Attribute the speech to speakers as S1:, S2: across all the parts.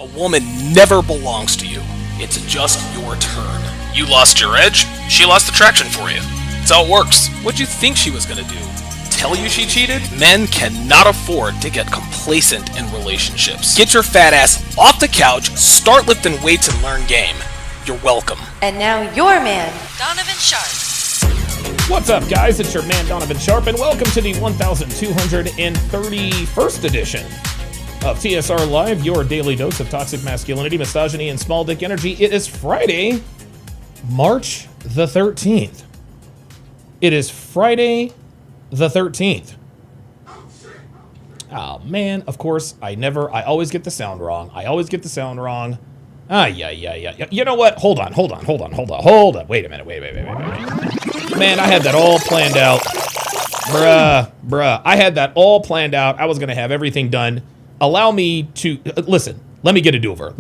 S1: A woman never belongs to you. It's just your turn. You lost your edge, she lost the traction for you. That's how it works. What'd you think she was gonna do? Tell you she cheated? Men cannot afford to get complacent in relationships. Get your fat ass off the couch, start lifting weights, and learn game. You're welcome.
S2: And now your man, Donovan Sharp.
S3: What's up, guys? It's your man, Donovan Sharp, and welcome to the 1231st edition of TSR Live, your daily dose of toxic masculinity, misogyny, and small dick energy. It is Friday, March the 13th. It is Friday the 13th. Oh, man, of course, I always get the sound wrong. Yeah. You know what? Hold on. Wait a minute. Man, I had that all planned out. Bruh. I had that all planned out. I was going to have everything done. Allow me to... listen, let me get a do-over.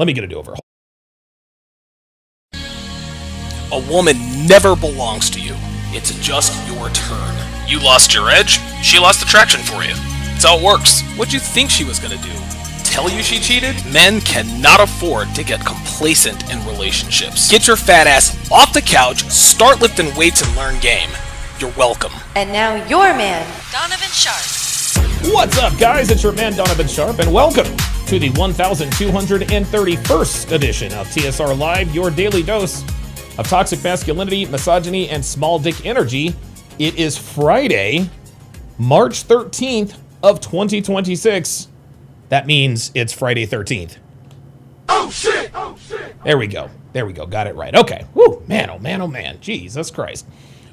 S1: A woman never belongs to you. It's just your turn. You lost your edge, she lost the traction for you. That's how it works. What'd you think she was gonna do? Tell you she cheated? Men cannot afford to get complacent in relationships. Get your fat ass off the couch, start lifting weights, and learn game. You're welcome.
S2: And now your man, Donovan Sharp.
S3: What's up, guys? It's your man, Donovan Sharp, and welcome to the 1231st edition of TSR Live, your daily dose of toxic masculinity, misogyny, and small dick energy. It is Friday, March 13th of 2026. That means it's Friday 13th. Oh shit! There we go. Got it right. Okay. Woo, man, oh man. Jesus Christ.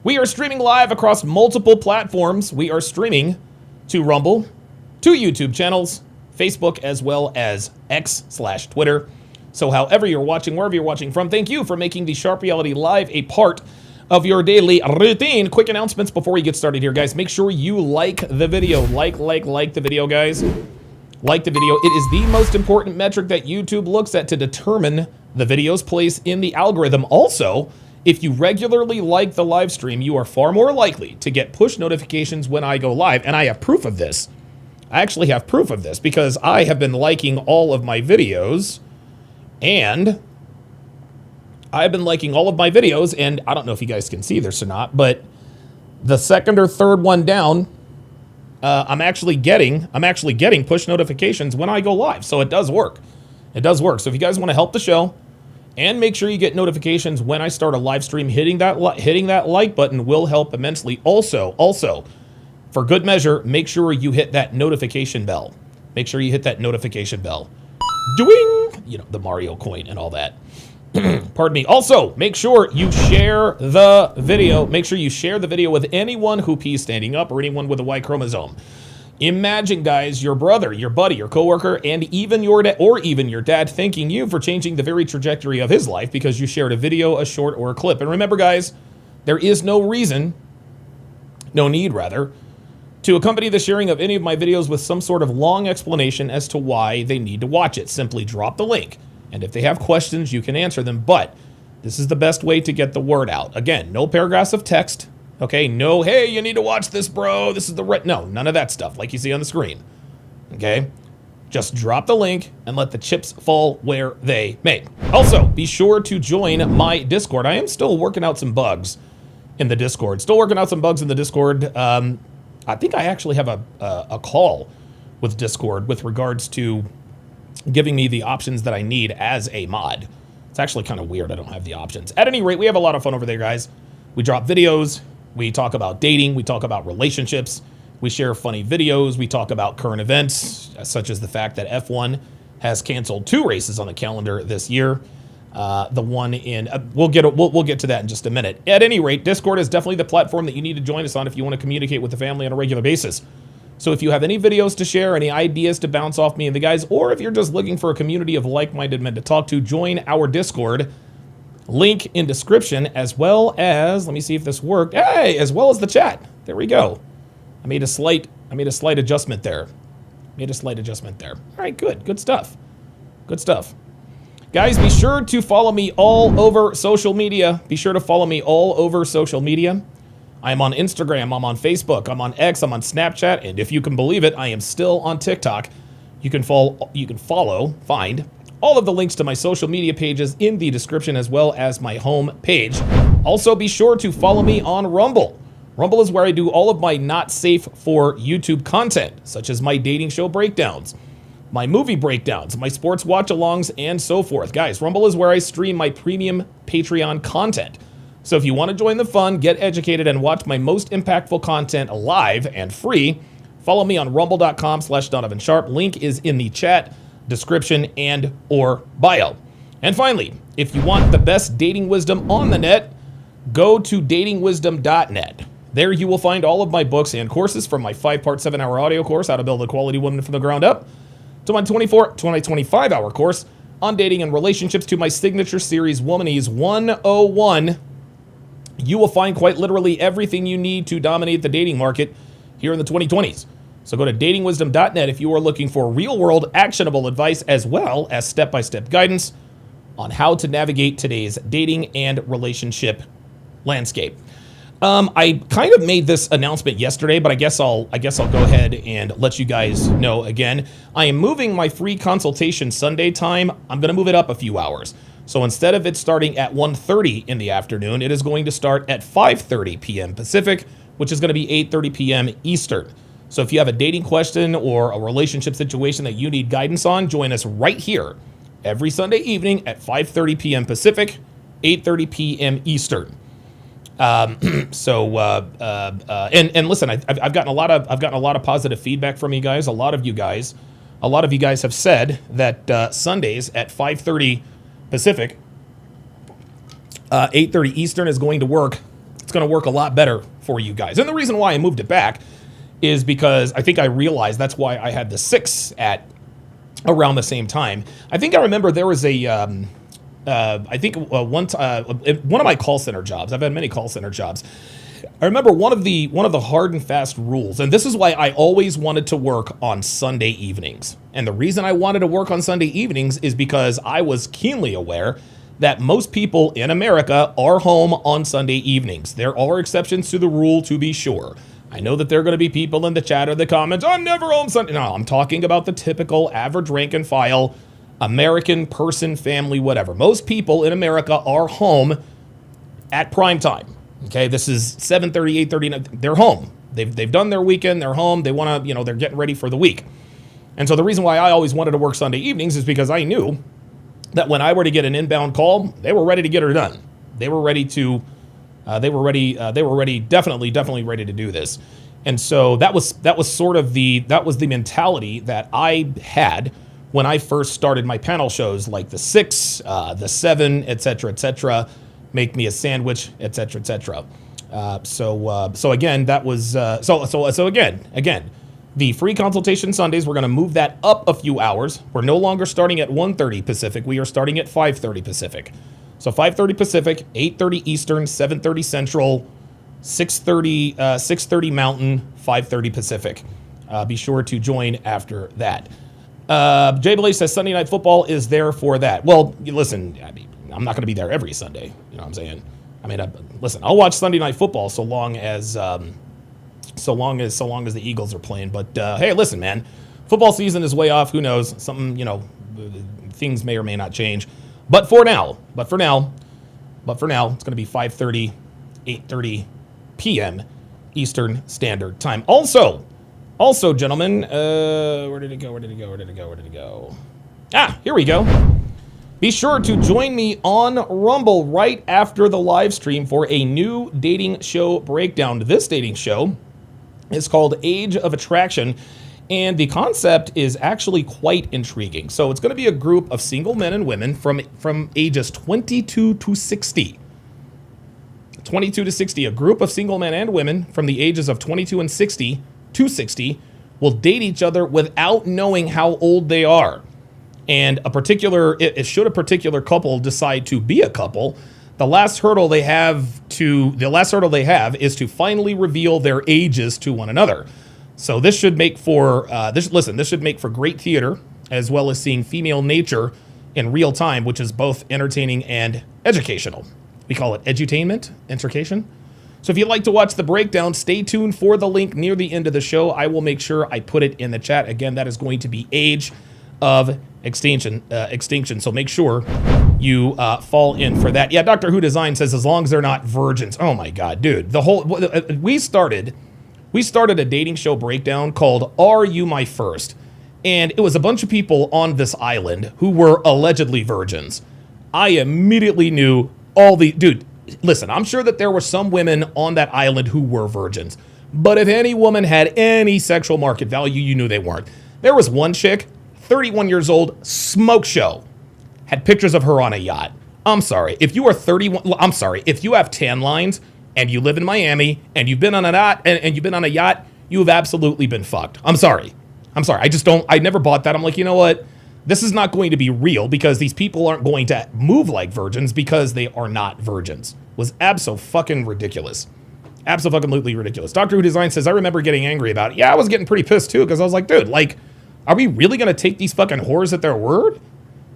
S3: We are streaming live across multiple platforms. We are streaming to Rumble, to YouTube channels, Facebook, as well as X/Twitter. So however you're watching, wherever you're watching from, thank you for making the Sharp Reality Live a part of your daily routine. Quick announcements before we get started here, guys. Make sure you like the video. Like the video, guys. Like the video. It is the most important metric that YouTube looks at to determine the video's place in the algorithm. Also, if you regularly like the live stream, you are far more likely to get push notifications when I go live. And I have proof of this. I actually have proof of this because I have been liking all of my videos. And I've been liking all of my videos. And I don't know if you guys can see this or not, but the second or third one down, I'm actually getting push notifications when I go live. So it does work. So if you guys want to help the show and make sure you get notifications when I start a live stream, hitting that like button will help immensely. Also, for good measure, make sure you hit that notification bell. Doing, the Mario coin and all that. Pardon me. Also, make sure you share the video. Make sure you share the video with anyone who pees standing up or anyone with a Y chromosome. Imagine, guys, your brother, your buddy, your coworker, and even your dad thanking you for changing the very trajectory of his life because you shared a video, a short, or a clip. And remember, guys, there is no need, to accompany the sharing of any of my videos with some sort of long explanation as to why they need to watch it. Simply drop the link. And if they have questions, you can answer them. But this is the best way to get the word out. Again, no paragraphs of text. Okay, no, hey, you need to watch this, bro. This is no, none of that stuff like you see on the screen. Okay? Just drop the link and let the chips fall where they may. Also, be sure to join my Discord. I am still working out some bugs in the Discord. I think I actually have a call with Discord with regards to giving me the options that I need as a mod. It's actually kind of weird I don't have the options. At any rate, we have a lot of fun over there, guys. We drop videos. We talk about dating. We talk about relationships. We share funny videos. We talk about current events, such as the fact that F1 has canceled 2 races on the calendar this year. The one in we'll get to that in just a minute. At any rate, Discord is definitely the platform that you need to join us on if you want to communicate with the family on a regular basis. So if you have any videos to share, any ideas to bounce off me and the guys, or if you're just looking for a community of like-minded men to talk to, join our Discord. Link in description, as well as, let me see if this worked. Hey, as well as the chat. There we go. I made a slight adjustment there. All right, good stuff. Guys, be sure to follow me all over social media. I'm on Instagram, I'm on Facebook, I'm on X, I'm on Snapchat, and if you can believe it, I am still on TikTok. You can find All of the links to my social media pages in the description, as well as my home page. Also, be sure to follow me on Rumble. Rumble is where I do all of my not safe for YouTube content, such as my dating show breakdowns, my movie breakdowns, my sports watch-alongs, and so forth. Guys, Rumble is where I stream my premium Patreon content. So if you want to join the fun, get educated, and watch my most impactful content live and free, follow me on rumble.com/DonovanSharp. Link is in the chat, description, and or bio. And finally, if you want the best dating wisdom on the net, go to datingwisdom.net. There you will find all of my books and courses, from my 5-part 7-hour audio course, How to Build a Quality Woman from the Ground Up, to my 25-hour course on dating and relationships, to my signature series, Womanese 101. You will find quite literally everything you need to dominate the dating market here in the 2020s. So go to datingwisdom.net if you are looking for real-world actionable advice, as well as step-by-step guidance on how to navigate today's dating and relationship landscape. I kind of made this announcement yesterday, but I guess I'll go ahead and let you guys know again. I am moving my free consultation Sunday time. I'm going to move it up a few hours. So instead of it starting at 1:30 in the afternoon, it is going to start at 5:30 p.m. Pacific, which is going to be 8:30 p.m. Eastern. So if you have a dating question or a relationship situation that you need guidance on, join us right here every Sunday evening at 5:30 p.m. Pacific, 8:30 p.m. Eastern. And listen, I've gotten a lot of positive feedback from you guys. A lot of you guys have said that Sundays at 5:30 Pacific, 8:30 Eastern is going to work. It's going to work a lot better for you guys. And the reason why I moved it back is because I think I realized that's why I had the 6 at around the same time. I think I remember there was one of my call center jobs. I've had many call center jobs. I remember one of the hard and fast rules, and this is why I always wanted to work on Sunday evenings. And the reason I wanted to work on Sunday evenings is because I was keenly aware that most people in America are home on Sunday evenings. There are exceptions to the rule, to be sure. I know that there are going to be people in the chat or the comments, I'm never home Sunday. No, I'm talking about the typical average rank and file American person, family, whatever. Most people in America are home at prime time. Okay, this is 7:30, 8:30. They're home. They've done their weekend. They're home. They want to, they're getting ready for the week. And so the reason why I always wanted to work Sunday evenings is because I knew that when I were to get an inbound call, they were ready to get her done. They were ready to. Definitely ready to do this. And so that was the mentality that I had when I first started my panel shows, like the 6, the 7, etc., Make Me a Sandwich, etc. So again, that was again, the free consultation Sundays, we're going to move that up a few hours. We're no longer starting at 1:30 Pacific. We are starting at 5:30 Pacific. So 5:30 Pacific, 8:30 Eastern, 7:30 Central, 6:30 Mountain, 5:30 Pacific. Be sure to join after that. Jay Blaze says Sunday Night Football is there for that. Well, listen, I'm not going to be there every Sunday. You know what I'm saying? Listen, I'll watch Sunday Night Football so long as the Eagles are playing. But hey, listen, man, football season is way off. Who knows? Something, things may or may not change. But for now, it's going to be 5:30, 8:30 p.m. Eastern Standard Time. Also, gentlemen, where did it go? Here we go. Be sure to join me on Rumble right after the live stream for a new dating show breakdown. This dating show is called Age of Attraction, and the concept is actually quite intriguing. So it's going to be a group of single men and women from ages 22 to 60. 22 to 60, a group of single men and women from the ages of 22 and 60 to 60 will date each other without knowing how old they are. And should a particular couple decide to be a couple, the last hurdle they have is to finally reveal their ages to one another. So this should make for great theater, as well as seeing female nature in real time, which is both entertaining and educational. We call it edutainment, education. So if you'd like to watch the breakdown, stay tuned for the link near the end of the show. I will make sure I put it in the chat. Again, that is going to be Age of extinction. So make sure you fall in for that. Yeah, Doctor Who Design says as long as they're not virgins. Oh my God, dude. The whole we started a dating show breakdown called "Are You My First?" And it was a bunch of people on this island who were allegedly virgins. I immediately knew dude. Listen, I'm sure that there were some women on that island who were virgins, but if any woman had any sexual market value, you knew they weren't. There was one chick, 31 years old, smoke show, had pictures of her on a yacht. I'm sorry, if you are 31, I'm sorry, if you have tan lines and you live in Miami and you've been on a yacht and you've been on a yacht, you have absolutely been fucked. I'm sorry. I never bought that. I'm like, you know what? This is not going to be real because these people aren't going to move like virgins because they are not virgins. Was abso-fucking-ridiculous. Abso-fucking-lutely ridiculous. Doctor Who Design says, I remember getting angry about it. Yeah, I was getting pretty pissed too because I was like, dude, like, are we really going to take these fucking whores at their word?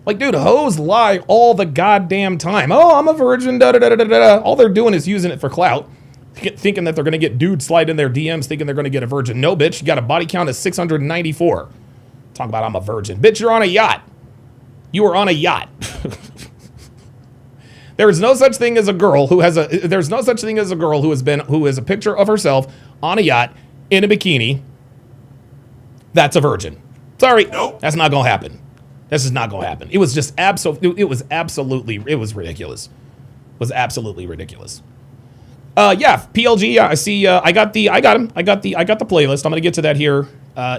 S3: Like, dude, hoes lie all the goddamn time. Oh, I'm a virgin, da-da-da-da-da-da. All they're doing is using it for clout, thinking that they're going to get dudes slide in their DMs thinking they're going to get a virgin. No, bitch, you got a body count of 694. Talk about I'm a virgin. Bitch, you're on a yacht. You are on a yacht. There is no such thing as a girl who has there's no such thing as a girl who is a picture of herself on a yacht in a bikini. That's a virgin. Sorry. Nope. That's not going to happen. This is not going to happen. It was just it was ridiculous. It was absolutely ridiculous. Yeah, PLG, yeah, I see, I got the playlist. I'm going to get to that here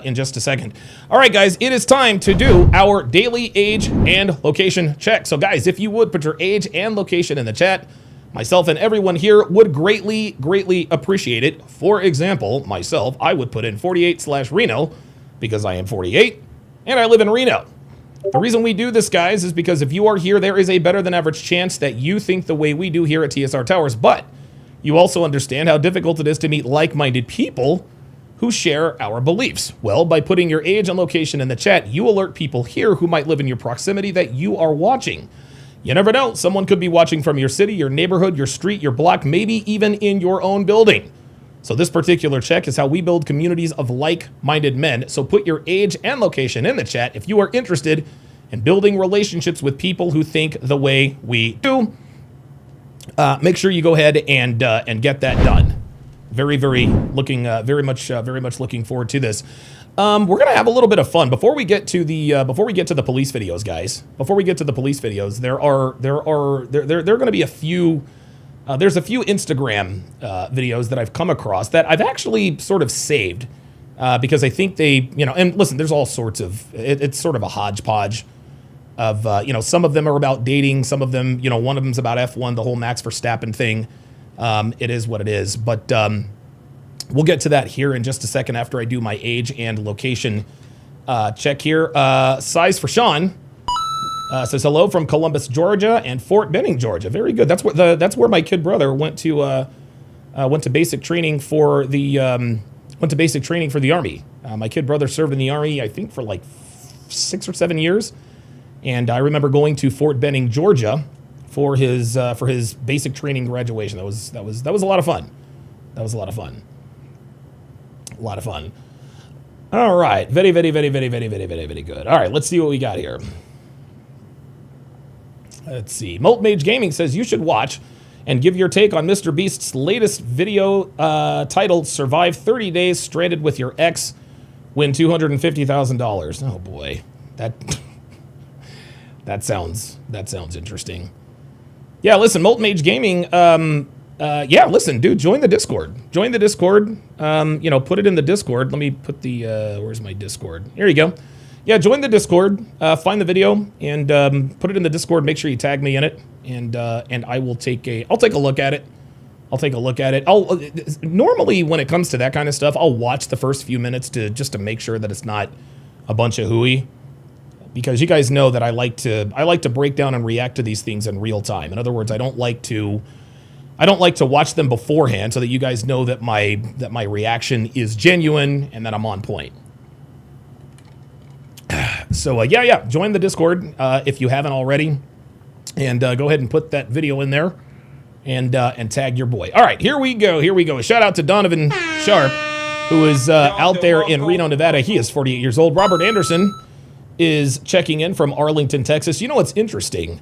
S3: in just a second. All right, guys, it is time to do our daily age and location check. So, guys, if you would put your age and location in the chat, myself and everyone here would greatly appreciate it. For example, myself, I would put in 48/Reno because I am 48 and I live in Reno. The reason we do this, guys, is because if you are here, there is a better than average chance that you think the way we do here at TSR Towers, but you also understand how difficult it is to meet like-minded people who share our beliefs. Well, by putting your age and location in the chat, you alert people here who might live in your proximity that you are watching. You never know, someone could be watching from your city, your neighborhood, your street, your block, maybe even in your own building. So this particular check is how we build communities of like-minded men. So put your age and location in the chat if you are interested in building relationships with people who think the way we do. Make sure you go ahead and get that done. Very much looking forward to this. We're gonna have a little bit of fun before we get to the police videos, guys. Before we get to the police videos, there are going to be a few. There's a few Instagram videos that I've come across that I've actually sort of saved because I think they, and listen, there's all sorts of. It's sort of a hodgepodge of, some of them are about dating. Some of them, one of them's about F1, the whole Max Verstappen thing. It is what it is. But we'll get to that here in just a second after I do my age and location check here. Size for Sean says hello from Columbus, Georgia, and Fort Benning, Georgia. Very good. That's where my kid brother went to basic training for the Army. My kid brother served in the Army, I think, for like 6 or 7 years. And I remember going to Fort Benning, Georgia, for his basic training graduation. That was a lot of fun. That was a lot of fun. A lot of fun. All right, very good. All right, let's see what we got here. Let's see. Molt Mage Gaming says you should watch and give your take on Mr. Beast's latest video titled "Survive 30 Days Stranded with Your Ex, Win $250,000." Oh boy, that sounds interesting. Yeah, listen, Molt Mage Gaming. Yeah, listen, dude, join the Discord. Join the Discord. Put it in the Discord. Let me put the. Where's my Discord? Here you go. Yeah, join the Discord. Find the video and put it in the Discord. Make sure you tag me in it, and I will I'll take a look at it. Normally when it comes to that kind of stuff, I'll watch the first few minutes just to make sure that it's not a bunch of hooey. Because you guys know that I like to break down and react to these things in real time. In other words, I don't like to watch them beforehand so that you guys know that my reaction is genuine and that I'm on point. So yeah, join the Discord if you haven't already, and go ahead and put that video in there, and tag your boy. All right, here we go. Shout out to Donovan Sharp, who is out there in Reno, Nevada. He is 48 years old. Robert Anderson is checking in from Arlington, Texas. You know what's interesting?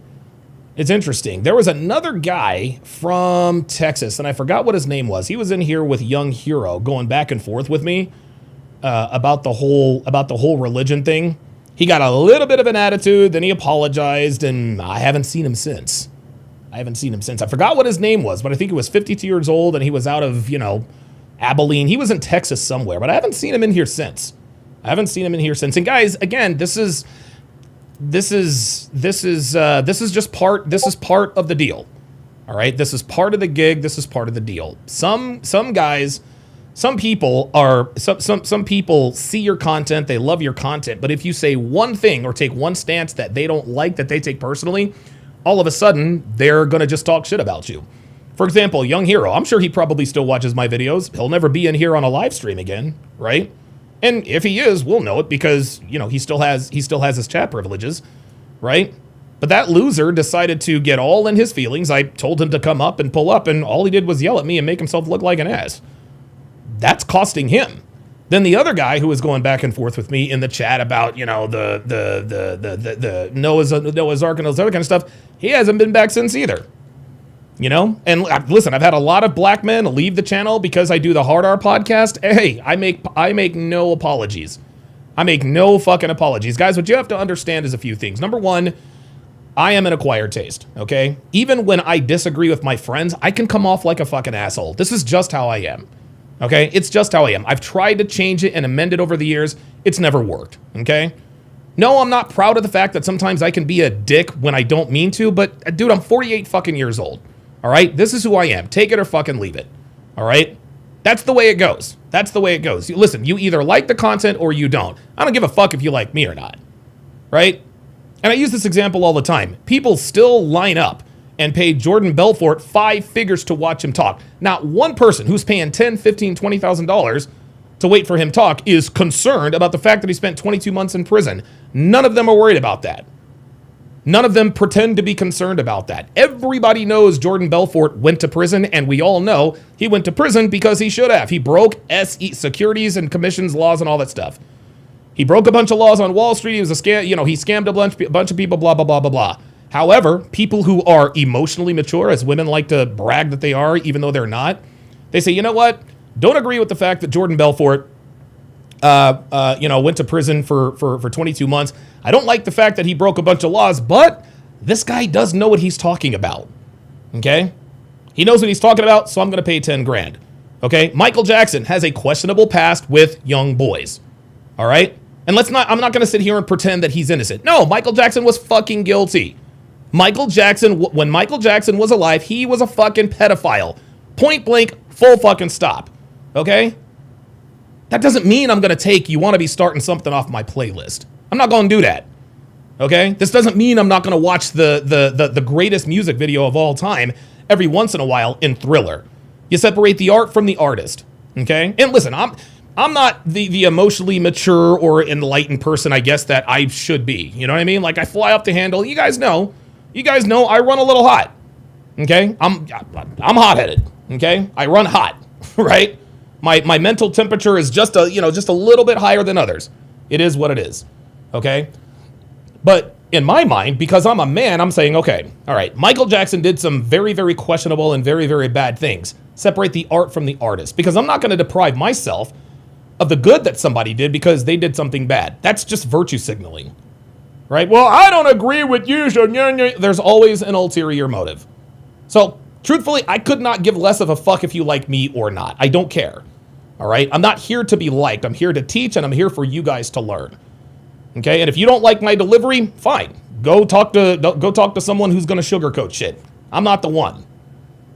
S3: It's interesting. There was another guy from Texas, and I forgot what his name was. He was in here with Young Hero, going back and forth with me about the whole religion thing. He got a little bit of an attitude, then he apologized, and I haven't seen him since. I forgot what his name was, but I think he was 52 years old, and he was out of, Abilene. He was in Texas somewhere, but I haven't seen him in here since. And guys, again, this is just part of the deal. All right, this is part of the gig. This is part of the deal. Some people see your content, they love your content, but if you say one thing or take one stance that they don't like, that they take personally, all of a sudden they're gonna just talk shit about you. For example, Young Hero, I'm sure he probably still watches my videos. He'll never be in here on a live stream again, right? And if he is, we'll know it because, he still has his chat privileges, right? But that loser decided to get all in his feelings. I told him to come up and pull up, and all he did was yell at me and make himself look like an ass. That's costing him. Then the other guy who was going back and forth with me in the chat about, the Noah's Ark and all this other kind of stuff, he hasn't been back since either. And listen, I've had a lot of black men leave the channel because I do the Hard R podcast. Hey, I make no apologies. I make no fucking apologies. Guys, what you have to understand is a few things. Number one, I am an acquired taste, okay? Even when I disagree with my friends, I can come off like a fucking asshole. This is just how I am, okay? It's just how I am. I've tried to change it and amend it over the years. It's never worked, okay? No, I'm not proud of the fact that sometimes I can be a dick when I don't mean to, but dude, I'm 48 fucking years old. All right, this is who I am. Take it or fucking leave it. All right, that's the way it goes. Listen, you either like the content or you don't. I don't give a fuck if you like me or not, right? And I use this example all the time. People still line up and pay Jordan Belfort 5 figures to watch him talk. Not one person who's paying $10,000, $15,000, $20,000 to wait for him talk is concerned about the fact that he spent 22 months in prison. None of them are worried about that. None of them pretend to be concerned about that. Everybody knows Jordan Belfort went to prison, and we all know he went to prison because he should have. He broke securities and commissions laws and all that stuff. He broke a bunch of laws on Wall Street. He was a scam. He scammed a bunch of people, blah, blah, blah, blah, blah. However, people who are emotionally mature, as women like to brag that they are, even though they're not, they say, you know what? Don't agree with the fact that Jordan Belfort went to prison for 22 months. I don't like the fact that he broke a bunch of laws, but this guy does know what he's talking about. Okay? He knows what he's talking about, so I'm going to pay 10 grand. Okay? Michael Jackson has a questionable past with young boys. All right? And I'm not going to sit here and pretend that he's innocent. No, Michael Jackson was fucking guilty. When Michael Jackson was alive, he was a fucking pedophile. Point blank, full fucking stop. Okay? That doesn't mean I'm going to take You Want to Be Starting Something off my playlist. I'm not going to do that. Okay? This doesn't mean I'm not going to watch the greatest music video of all time every once in a while in Thriller. You separate the art from the artist. Okay? And listen, I'm not the emotionally mature or enlightened person, I guess, that I should be. You know what I mean? Like, I fly up the handle. You guys know I run a little hot. Okay? I'm hot-headed. Okay? I run hot. Right? My mental temperature is just a little bit higher than others. It is what it is. Okay? But in my mind, because I'm a man, I'm saying, okay, all right, Michael Jackson did some very, very questionable and very, very bad things. Separate the art from the artist. Because I'm not going to deprive myself of the good that somebody did because they did something bad. That's just virtue signaling. Right? Well, I don't agree with you, so there's always an ulterior motive. So, truthfully, I could not give less of a fuck if you like me or not. I don't care. All right? I'm not here to be liked. I'm here to teach, and I'm here for you guys to learn. Okay? And if you don't like my delivery, fine. Go talk to someone who's going to sugarcoat shit. I'm not the one.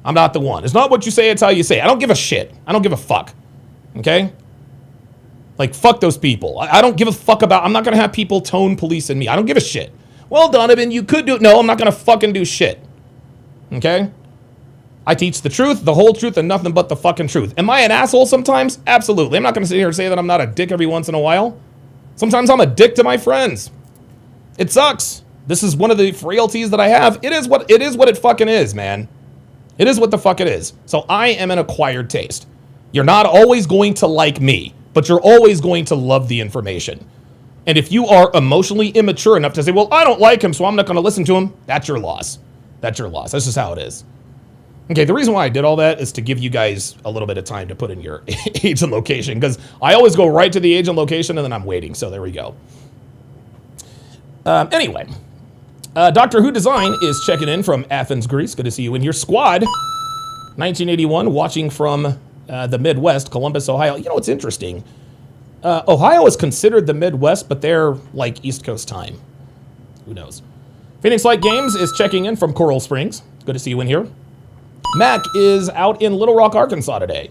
S3: It's not what you say, it's how you say. I don't give a shit. I don't give a fuck. Okay? Like, fuck those people. I don't give a fuck about... I'm not going to have people tone policing me. I don't give a shit. Well, Donovan, you could do... No, I'm not going to fucking do shit. Okay? I teach the truth, the whole truth, and nothing but the fucking truth. Am I an asshole sometimes? Absolutely. I'm not going to sit here and say that I'm not a dick every once in a while. Sometimes I'm a dick to my friends. It sucks. This is one of the frailties that I have. It is what it fucking is, man. It is what the fuck it is. So I am an acquired taste. You're not always going to like me, but you're always going to love the information. And if you are emotionally immature enough to say, well, I don't like him, so I'm not going to listen to him, that's your loss. That's your loss. That's just how it is. Okay, the reason why I did all that is to give you guys a little bit of time to put in your age and location, because I always go right to the age and location, and then I'm waiting. So there we go. Anyway, Doctor Who Design is checking in from Athens, Greece. Good to see you in your squad. 1981, watching from the Midwest, Columbus, Ohio. You know what's interesting? Ohio is considered the Midwest, but they're like East Coast time. Who knows? Phoenix Light Games is checking in from Coral Springs. Good to see you in here. Mac is out in Little Rock, Arkansas today.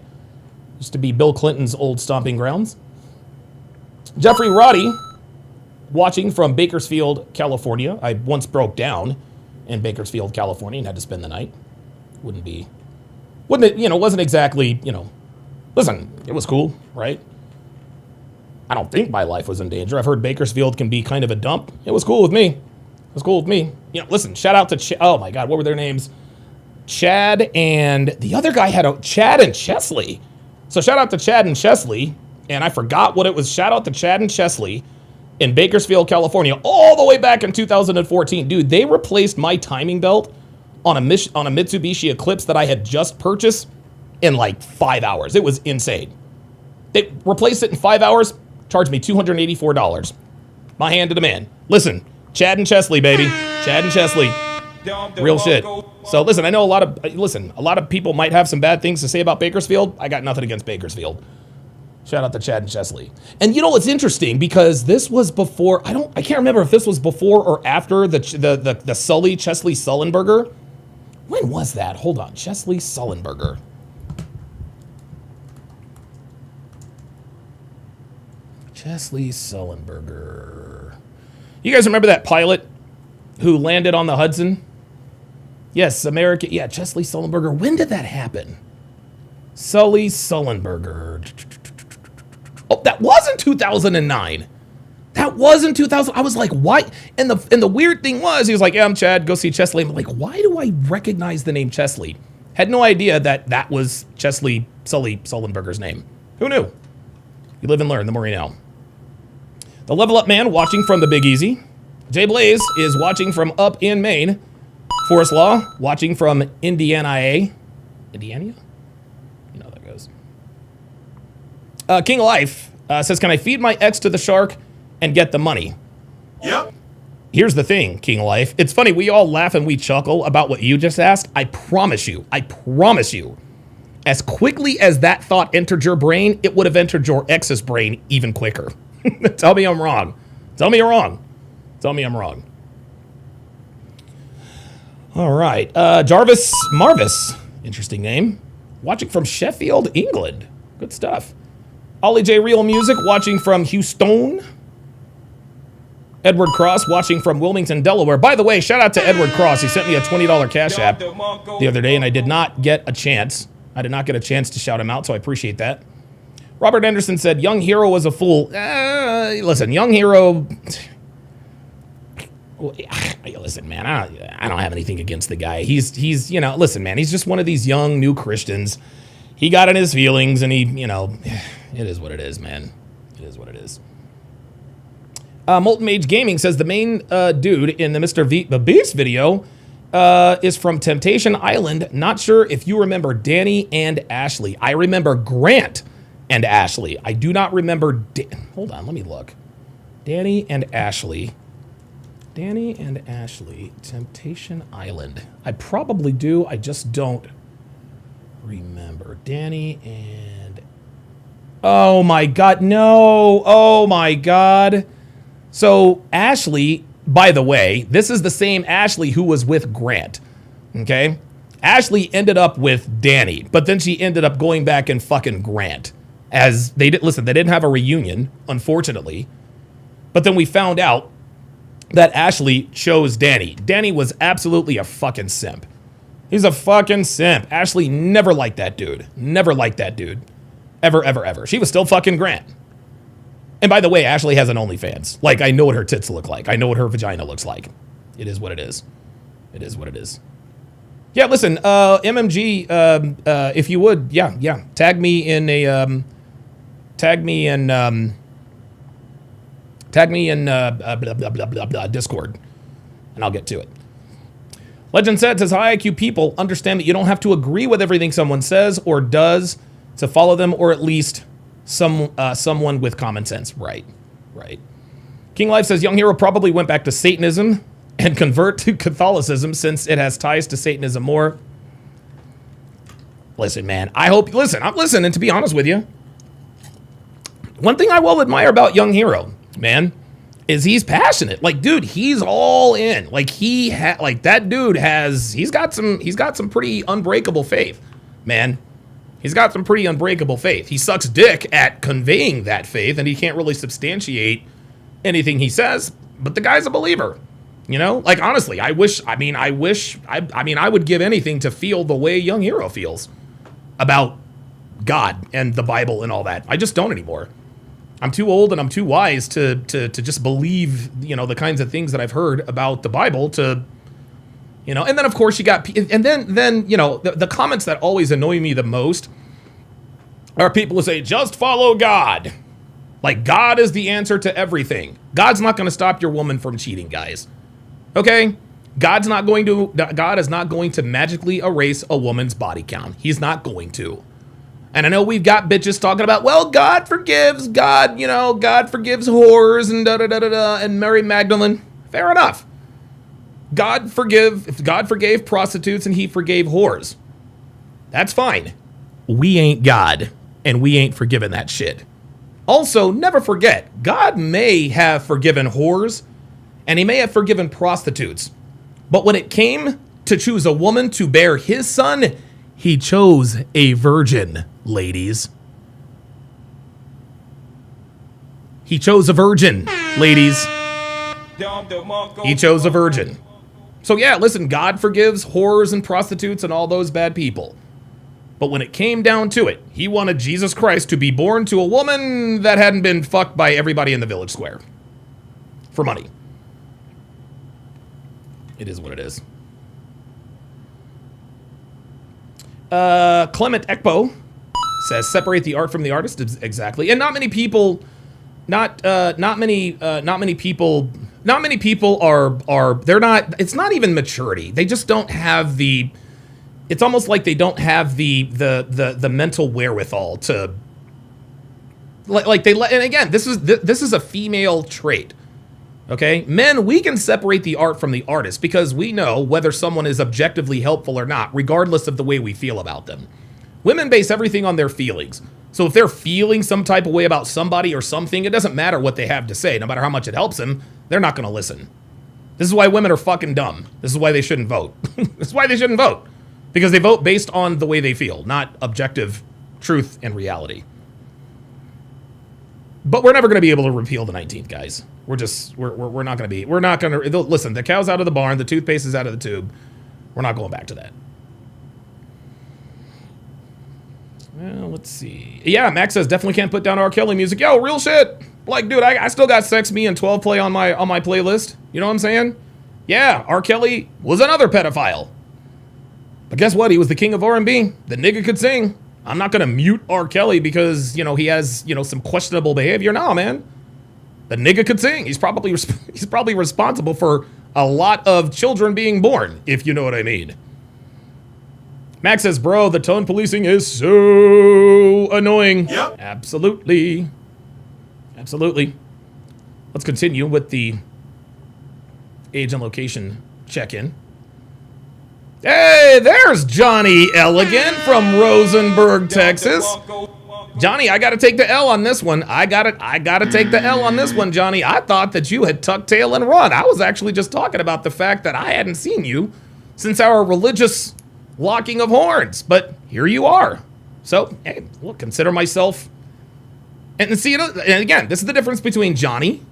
S3: Used to be Bill Clinton's old stomping grounds. Jeffrey Roddy, watching from Bakersfield, California. I once broke down in Bakersfield, California, and had to spend the night. Wouldn't it, wasn't exactly, listen, it was cool, right? I don't think my life was in danger. I've heard Bakersfield can be kind of a dump. It was cool with me. It was cool with me. Listen, shout out to, oh my God, what were their names? Chad and the other guy had Chad and Chesley. So shout out to Chad and Chesley. And I forgot what it was. Shout out to Chad and Chesley in Bakersfield, California, all the way back in 2014. Dude, they replaced my timing belt on a Mitsubishi Eclipse that I had just purchased in like 5 hours. It was insane. They replaced it in 5 hours, charged me $284. My hand to the man. Listen, Chad and Chesley, baby. Chad and Chesley. Real shit. So listen, I know a lot of people might have some bad things to say about Bakersfield. I got nothing against Bakersfield. Shout out to Chad and Chesley. And it's interesting because this was before, I can't remember if this was before or after the Sully Chesley Sullenberger. When was that? Hold on. Chesley Sullenberger. Chesley Sullenberger. You guys remember that pilot who landed on the Hudson? Yes, American. Yeah, Chesley Sullenberger. When did that happen? Sully Sullenberger. Oh, that wasn't 2009. That wasn't 2000. I was like, why? And the weird thing was, he was like, yeah, I'm Chad. Go see Chesley. I'm like, why do I recognize the name Chesley? Had no idea that was Chesley Sully Sullenberger's name. Who knew? You live and learn. The more you know. The Level Up Man watching from the Big Easy. Jay Blaze is watching from up in Maine. Forrest Law watching from Indiana. Indiana? You know how that goes. King of Life says, can I feed my ex to the shark and get the money?
S4: Yep.
S3: Here's the thing, King of Life. It's funny, we all laugh and we chuckle about what you just asked. I promise you, as quickly as that thought entered your brain, it would have entered your ex's brain even quicker. Tell me I'm wrong. Tell me you're wrong. Tell me I'm wrong. All right. Jarvis Marvis. Interesting name. Watching from Sheffield, England. Good stuff. Ollie J. Real Music watching from Houston. Edward Cross watching from Wilmington, Delaware. By the way, shout out to Edward Cross. He sent me a $20 Cash App the other day, and I did not get a chance. I did not get a chance to shout him out, so I appreciate that. Robert Anderson said, Young Hero was a fool. Listen, Young Hero... Listen, man, I don't have anything against the guy. He's listen, man, he's just one of these young new Christians. He got in his feelings, and it is what it is, man. It is what it is. Molten Mage Gaming says the main dude in the Mr. The Beast video is from Temptation Island. Not sure if you remember Danny and Ashley. I remember Grant and Ashley. I do not remember... Hold on, let me look. Danny and Ashley. Temptation Island. I probably do. I just don't remember. Danny and... Oh my God, no. Oh my God. So Ashley, by the way, this is the same Ashley who was with Grant. Okay? Ashley ended up with Danny, but then she ended up going back and fucking Grant. As they didn't have a reunion, unfortunately. But then we found out that Ashley chose Danny. Danny was absolutely a fucking simp. He's a fucking simp. Ashley never liked that dude. Never liked that dude. Ever, ever, ever. She was still fucking Grant. And by the way, Ashley has an OnlyFans. Like, I know what her tits look like. I know what her vagina looks like. It is what it is. It is what it is. Yeah, listen, MMG, if you would, yeah. Tag me in Tag me in blah, blah, blah, blah, blah, Discord, and I'll get to it. Legend says high IQ people understand that you don't have to agree with everything someone says or does to follow them, or at least someone with common sense. Right. King Life says Young Hero probably went back to Satanism and convert to Catholicism since it has ties to Satanism more. Listen, man, I'm listening, to be honest with you. One thing I will admire about Young Hero, man, is he's passionate. Like, dude, he's all in. Like, he's got some pretty unbreakable faith, man. He's got some pretty unbreakable faith. He sucks dick at conveying that faith, and he can't really substantiate anything he says, but the guy's a believer. You know? Like, honestly, I would give anything to feel the way Young Hero feels about God and the Bible and all that. I just don't anymore. I'm too old and I'm too wise to just believe, the kinds of things that I've heard about the Bible to, and then of course you got, and then the comments that always annoy me the most are people who say, just follow God. Like, God is the answer to everything. God's not going to stop your woman from cheating, guys. Okay? God is not going to magically erase a woman's body count. He's not going to. And I know we've got bitches talking about, well, God forgives, God forgives whores and da-da-da-da-da, and Mary Magdalene. Fair enough. If God forgave prostitutes and he forgave whores, that's fine. We ain't God, and we ain't forgiven that shit. Also, never forget, God may have forgiven whores, and he may have forgiven prostitutes. But when it came to choose a woman to bear his son, he chose a virgin, ladies. He chose a virgin, ladies. He chose a virgin. So yeah, listen, God forgives whores and prostitutes and all those bad people. But when it came down to it, he wanted Jesus Christ to be born to a woman that hadn't been fucked by everybody in the village square. For money. It is what it is. Clement Ekpo says, separate the art from the artist. Exactly. And not many people it's not even maturity. They just don't have it's almost like they don't have the mental wherewithal to, and again, this is a female trait. Okay, men, we can separate the art from the artist because we know whether someone is objectively helpful or not, regardless of the way we feel about them. Women base everything on their feelings. So if they're feeling some type of way about somebody or something, it doesn't matter what they have to say. No matter how much it helps them, they're not going to listen. This is why women are fucking dumb. This is why they shouldn't vote. This is why they shouldn't vote. Because they vote based on the way they feel, not objective truth and reality. But we're never going to be able to repeal the 19th, guys. We're not going to listen, the cow's out of the barn, the toothpaste is out of the tube. We're not going back to that. Well, let's see. Yeah, Max says definitely can't put down R. Kelly music. Yo, real shit. Like, dude, I still got Sex Me and 12 Play on my playlist. You know what I'm saying? Yeah, R. Kelly was another pedophile. But guess what? He was the king of R&B. The nigga could sing. I'm not going to mute R. Kelly because, he has, some questionable behavior. Nah, man. The nigga could sing. He's probably responsible for a lot of children being born, if you know what I mean. Max says, bro, the tone policing is so annoying. Yep. Absolutely. Let's continue with the age and location check-in. Hey, there's Johnny Elegant from Rosenberg, Texas. Johnny, I got to take the L on this one. I got to take the L on this one, Johnny. I thought that you had tucked tail and run. I was actually just talking about the fact that I hadn't seen you since our religious locking of horns, but here you are. So, hey, look, consider myself. And see, and again, this is the difference between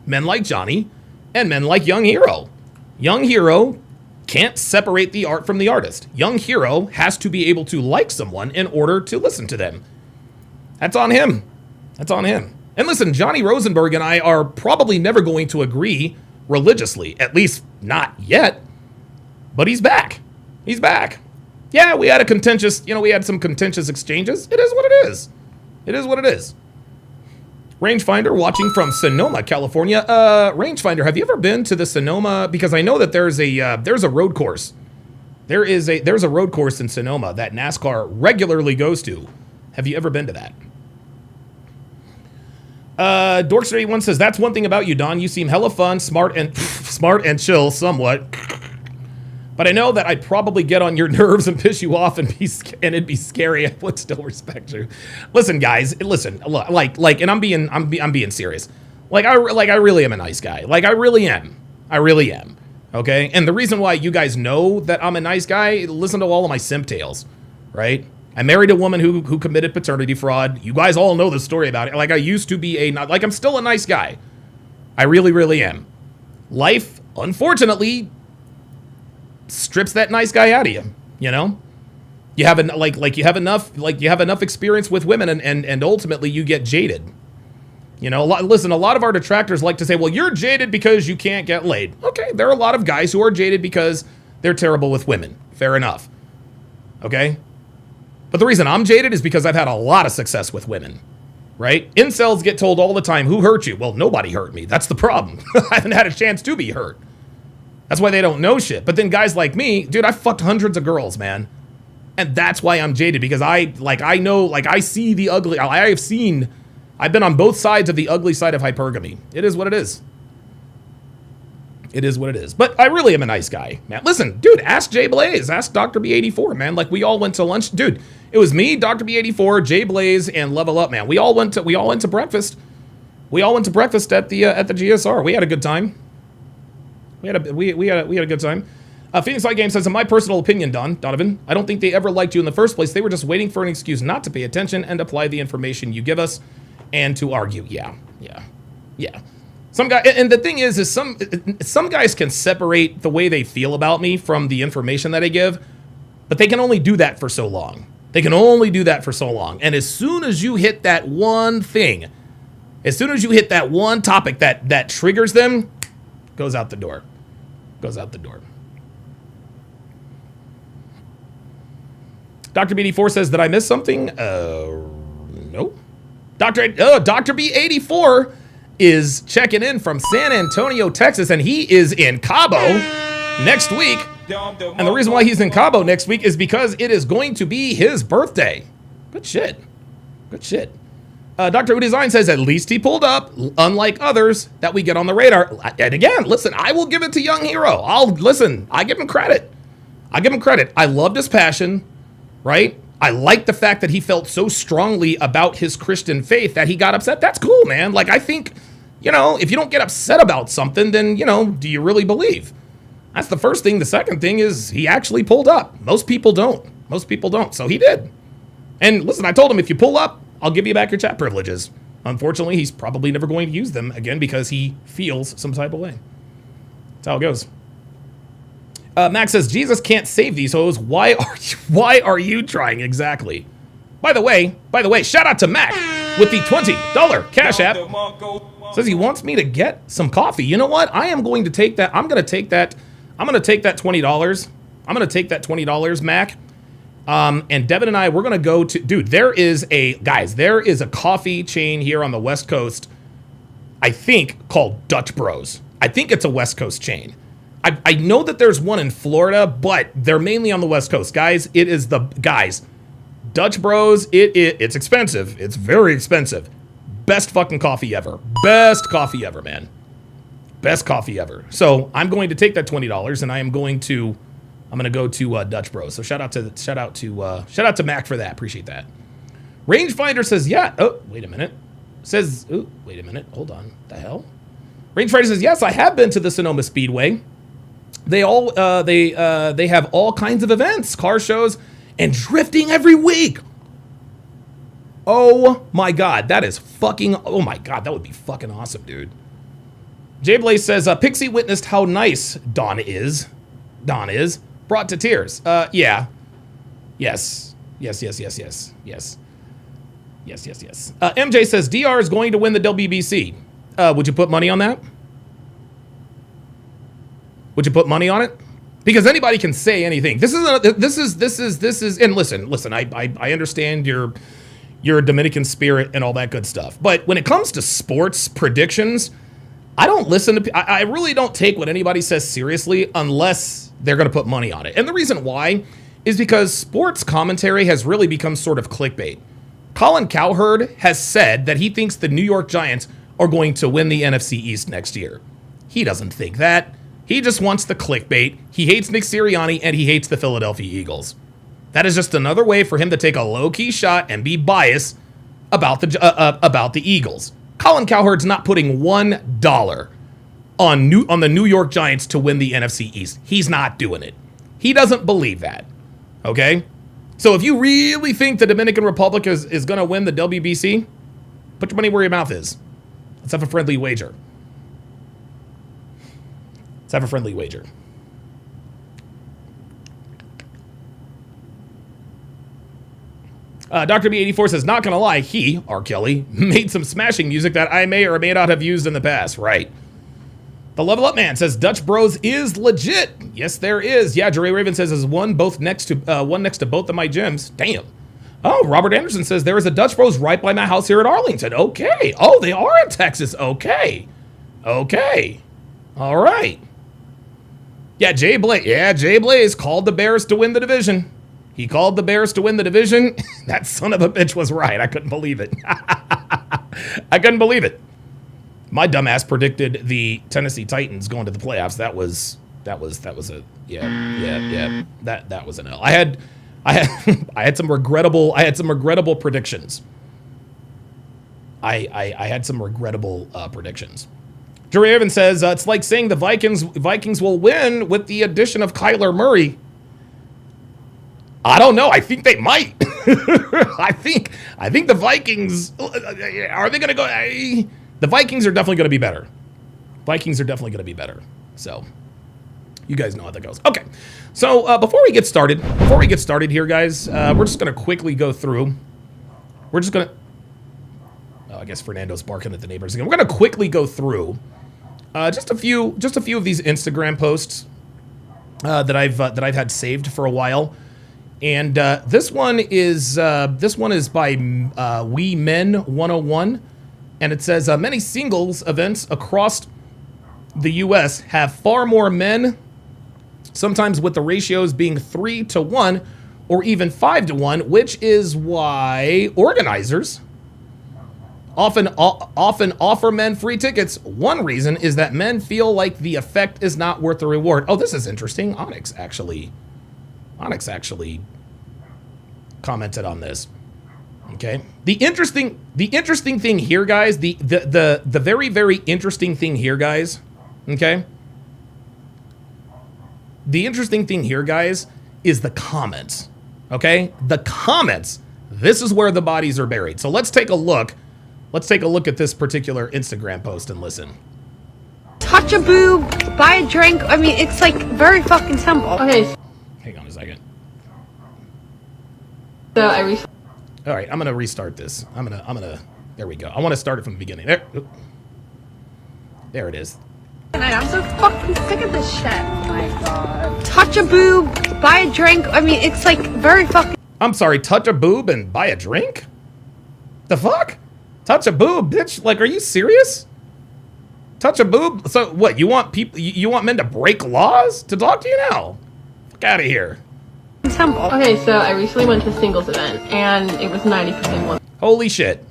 S3: men like Johnny, and men like Young Hero. Young Hero can't separate the art from the artist. Young Hero has to be able to like someone in order to listen to them. That's on him. And listen, Johnny Rosenberg and I are probably never going to agree religiously, at least not yet. But he's back. Yeah, we had some contentious exchanges. It is what it is. Rangefinder watching from Sonoma, California. Rangefinder, have you ever been to the Sonoma? Because I know that there's a road course. There's a road course in Sonoma that NASCAR regularly goes to. Have you ever been to that? Dorkster81 says, that's one thing about you, Don. You seem hella fun, smart and chill somewhat. But I know that I'd probably get on your nerves and piss you off and it'd be scary. I would still respect you. Listen, guys, listen, and I'm being serious. I really am a nice guy. I really am. Okay? And the reason why you guys know that I'm a nice guy, listen to all of my simp tales, right? I married a woman who committed paternity fraud. You guys all know the story about it. I used to be I'm still a nice guy. I really, really am. Life, unfortunately, strips that nice guy out of you, you know? You have enough experience with women and ultimately you get jaded. You know, a lot of our detractors like to say, well, you're jaded because you can't get laid. Okay, there are a lot of guys who are jaded because they're terrible with women. Fair enough. Okay? But the reason I'm jaded is because I've had a lot of success with women, right? Incels get told all the time, who hurt you? Well, nobody hurt me. That's the problem. I haven't had a chance to be hurt. That's why they don't know shit. But then guys like me, dude, I fucked hundreds of girls, man. And that's why I'm jaded, because I see the ugly. I've been on both sides of the ugly side of hypergamy. It is what it is. It is what it is. But I really am a nice guy, man. Listen, dude, ask Jay Blaze, ask Dr. B84, man. We all went to lunch. Dude, it was me, Dr. B84, Jay Blaze, and Level Up, man. We all went to breakfast. We all went to breakfast at the GSR. We had a good time. We had a good time. Phoenix Light Game says, in my personal opinion, Donovan, I don't think they ever liked you in the first place. They were just waiting for an excuse not to pay attention and apply the information you give us and to argue. Yeah. Some guy, and the thing is some guys can separate the way they feel about me from the information that I give, but they can only do that for so long. And as soon as you hit that one thing, as soon as you hit that one topic that triggers them, goes out the door. Dr. BD4 says, did I miss something? No. Dr. B84 is checking in from San Antonio, Texas, and he is in Cabo next week. And the reason why he's in Cabo next week is because it is going to be his birthday. Good shit. Dr. Udesign says, at least he pulled up, unlike others that we get on the radar. And again, listen, I will give it to Young Hero. I give him credit. I loved his passion, right? I like the fact that he felt so strongly about his Christian faith that he got upset. That's cool, man. I think, if you don't get upset about something, then, do you really believe? That's the first thing. The second thing is he actually pulled up. Most people don't. So he did. And listen, I told him, if you pull up, I'll give you back your chat privileges. Unfortunately, he's probably never going to use them again because he feels some type of way. That's how it goes. Max says, Jesus can't save these hoes. Why are you trying? Exactly. By the way, shout out to Mac with the $20 Cash App. Says he wants me to get some coffee. You know what? I am going to take that. I'm going to take that $20. I'm going to take that $20, Mac. And Devin and I, we're going to go to, dude, there is a coffee chain here on the West Coast, I think, called Dutch Bros. I think it's a West Coast chain. I know that there's one in Florida, but they're mainly on the West Coast. Guys, Dutch Bros, it's expensive. It's very expensive. Best fucking coffee ever. Best coffee ever, man. Best coffee ever. So I'm going to take that $20 and I'm going to go to Dutch Bros. So shout out to Mac for that. Appreciate that. Rangefinder says, yeah. Oh, wait a minute. Hold on. The hell? Rangefinder says, yes, I have been to the Sonoma Speedway. They have all kinds of events, car shows, and drifting every week. Oh my God, that would be fucking awesome, dude. Jay Blaze says, Pixie witnessed how nice Don is. Brought to tears. Yeah. Yes. MJ says, DR is going to win the WBC. Would you put money on that? Would you put money on it? Because anybody can say anything. This is, and listen, I understand you're a Dominican spirit and all that good stuff. But when it comes to sports predictions, I don't listen to, I really don't take what anybody says seriously unless they're going to put money on it. And the reason why is because sports commentary has really become sort of clickbait. Colin Cowherd has said that he thinks the New York Giants are going to win the NFC East next year. He doesn't think that. He just wants the clickbait. He hates Nick Sirianni and he hates the Philadelphia Eagles. That is just another way for him to take a low-key shot and be biased about the Eagles. Colin Cowherd's not putting $1 on the New York Giants to win the NFC East. He's not doing it. He doesn't believe that. Okay? So if you really think the Dominican Republic is going to win the WBC, put your money where your mouth is. Let's have a friendly wager. Let's have a friendly wager. Dr. B84 says, not gonna lie, he, R. Kelly, made some smashing music that I may or may not have used in the past. Right. The Level Up Man says, Dutch Bros is legit. Yes, there is. Yeah, Jerry Raven says, there's one next to both of my gyms. Damn. Oh, Robert Anderson says, there is a Dutch Bros right by my house here in Arlington. Okay. Oh, they are in Texas. Okay. Okay. All right. Yeah, Jay Blaze called the Bears to win the division. He called the Bears to win the division. That son of a bitch was right. I couldn't believe it. I couldn't believe it. My dumbass predicted the Tennessee Titans going to the playoffs. That was a yeah. That was an L. I had some regrettable predictions. I had some regrettable predictions. Jerry Evans says it's like saying the Vikings will win with the addition of Kyler Murray. I don't know. I think they might. I think the Vikings are they going to go? The Vikings are definitely going to be better. Vikings are definitely going to be better. So you guys know how that goes. Okay. So before we get started here, guys, we're just going to quickly go through. We're just going to. Oh, I guess Fernando's barking at the neighbors again. We're going to quickly go through just a few of these Instagram posts that I've had saved for a while. And this one is by We Men 101, and it says many singles events across the U.S. have far more men, sometimes with the ratios being 3-to-1 or even 5-to-1, which is why organizers often offer men free tickets. One reason is that men feel like the effect is not worth the reward. Oh, this is interesting. Onyx actually commented on this. Okay. The interesting thing here, guys, the very, very interesting thing here, guys. Okay. The interesting thing here, guys, is the comments. Okay. The comments. This is where the bodies are buried. So let's take a look. Let's take a look at this particular Instagram post and listen.
S4: Touch a boob, buy a drink. I mean, it's like very fucking simple. Okay.
S3: Hang on a second.
S4: So
S3: all right, I'm gonna restart this. I'm gonna. There we go. I want to start it from the beginning. There it is.
S4: I'm so fucking sick of this shit. Oh my god. Touch a boob, buy a drink. I mean, it's like very fucking.
S3: I'm sorry. Touch a boob and buy a drink? The fuck? Touch a boob, bitch? Like, are you serious? Touch a boob? So what? You want people? You want men to break laws to talk to you now? Fuck out of here.
S4: Simple. Okay, so I recently went to a singles event, and it was 90% women.
S3: Holy shit.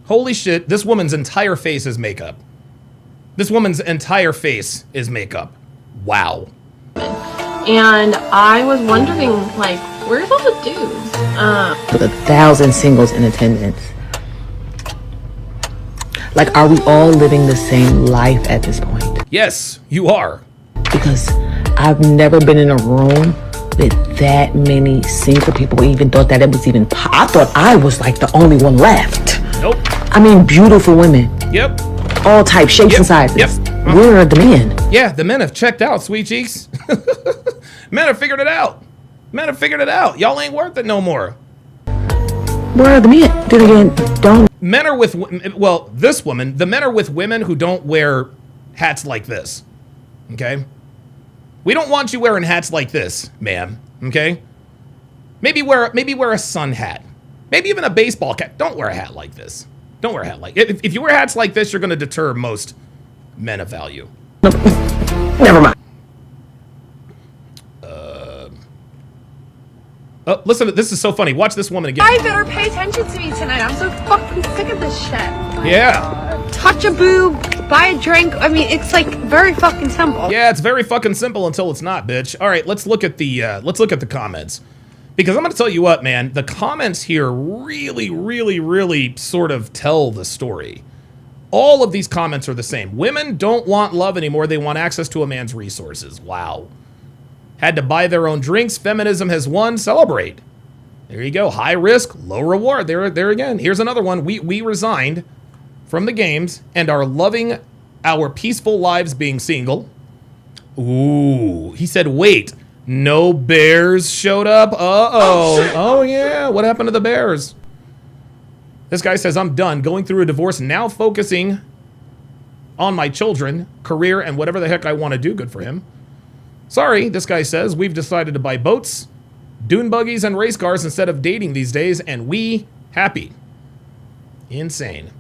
S3: Holy shit. This woman's entire face is makeup. This woman's entire face is makeup. Wow.
S4: And I was wondering, like, where's all the dudes?
S5: With 1,000 singles in attendance. Like, are we all living the same life at this point?
S3: Yes, you are.
S5: Because I've never been in a room with that many single people, even thought that it was even I thought I was like the only one left.
S3: Nope.
S5: I mean, beautiful women.
S3: Yep.
S5: All types, shapes, and sizes.
S3: Yep.
S5: Where are the men?
S3: Yeah, the men have checked out, sweet cheeks. Men have figured it out. Men have figured it out. Y'all ain't worth it no more.
S5: Where are the men? Then again, don't.
S3: Men are with, well, this woman, the men are with women who don't wear hats like this. Okay? We don't want you wearing hats like this, ma'am. Okay? Maybe wear a sun hat. Maybe even a baseball cap. Don't wear a hat like this. Don't wear a hat like if you wear hats like this, you're going to deter most men of value.
S5: Never mind.
S3: Oh, listen, this is so funny. Watch this woman again.
S4: I better pay attention to me tonight. I'm so fucking sick of this shit.
S3: Yeah.
S4: Touch a boob, buy a drink. I mean, it's like very fucking simple.
S3: Yeah, it's very fucking simple until it's not, bitch. All right, let's look at the comments. Because I'm going to tell you what, man, the comments here really sort of tell the story. All of these comments are the same. Women don't want love anymore. They want access to a man's resources. Wow. Had to buy their own drinks. Feminism has won. Celebrate. There you go. High risk, low reward. There again. Here's another one. We resigned from the games and are loving our peaceful lives being single. Ooh. He said, wait. No bears showed up? Uh-oh. Oh, yeah. What happened to the bears? This guy says, I'm done going through a divorce, now focusing on my children, career, and whatever the heck I want to do. Good for him. Sorry, this guy says, we've decided to buy boats, dune buggies, and race cars instead of dating these days, and we happy. Insane.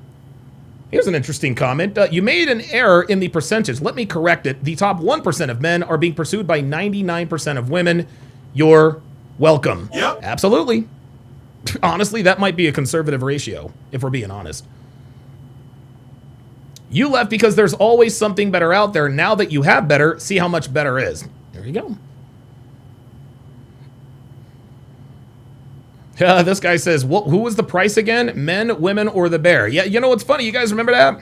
S3: Here's an interesting comment. You made an error in the percentage. Let me correct it. The top 1% of men are being pursued by 99% of women. You're welcome.
S6: Yep.
S3: Absolutely. Honestly, that might be a conservative ratio, if we're being honest. You left because there's always something better out there. Now that you have better, see how much better is. There you go. This guy says, who was the price again? Men, women, or the bear? Yeah, you know what's funny? You guys remember that?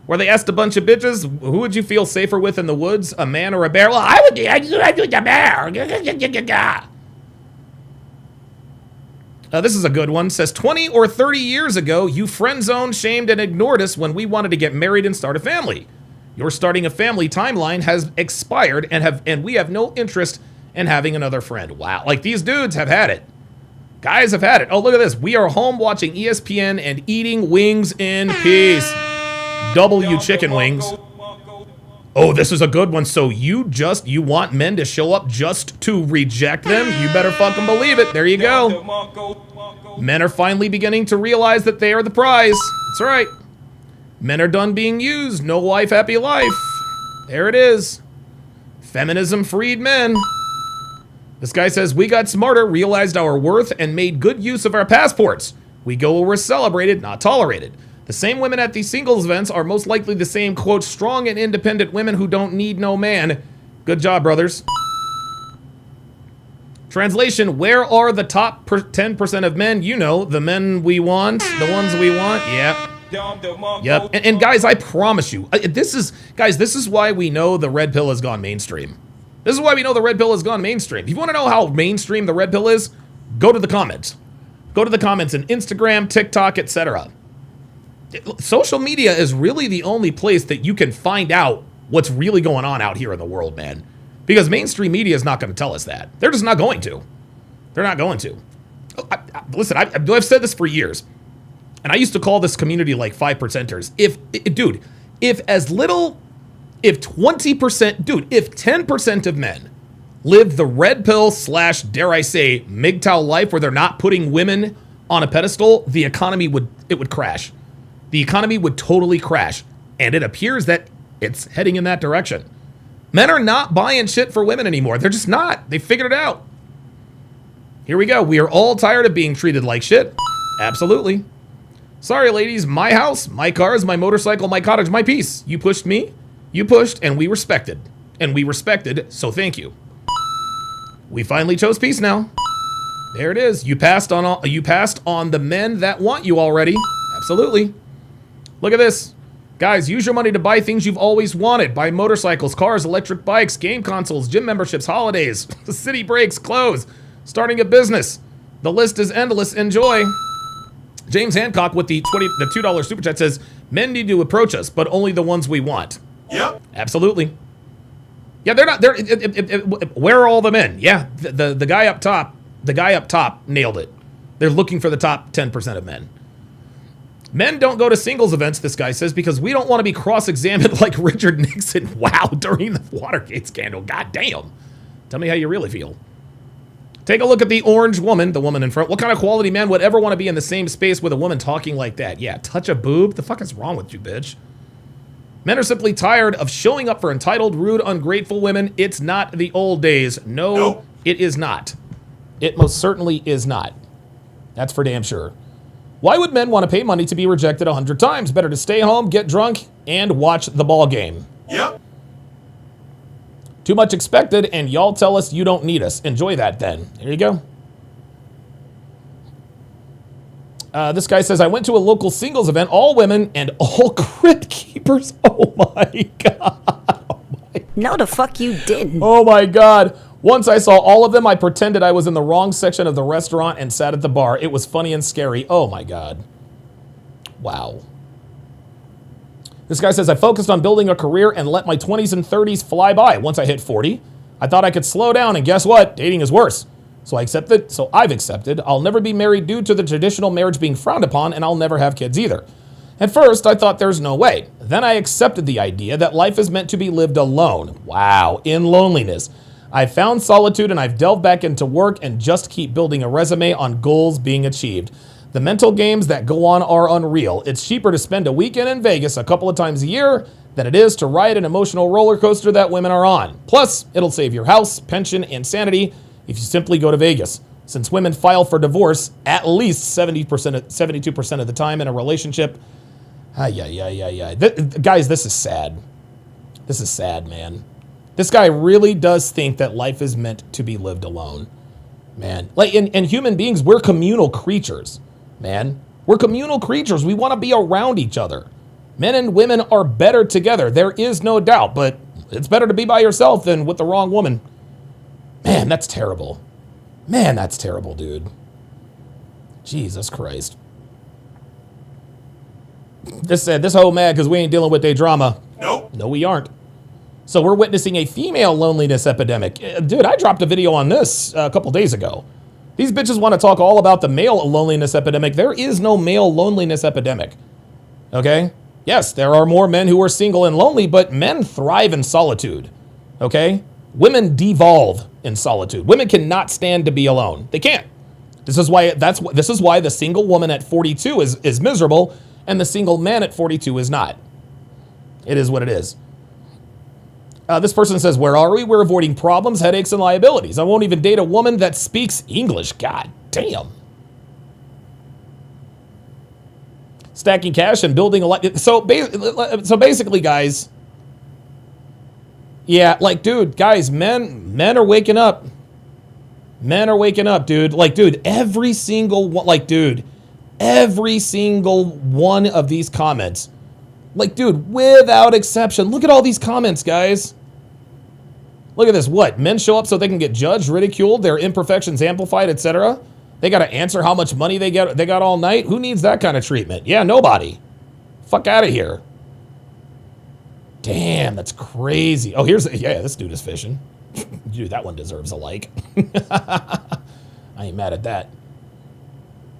S3: Where they asked a bunch of bitches, who would you feel safer with in the woods, a man or a bear? Well, I would the bear. This is a good one. Says 20 or 30 years ago, you friend zoned, shamed, and ignored us when we wanted to get married and start a family. Your starting a family timeline has expired and we have no interest in having another friend. Wow. Like these dudes have had it. Guys have had it. Oh, look at this. We are home watching ESPN and eating wings in peace. W chicken wings. Oh, this is a good one. So you want men to show up just to reject them? You better fucking believe it. There you go. Men are finally beginning to realize that they are the prize. That's right. Men are done being used. No wife, happy life. There it is. Feminism freed men. This guy says, we got smarter, realized our worth, and made good use of our passports. We go where we're celebrated, not tolerated. The same women at these singles events are most likely the same, quote, strong and independent women who don't need no man. Good job, brothers. Translation, where are the top 10% of men? You know, the men we want, the ones we want. Yep. And guys, I promise you, this is why we know the red pill has gone mainstream. This is why we know the red pill has gone mainstream. If you want to know how mainstream the red pill is, go to the comments. Go to the comments in Instagram, TikTok, etc. Social media is really the only place that you can find out what's really going on out here in the world, man. Because mainstream media is not going to tell us that. They're just not going to. They're not going to. Listen, I've said this for years. And I used to call this community like 5%ers. If 20%, if 10% of men live the red pill / dare I say, MGTOW life where they're not putting women on a pedestal, the economy would crash. The economy would totally crash. And it appears that it's heading in that direction. Men are not buying shit for women anymore. They're just not. They figured it out. Here we go. We are all tired of being treated like shit. Absolutely. Sorry, ladies. My house, my cars, my motorcycle, my cottage, my peace. You pushed me. You pushed, and we respected. And we respected, so thank you. We finally chose peace now. There it is. You passed on the men that want you already. Absolutely. Look at this. Guys, use your money to buy things you've always wanted. Buy motorcycles, cars, electric bikes, game consoles, gym memberships, holidays, city breaks, clothes, starting a business. The list is endless. Enjoy. James Hancock with the $2 super chat says, men need to approach us, but only the ones we want.
S6: Yep.
S3: Absolutely. Yeah, where are all the men? Yeah, the guy up top nailed it. They're looking for the top 10% of men. Men don't go to singles events, this guy says, because we don't want to be cross-examined like Richard Nixon. Wow, during the Watergate scandal. God damn. Tell me how you really feel. Take a look at the orange woman, the woman in front. What kind of quality man would ever want to be in the same space with a woman talking like that? Yeah, touch a boob? The fuck is wrong with you, bitch? Men are simply tired of showing up for entitled, rude, ungrateful women. It's not the old days. No, it is not. It most certainly is not. That's for damn sure. Why would men want to pay money to be rejected 100 times? Better to stay home, get drunk, and watch the ball game.
S6: Yep.
S3: Too much expected, and y'all tell us you don't need us. Enjoy that then. There you go. This guy says, I went to a local singles event, all women and all crypt keepers. Oh my God.
S7: No, the fuck you didn't.
S3: Oh my God. Once I saw all of them, I pretended I was in the wrong section of the restaurant and sat at the bar. It was funny and scary. Oh my God. Wow. This guy says, I focused on building a career and let my 20s and 30s fly by. Once I hit 40, I thought I could slow down, and guess what? Dating is worse. So I've accepted. I'll never be married due to the traditional marriage being frowned upon, and I'll never have kids either. At first, I thought there's no way. Then I accepted the idea that life is meant to be lived alone. Wow, in loneliness. I found solitude, and I've delved back into work and just keep building a resume on goals being achieved. The mental games that go on are unreal. It's cheaper to spend a weekend in Vegas a couple of times a year than it is to ride an emotional roller coaster that women are on. Plus, it'll save your house, pension, and sanity if you simply go to Vegas. Since women file for divorce at least 72% of the time in a relationship. Guys, this is sad. This is sad, man. This guy really does think that life is meant to be lived alone. Man, like in human beings, we're communal creatures. Man, we're communal creatures. We want to be around each other. Men and women are better together. There is no doubt, but it's better to be by yourself than with the wrong woman. Man, that's terrible. Man, that's terrible, dude. Jesus Christ. This whole mad because we ain't dealing with their drama.
S6: Nope.
S3: No, we aren't. So we're witnessing a female loneliness epidemic. Dude, I dropped a video on this a couple days ago. These bitches want to talk all about the male loneliness epidemic. There is no male loneliness epidemic. Okay? Yes, there are more men who are single and lonely, but men thrive in solitude. Okay? Women devolve in solitude. Women cannot stand to be alone. They can't. This is why the single woman at 42 is miserable and the single man at 42 is not. It is what it is. This person says, where are we? We're avoiding problems, headaches, and liabilities. I won't even date a woman that speaks English. God damn. Stacking cash and building a life. So basically, guys, yeah, like, dude, guys, men are waking up. Men are waking up, dude. Like, dude, every single one of these comments, like, dude, without exception, look at all these comments, guys. Look at this. What? Men show up so they can get judged, ridiculed, their imperfections amplified, etc. They got to answer how much money they got all night. Who needs that kind of treatment? Yeah, nobody. Fuck out of here. Damn, that's crazy. Oh, this dude is fishing. Dude, that one deserves a like. I ain't mad at that.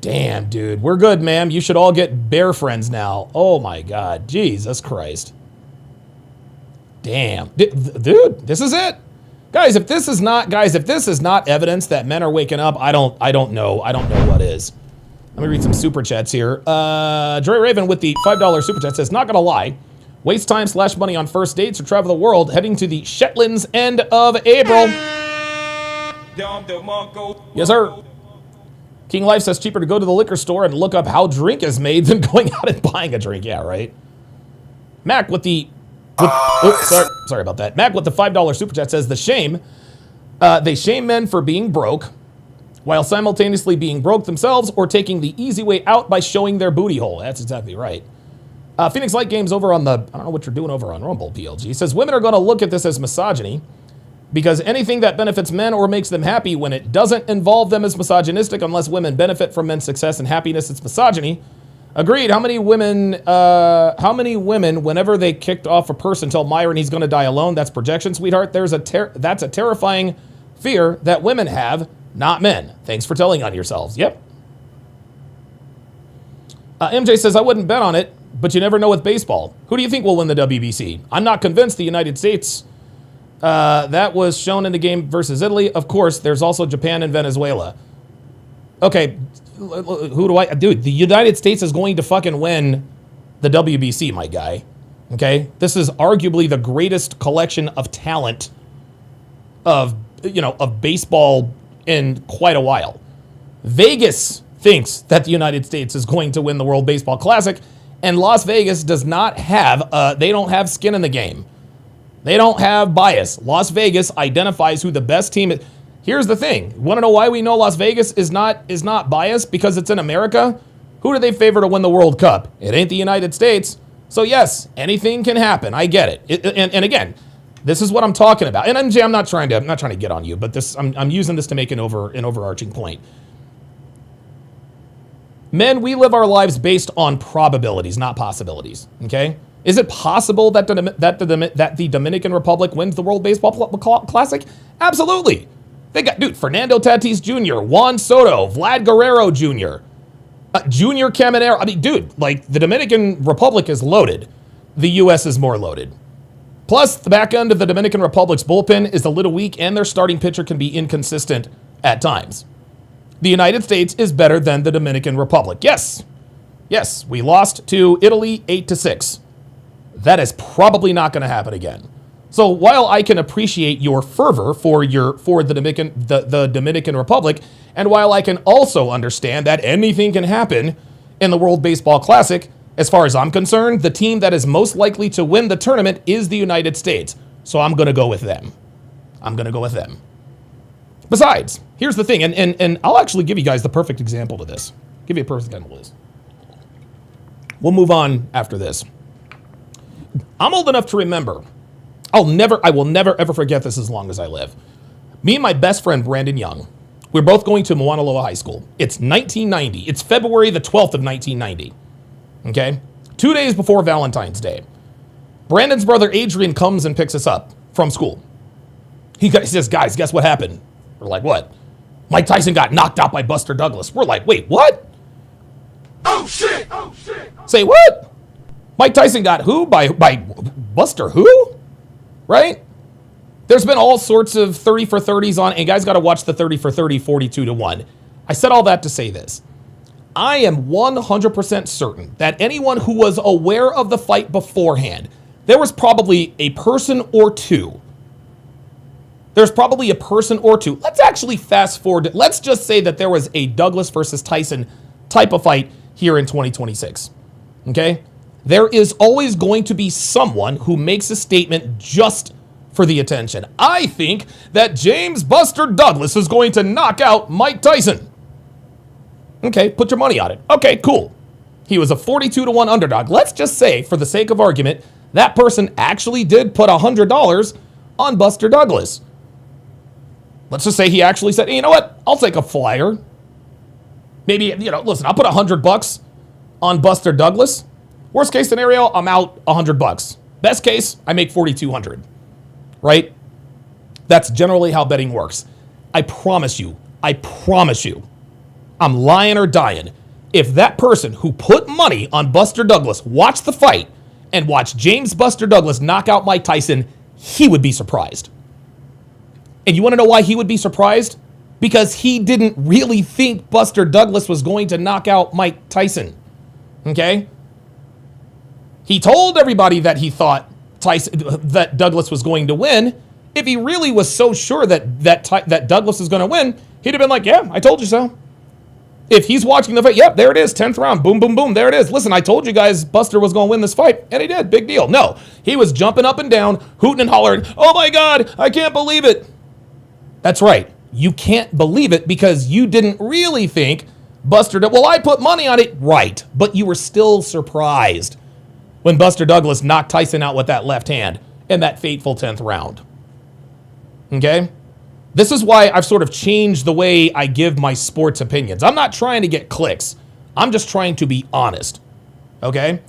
S3: Damn, dude. We're good, ma'am. You should all get bear friends now. Oh my God. Jesus Christ. Damn. Dude, this is it. Guys, if this is not evidence that men are waking up, I don't know. I don't know what is. Let me read some super chats here. Joy Raven with the $5 super chat says, not gonna lie, waste time / money on first dates or travel the world, heading to the Shetlands end of April. Yes, sir. King Life says cheaper to go to the liquor store and look up how drink is made than going out and buying a drink. Yeah, right. Mac with the sorry about that. Mac with the $5 super chat says the shame. They shame men for being broke while simultaneously being broke themselves or taking the easy way out by showing their booty hole. That's exactly right. Phoenix Light Games over on I don't know what you're doing over on Rumble, PLG, says women are going to look at this as misogyny because anything that benefits men or makes them happy when it doesn't involve them is misogynistic. Unless women benefit from men's success and happiness, it's misogyny. Agreed. How many women, whenever they kicked off a person, tell Myron he's going to die alone? That's projection, sweetheart. That's a terrifying fear that women have, not men. Thanks for telling on yourselves. Yep. MJ says, I wouldn't bet on it, but you never know with baseball. Who do you think will win the WBC? I'm not convinced the United States That was shown in the game versus Italy. Of course, there's also Japan and Venezuela. Okay, who do I... Dude, the United States is going to fucking win the WBC, my guy. Okay? This is arguably the greatest collection of talent of baseball in quite a while. Vegas thinks that the United States is going to win the World Baseball Classic, and Las Vegas does not have, they don't have skin in the game. They don't have bias. Las Vegas identifies who the best team is. Here's the thing. You want to know why we know Las Vegas is not biased? Because it's in America. Who do they favor to win the World Cup? It ain't the United States. So yes, anything can happen. I get it. And again, this is what I'm talking about. And MJ, I'm not trying to get on you, but this I'm using this to make an overarching point. Men, we live our lives based on probabilities, not possibilities. Okay? Is it possible that the Dominican Republic wins the World Baseball Classic? Absolutely. They got, dude, Fernando Tatis Jr., Juan Soto, Vlad Guerrero Jr., Junior Caminero. I mean, dude, like, the Dominican Republic is loaded. The U.S. is more loaded. Plus, the back end of the Dominican Republic's bullpen is a little weak, and their starting pitcher can be inconsistent at times. The United States is better than the Dominican Republic. Yes, we lost to Italy 8-6. That is probably not going to happen again. So while I can appreciate your fervor for the Dominican Republic, and while I can also understand that anything can happen in the World Baseball Classic, as far as I'm concerned, the team that is most likely to win the tournament is the United States. So I'm going to go with them. Besides, here's the thing, and I'll actually give you guys the perfect example to this. Give you a perfect example of this. We'll move on after this. I'm old enough to remember. I will never ever forget this as long as I live. Me and my best friend, Brandon Young, we're both going to Mauna Loa High School. It's 1990. It's February the 12th of 1990. Okay? 2 days before Valentine's Day. Brandon's brother, Adrian, comes and picks us up from school. He says, guys, guess what happened? We're like, what? Mike Tyson got knocked out by Buster Douglas. We're like, wait, what? Oh, shit! Say what? Mike Tyson got who? By Buster who? Right? There's been all sorts of 30 for 30s on, and guys got to watch the 30 for 30, 42-1. I said all that to say this. I am 100% certain that anyone who was aware of the fight beforehand, there was probably a person or two. Let's actually fast forward. Let's just say that there was a Douglas versus Tyson type of fight here in 2026. Okay? There is always going to be someone who makes a statement just for the attention. I think that James Buster Douglas is going to knock out Mike Tyson. Okay, put your money on it. Okay, cool. He was a 42-1 underdog. Let's just say, for the sake of argument, that person actually did put $100 on Buster Douglas. Let's just say he actually said, hey, you know what? I'll take a flyer. Maybe, listen, I'll put $100 on Buster Douglas. Worst case scenario, I'm out $100. Best case, I make $4,200. Right? That's generally how betting works. I promise you, I'm lying or dying. If that person who put money on Buster Douglas watched the fight and watched James Buster Douglas knock out Mike Tyson, he would be surprised. And you want to know why he would be surprised? Because he didn't really think Buster Douglas was going to knock out Mike Tyson. Okay? He told everybody that he thought that Douglas was going to win. If he really was so sure that Douglas is going to win, he'd have been like, yeah, I told you so. If he's watching the fight, yep, there it is, 10th round, boom, boom, boom, there it is. Listen, I told you guys Buster was going to win this fight, and he did, big deal. No, he was jumping up and down, hooting and hollering, oh my God, I can't believe it. That's right, you can't believe it because you didn't really think Buster, well, I put money on it, right, but you were still surprised when Buster Douglas knocked Tyson out with that left hand in that fateful 10th round. Okay? This is why I've sort of changed the way I give my sports opinions. I'm not trying to get clicks. I'm just trying to be honest. Okay?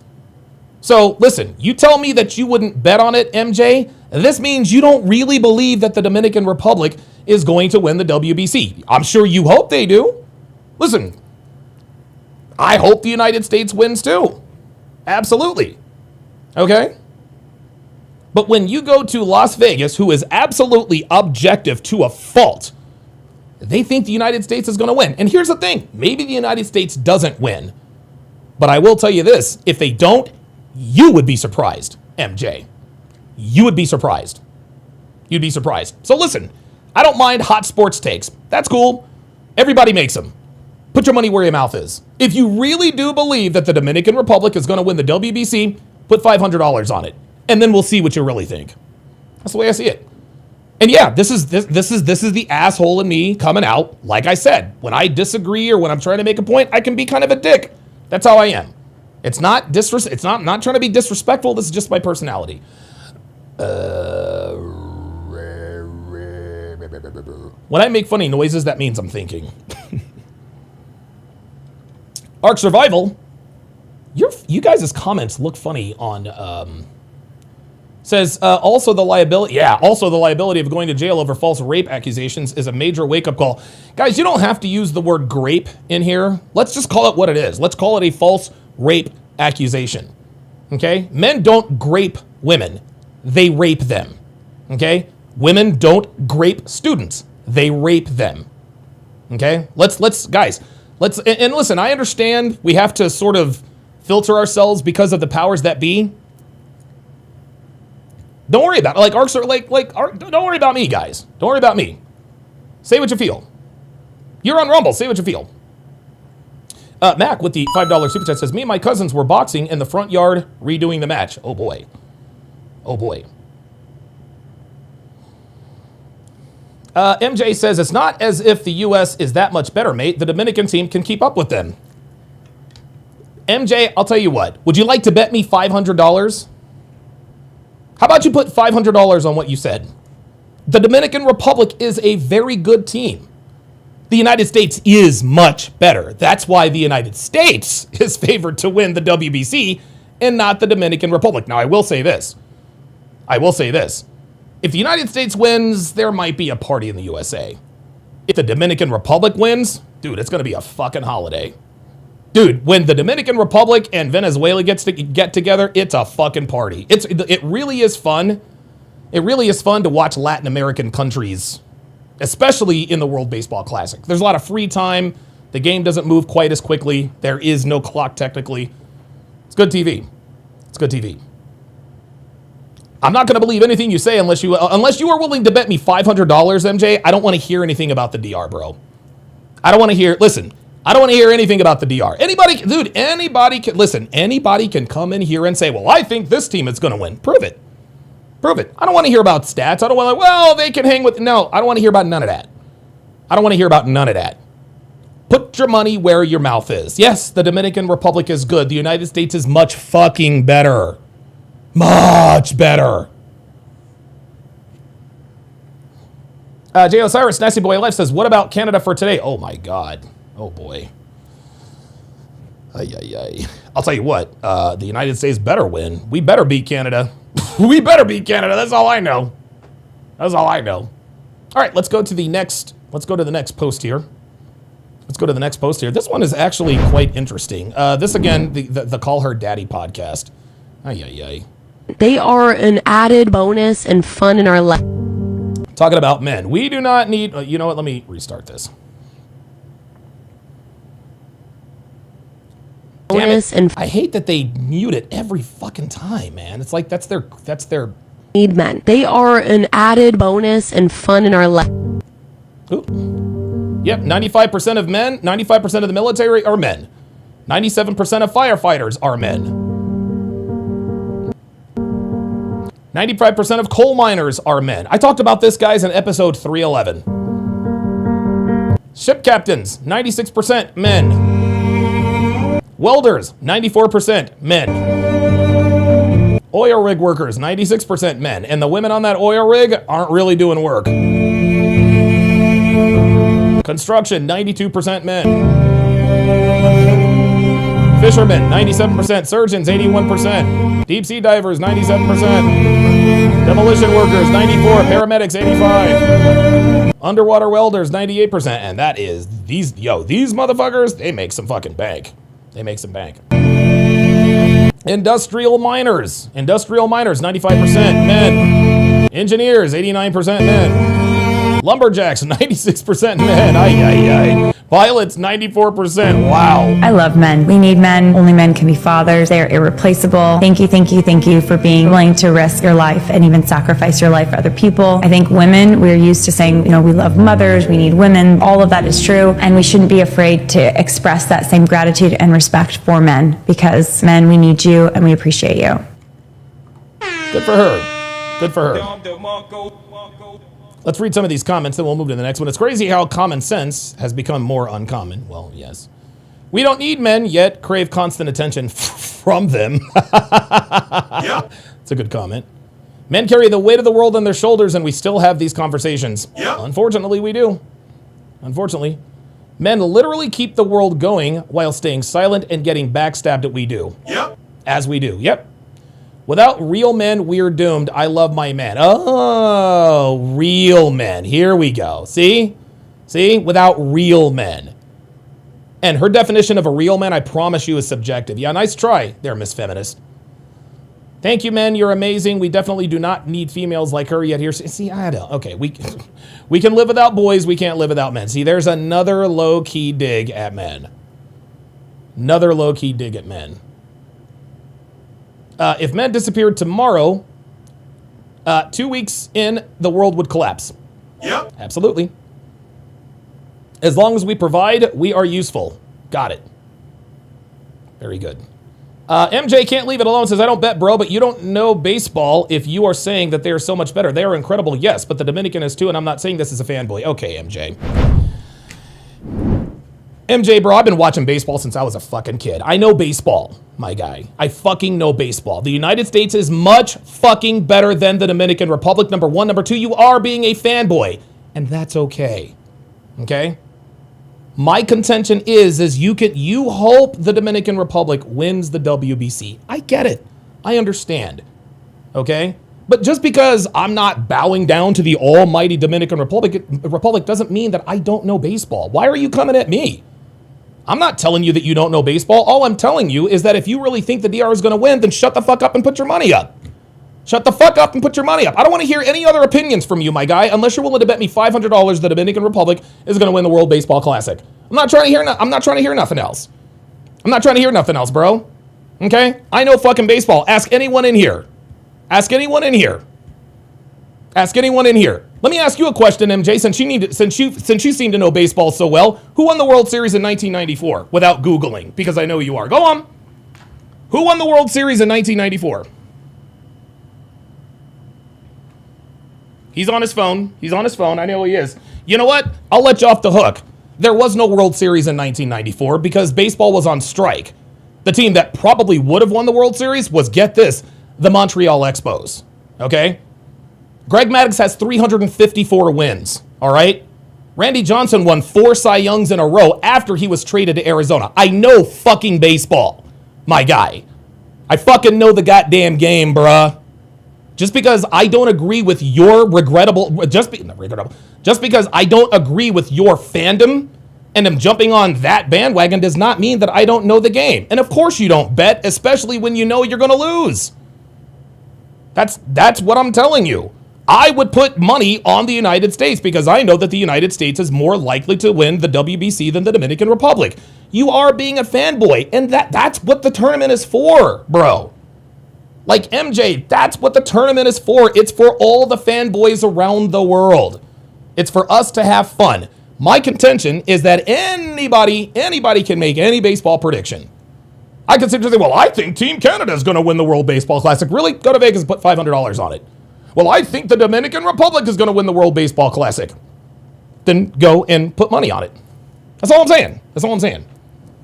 S3: So, listen, you tell me that you wouldn't bet on it, MJ. This means you don't really believe that the Dominican Republic is going to win the WBC. I'm sure you hope they do. Listen, I hope the United States wins too. Absolutely. Okay? But when you go to Las Vegas, who is absolutely objective to a fault, they think the United States is going to win. And here's the thing. Maybe the United States doesn't win. But I will tell you this. If they don't, you would be surprised, MJ. You would be surprised. You'd be surprised. So listen, I don't mind hot sports takes. That's cool. Everybody makes them. Put your money where your mouth is. If you really do believe that the Dominican Republic is going to win the WBC, put $500 on it. And then we'll see what you really think. That's the way I see it. And yeah, this is the asshole in me coming out. Like I said, when I disagree or when I'm trying to make a point, I can be kind of a dick. That's how I am. It's not not trying to be disrespectful. This is just my personality. When I make funny noises, that means I'm thinking. Ark Survival, you guys' comments look funny on, says, also the liability of going to jail over false rape accusations is a major wake-up call. Guys, you don't have to use the word grape in here. Let's just call it what it is. Let's call it a false rape accusation, okay? Men don't grape women. They rape them, okay? Women don't grape students. They rape them, okay? And listen, I understand we have to sort of filter ourselves because of the powers that be. Don't worry about it. Don't worry about me, guys. Don't worry about me. Say what you feel. You're on Rumble. Say what you feel. Mac with the $5 super chat says, me and my cousins were boxing in the front yard redoing the match. Oh, boy. Oh, boy. MJ says, it's not as if the U.S. is that much better, mate. The Dominican team can keep up with them. MJ, I'll tell you what. Would you like to bet me $500? How about you put $500 on what you said? The Dominican Republic is a very good team. The United States is much better. That's why the United States is favored to win the WBC and not the Dominican Republic. Now, I will say this. If the United States wins, there might be a party in the USA. If the Dominican Republic wins, dude, it's going to be a fucking holiday. Dude, when the Dominican Republic and Venezuela get together, it's a fucking party. It really is fun. It really is fun to watch Latin American countries, especially in the World Baseball Classic. There's a lot of free time. The game doesn't move quite as quickly. There is no clock technically. It's good TV. It's good TV. I'm not going to believe anything you say unless you are willing to bet me $500, MJ. I don't want to hear anything about the DR, bro. I don't want to hear. Listen, I don't want to hear anything about the DR. Anybody can come in here and say, well, I think this team is going to win. Prove it. I don't want to hear about stats. I don't want to, well, they can hang with. No, I don't want to hear about none of that. Put your money where your mouth is. Yes, the Dominican Republic is good. The United States is much fucking better. Much better. J. Osiris, Nasty Boy Life says, what about Canada for today? Oh my God. Oh boy. I'll tell you what, the United States better win. We better beat Canada. We better beat Canada. That's all I know. All right, let's go to the next post here. This one is actually quite interesting. This again, the Call Her Daddy podcast.
S6: They are an added bonus and fun in our life.
S3: Talking about men. We do not need, you know what, let me restart this.
S6: Bonus and
S3: I hate that they mute it every fucking time, man. It's like that's their
S6: need men. They are an added bonus and fun in our life.
S3: Yep, 95% of men, 95% of the military are men. 97% of firefighters are men. 95% of coal miners are men. I talked about this, guys, in episode 311. Ship captains, 96% men. Welders, 94% men. Oil rig workers, 96% men. And the women on that oil rig aren't really doing work. Construction, 92% men. Fishermen, 97%. Surgeons, 81%. Deep sea divers, 97%. Demolition workers, 94%. Paramedics, 85%. Underwater welders, 98%. And that is, these motherfuckers, they make some fucking bank. Industrial miners, 95% men. Engineers, 89% men. Lumberjacks, 96% men. Ay. Pilots, 94%. Wow.
S8: I love men. We need men. Only men can be fathers. They are irreplaceable. Thank you for being willing to risk your life and even sacrifice your life for other people. I think women, we're used to saying, we love mothers, we need women. All of that is true. And we shouldn't be afraid to express that same gratitude and respect for men, because men, we need you and we appreciate you.
S3: Good for her. Good for her. Let's read some of these comments, then we'll move to the next one. It's crazy how common sense has become more uncommon. Well, yes. We don't need men, yet crave constant attention from them.
S9: Yeah.
S3: It's a good comment. Men carry the weight of the world on their shoulders, and we still have these conversations.
S9: Yeah.
S3: Unfortunately, we do. Unfortunately. Men literally keep the world going while staying silent and getting backstabbed at we do.
S9: Yep.
S3: As we do. Yep. Without real men, we're doomed. I love my man. Oh, real men. Here we go. See? Without real men. And her definition of a real man, I promise you, is subjective. Yeah, nice try there, Miss Feminist. Thank you, men. You're amazing. We definitely do not need females like her yet here. See, I don't. Okay, we can live without boys. We can't live without men. See, there's another low-key dig at men. Another low-key dig at men. If men disappeared tomorrow, 2 weeks in, the world would collapse.
S9: Yep.
S3: Absolutely. As long as we provide, we are useful. Got it. Very good. MJ can't leave it alone, says, I don't bet, bro, but you don't know baseball if you are saying that they are so much better. They are incredible, yes, but the Dominican is too, and I'm not saying this as a fanboy. Okay, MJ. MJ, bro, I've been watching baseball since I was a fucking kid. I know baseball, my guy. I fucking know baseball. The United States is much fucking better than the Dominican Republic, number one. Number two, you are being a fanboy, and that's okay. Okay? My contention is you hope the Dominican Republic wins the WBC. I get it. I understand. Okay? But just because I'm not bowing down to the almighty Dominican Republic doesn't mean that I don't know baseball. Why are you coming at me? I'm not telling you that you don't know baseball. All I'm telling you is that if you really think the DR is going to win, then shut the fuck up and put your money up. Shut the fuck up and put your money up. I don't want to hear any other opinions from you, my guy, unless you're willing to bet me $500 the Dominican Republic is going to win the World Baseball Classic. I'm not trying to hear nothing else. I'm not trying to hear nothing else, bro. Okay? I know fucking baseball. Ask anyone in here. Ask anyone in here. Ask anyone in here. Let me ask you a question, MJ, since you seem to know baseball so well. Who won the World Series in 1994? Without Googling, because I know you are. Go on. Who won the World Series in 1994? He's on his phone. He's on his phone. I know he is. You know what? I'll let you off the hook. There was no World Series in 1994 because baseball was on strike. The team that probably would have won the World Series was, get this, the Montreal Expos. Okay? Greg Maddux has 354 wins, all right? Randy Johnson won 4 Cy Youngs in a row after he was traded to Arizona. I know fucking baseball, my guy. I fucking know the goddamn game, bruh. Just because I don't agree with your just because I don't agree with your fandom and am jumping on that bandwagon does not mean that I don't know the game. And of course you don't bet, especially when you know you're going to lose. That's what I'm telling you. I would put money on the United States because I know that the United States is more likely to win the WBC than the Dominican Republic. You are being a fanboy, and that's what the tournament is for, bro. Like, MJ, that's what the tournament is for. It's for all the fanboys around the world. It's for us to have fun. My contention is that anybody can make any baseball prediction. I can sit there and say, well, I think Team Canada is going to win the World Baseball Classic. Really? Go to Vegas and put $500 on it. Well, I think the Dominican Republic is going to win the World Baseball Classic. Then go and put money on it. That's all I'm saying. That's all I'm saying.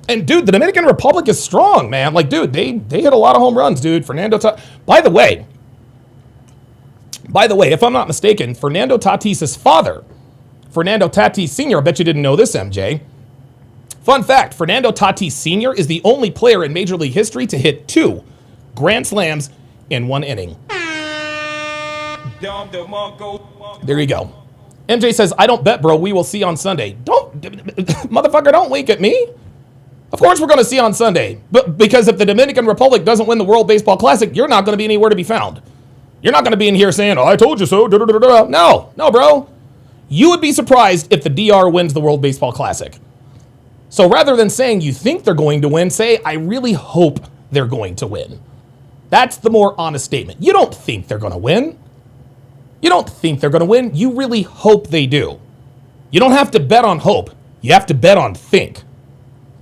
S3: And, dude, the Dominican Republic is strong, man. Like, dude, they hit a lot of home runs, dude. By the way, if I'm not mistaken, Fernando Tatis's father, Fernando Tatis Sr., I bet you didn't know this, MJ. Fun fact, Fernando Tatis Sr. is the only player in Major League history to hit 2 grand slams in 1 inning. There you go. MJ says, I don't bet, bro. We will see on Sunday. Motherfucker, don't wink at me. Of course we're going to see on Sunday. But because if the Dominican Republic doesn't win the World Baseball Classic, you're not going to be anywhere to be found. You're not going to be in here saying, oh, I told you so. No, bro. You would be surprised if the DR wins the World Baseball Classic. So rather than saying you think they're going to win, say, I really hope they're going to win. That's the more honest statement. You don't think they're going to win. You don't think they're going to win. You really hope they do. You don't have to bet on hope. You have to bet on think.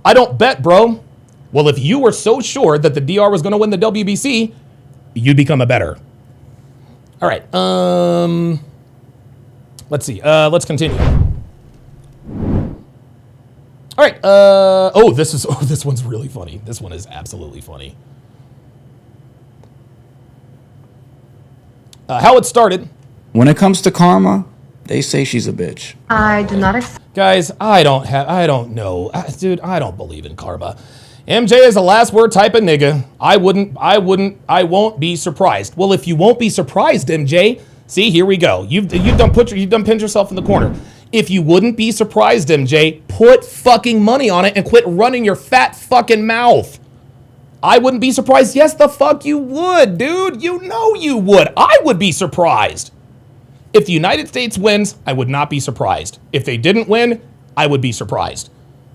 S3: I don't bet, bro. Well, if you were so sure that the DR was going to win the WBC, you'd become a bettor. All right. Let's see. Let's continue. All right. This one's really funny. This one is absolutely funny. How it started.
S10: When it comes to karma, they say she's a bitch.
S4: I do not accept.
S3: Guys, I don't know. Dude, I don't believe in karma. MJ is a last word type of nigga. I won't be surprised. Well, if you won't be surprised, MJ, see, here we go. You've done pinned yourself in the corner. If you wouldn't be surprised, MJ, put fucking money on it and quit running your fat fucking mouth. I wouldn't be surprised. Yes, the fuck you would, dude. You know you would. I would be surprised. If the United States wins, I would not be surprised. If they didn't win, I would be surprised.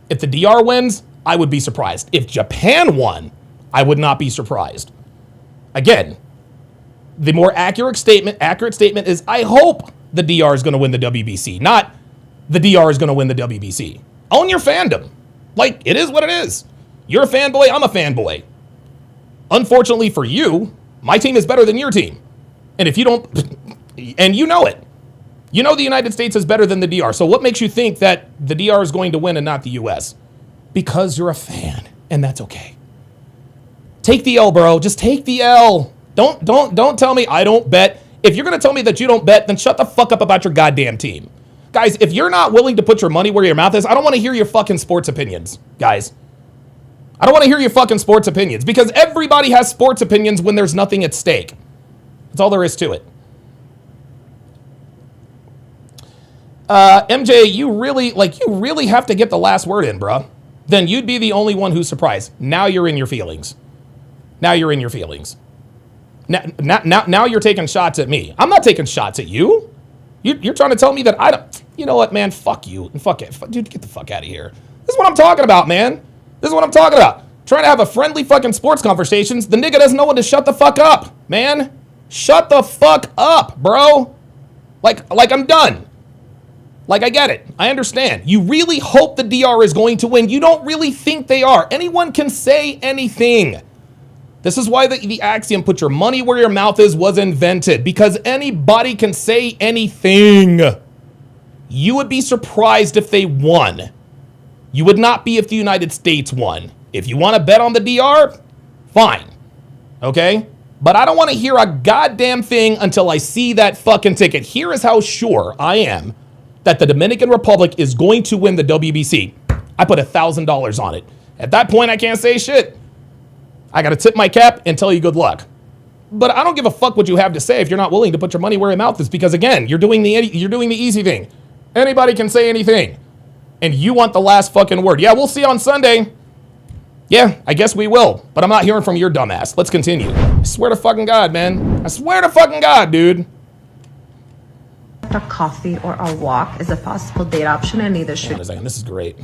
S3: If the DR wins, I would be surprised. If Japan won, I would not be surprised. Again, the more accurate statement is I hope the DR is going to win the WBC, not the DR is going to win the WBC. Own your fandom. Like, it is what it is. You're a fanboy, I'm a fanboy. Unfortunately for you, my team is better than your team. And if you don't, and you know it, you know the United States is better than the DR. So what makes you think that the DR is going to win and not the US? Because you're a fan, and that's okay. Take the L, bro. Just take the L. Don't tell me I don't bet. If you're going to tell me that you don't bet, then shut the fuck up about your goddamn team. Guys, if you're not willing to put your money where your mouth is, I don't want to hear your fucking sports opinions, guys. I don't want to hear your fucking sports opinions because everybody has sports opinions when there's nothing at stake. That's all there is to it. MJ, you really have to get the last word in, bro. Then you'd be the only one who's surprised. Now you're in your feelings. Now you're taking shots at me. I'm not taking shots at you. You're trying to tell me that I don't. You know what, man? Fuck you. Fuck it. Dude, get the fuck out of here. This is what I'm talking about, man. This is what I'm talking about. Trying to have a friendly fucking sports conversations. The nigga doesn't know when to shut the fuck up, man. Shut the fuck up, bro. Like I'm done. Like, I get it. I understand. You really hope the DR is going to win. You don't really think they are. Anyone can say anything. This is why the axiom, put your money where your mouth is, was invented. Because anybody can say anything. You would be surprised if they won. You would not be if the United States won. If you want to bet on the DR, fine. Okay? But I don't want to hear a goddamn thing until I see that fucking ticket. Here is how sure I am that the Dominican Republic is going to win the WBC. I put $1,000 on it. At that point, I can't say shit. I got to tip my cap and tell you good luck. But I don't give a fuck what you have to say if you're not willing to put your money where your mouth is. Because again, you're doing the easy thing. Anybody can say anything. And you want the last fucking word. Yeah, we'll see on Sunday. Yeah, I guess we will. But I'm not hearing from your dumbass. Let's continue. I swear to fucking God, man. I swear to fucking God, dude.
S4: A coffee or a walk is a possible date option, and neither should.
S3: Hold on a second. This is great.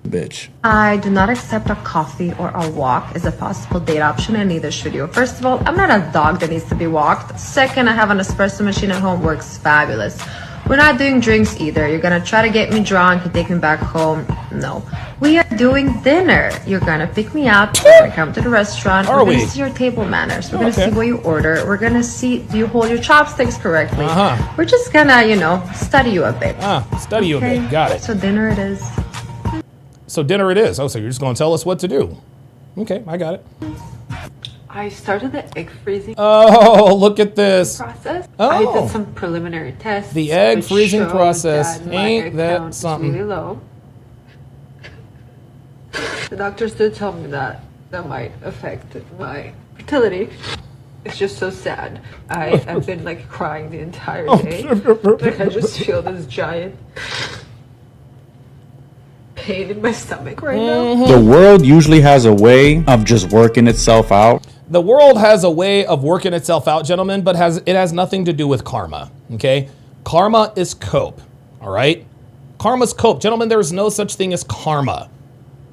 S10: Bitch.
S4: I do not accept a coffee or a walk as a possible date option, and neither should you. First of all, I'm not a dog that needs to be walked. Second, I have an espresso machine at home, works fabulous. We're not doing drinks either. You're gonna try to get me drunk and take me back home. No. We are doing dinner. You're gonna pick me up. We're gonna come to the restaurant. We're gonna see your table manners. We're gonna see what you order. We're gonna see, do you hold your chopsticks correctly? We're just gonna, study you a bit.
S3: Study you a bit. Got it.
S4: So dinner it is.
S3: So dinner it is. Oh, so you're just gonna tell us what to do. Okay, I got it.
S11: I started the egg freezing
S3: Oh, look at this.
S11: process.
S3: Oh.
S11: I did some preliminary tests.
S3: The egg
S11: which
S3: freezing
S11: showed
S3: process.
S11: that my
S3: Ain't
S11: egg
S3: that
S11: count is
S3: something?
S11: really low. The doctors did tell me that might affect my fertility. It's just so sad. I've been like crying the entire day. Like I just feel this giant pain in my stomach right now.
S10: The world usually has a way of just working itself out.
S3: The world has a way of working itself out, gentlemen, but it has nothing to do with karma, okay? Karma is cope, all right? Karma's cope. Gentlemen, there is no such thing as karma.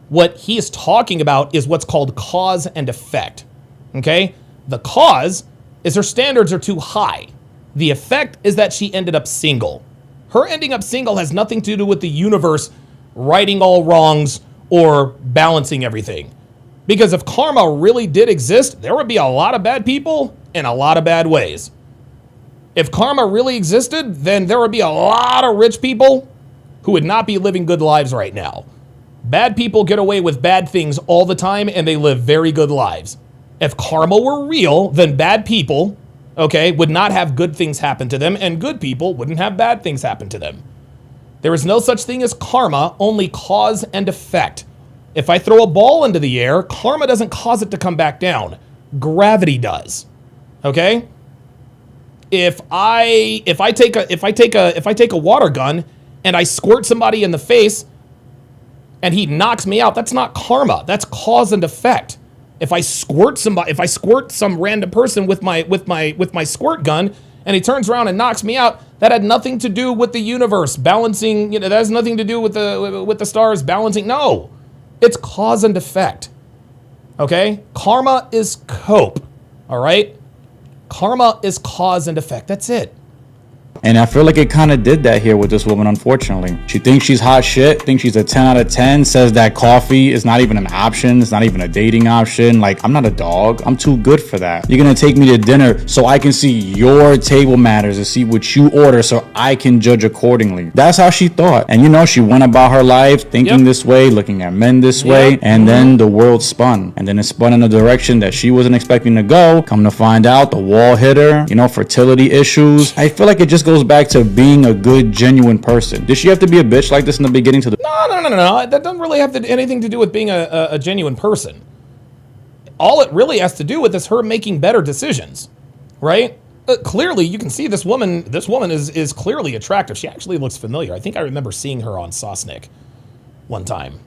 S3: What he is talking about is what's called cause and effect, okay? The cause is her standards are too high. The effect is that she ended up single. Her ending up single has nothing to do with the universe righting all wrongs or balancing everything. Because if karma really did exist, there would be a lot of bad people in a lot of bad ways. If karma really existed, then there would be a lot of rich people who would not be living good lives right now. Bad people get away with bad things all the time and they live very good lives. If karma were real, then bad people, okay, would not have good things happen to them and good people wouldn't have bad things happen to them. There is no such thing as karma, only cause and effect. If I throw a ball into the air, karma doesn't cause it to come back down. Gravity does. Okay? If I take a water gun and I squirt somebody in the face and he knocks me out, that's not karma. That's cause and effect. If I squirt some random person with my squirt gun and he turns around and knocks me out, that had nothing to do with the universe balancing, that has nothing to do with the stars balancing. No. It's cause and effect. Okay? Karma is cope. All right? Karma is cause and effect. That's it.
S10: And I feel like it kind of did that here with this woman, unfortunately. She thinks she's hot shit, thinks she's a 10 out of 10, says that coffee is not even an option, it's not even a dating option. Like, I'm not a dog. I'm too good for that. You're gonna take me to dinner so I can see your table matters and see what you order so I can judge accordingly. That's how she thought. And she went about her life thinking this way, looking at men this way, and then the world spun. And then it spun in a direction that she wasn't expecting to go. Come to find out, the wall hit her, fertility issues. I feel like it just goes back to being a good, genuine person. Did she have to be a bitch like this in the beginning? No. That
S3: doesn't really have anything to do with being a genuine person. All it really has to do with is her making better decisions, right? Clearly, you can see this woman. This woman is clearly attractive. She actually looks familiar. I think I remember seeing her on Sosnick one time.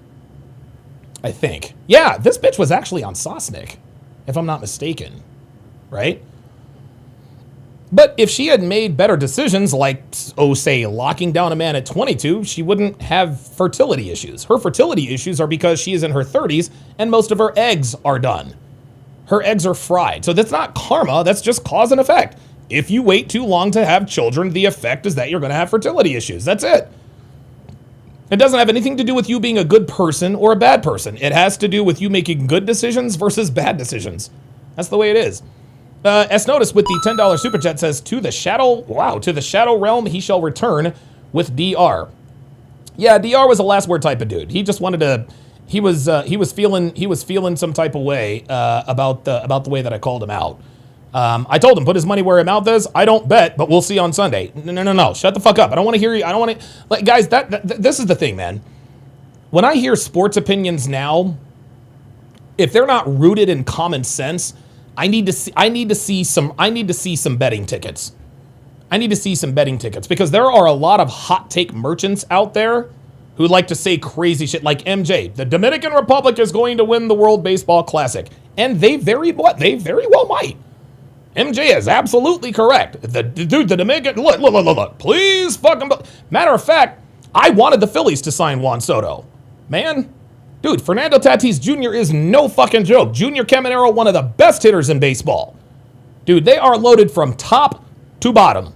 S3: I think. Yeah, this bitch was actually on Sosnick, if I'm not mistaken, right? But if she had made better decisions, like, say, locking down a man at 22, she wouldn't have fertility issues. Her fertility issues are because she is in her 30s and most of her eggs are done. Her eggs are fried. So that's not karma, that's just cause and effect. If you wait too long to have children, the effect is that you're going to have fertility issues. That's it. It doesn't have anything to do with you being a good person or a bad person. It has to do with you making good decisions versus bad decisions. That's the way it is. S Notice with the $10 super chat says, to the shadow realm he shall return with DR. Yeah, DR was a last word type of dude. He just wanted to, he was feeling some type of way about the way that I called him out. I told him, put his money where his mouth is. I don't bet, but we'll see on Sunday. No. Shut the fuck up. I don't want to hear you. I don't want to, guys, this is the thing, man. When I hear sports opinions if they're not rooted in common sense, I need to see some betting tickets. I need to see some betting tickets because there are a lot of hot take merchants out there who like to say crazy shit like MJ. The Dominican Republic is going to win the World Baseball Classic, and they very well might. MJ is absolutely correct. The Dominican look. Please fucking. Matter of fact, I wanted the Phillies to sign Juan Soto, man. Dude, Fernando Tatis Jr. is no fucking joke. Junior Caminero, one of the best hitters in baseball. Dude, they are loaded from top to bottom.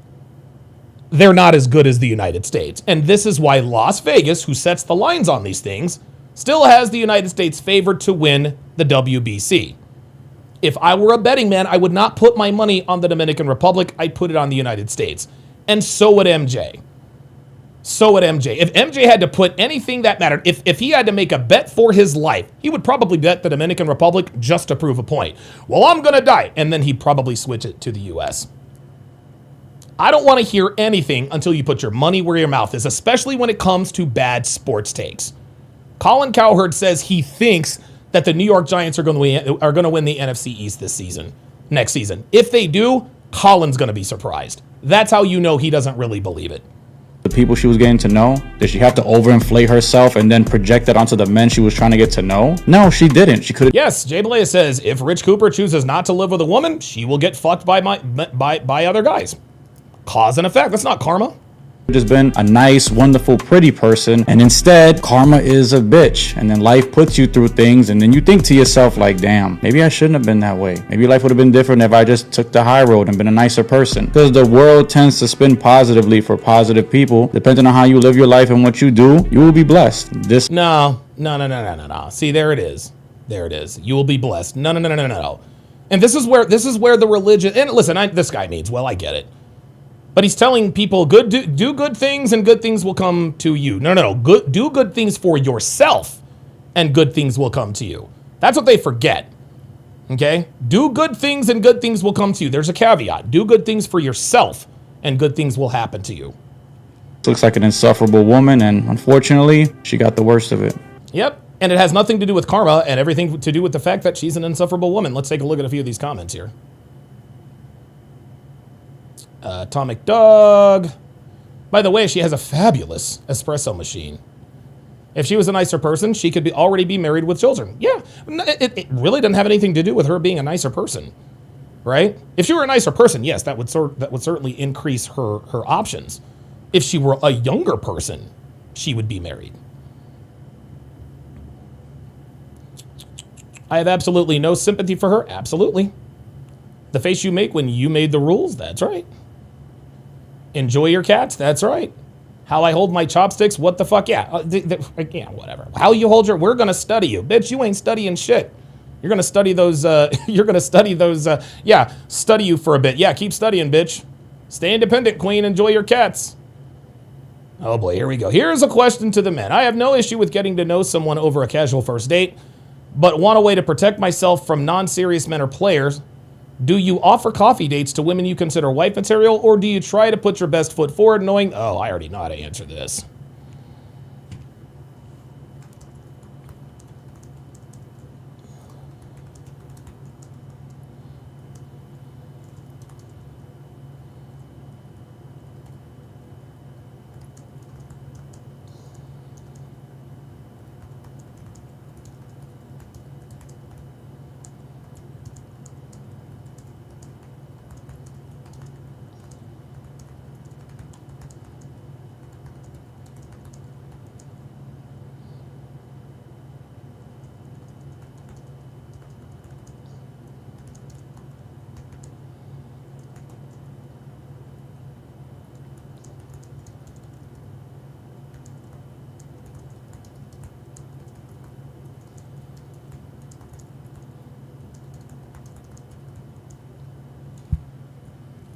S3: They're not as good as the United States. And this is why Las Vegas, who sets the lines on these things, still has the United States favored to win the WBC. If I were a betting man, I would not put my money on the Dominican Republic. I'd put it on the United States. And so would MJ. If MJ had to put anything that mattered, if he had to make a bet for his life, he would probably bet the Dominican Republic just to prove a point. Well, I'm going to die. And then he'd probably switch it to the U.S. I don't want to hear anything until you put your money where your mouth is, especially when it comes to bad sports takes. Colin Cowherd says he thinks that the New York Giants are going to win the NFC East next season. If they do, Colin's going to be surprised. That's how you know he doesn't really believe it.
S10: the people she was getting to know? Did she have to overinflate herself and then project that onto the men she was trying to get to know? No, she didn't. She could have.
S3: Yes, Jay Balea says, if Rich Cooper chooses not to live with a woman, she will get fucked by other guys. Cause and effect. That's not karma.
S10: Just been a nice, wonderful, pretty person, and instead karma is a bitch, and then life puts you through things, and then you think to yourself like, damn, maybe I shouldn't have been that way. Maybe life would have been different if I just took the high road and been a nicer person. Because the world tends to spin positively for positive people. Depending on how you live your life and what you do, you will be blessed.
S3: No. See, there it is. You will be blessed. No. And this is where the religion, and listen, this guy means well, I get it. But he's telling people, do good things and good things will come to you. No. Do good things for yourself and good things will come to you. That's what they forget. Okay? Do good things and good things will come to you. There's a caveat. Do good things for yourself and good things will happen to you.
S10: Looks like an insufferable woman, and unfortunately, she got the worst of it.
S3: Yep. And it has nothing to do with karma and everything to do with the fact that she's an insufferable woman. Let's take a look at a few of these comments here. Atomic Dog. By the way, she has a fabulous espresso machine. If she was a nicer person, she could already be married with children. Yeah, it really doesn't have anything to do with her being a nicer person, right? If she were a nicer person, yes, that would certainly increase her options. If she were a younger person, she would be married. I have absolutely no sympathy for her. Absolutely. The face you make when you made the rules, that's right. Enjoy your cats, that's right. How I hold my chopsticks, what the fuck, yeah. Yeah, whatever. How you hold we're gonna study you. Bitch, you ain't studying shit. You're gonna study those, yeah, study you for a bit. Yeah, keep studying, bitch. Stay independent, queen, enjoy your cats. Oh boy, here we go. Here's a question to the men. I have no issue with getting to know someone over a casual first date, but want a way to protect myself from non-serious men or players. Do you offer coffee dates to women you consider wife material, or do you try to put your best foot forward knowing, oh, I already know how to answer this.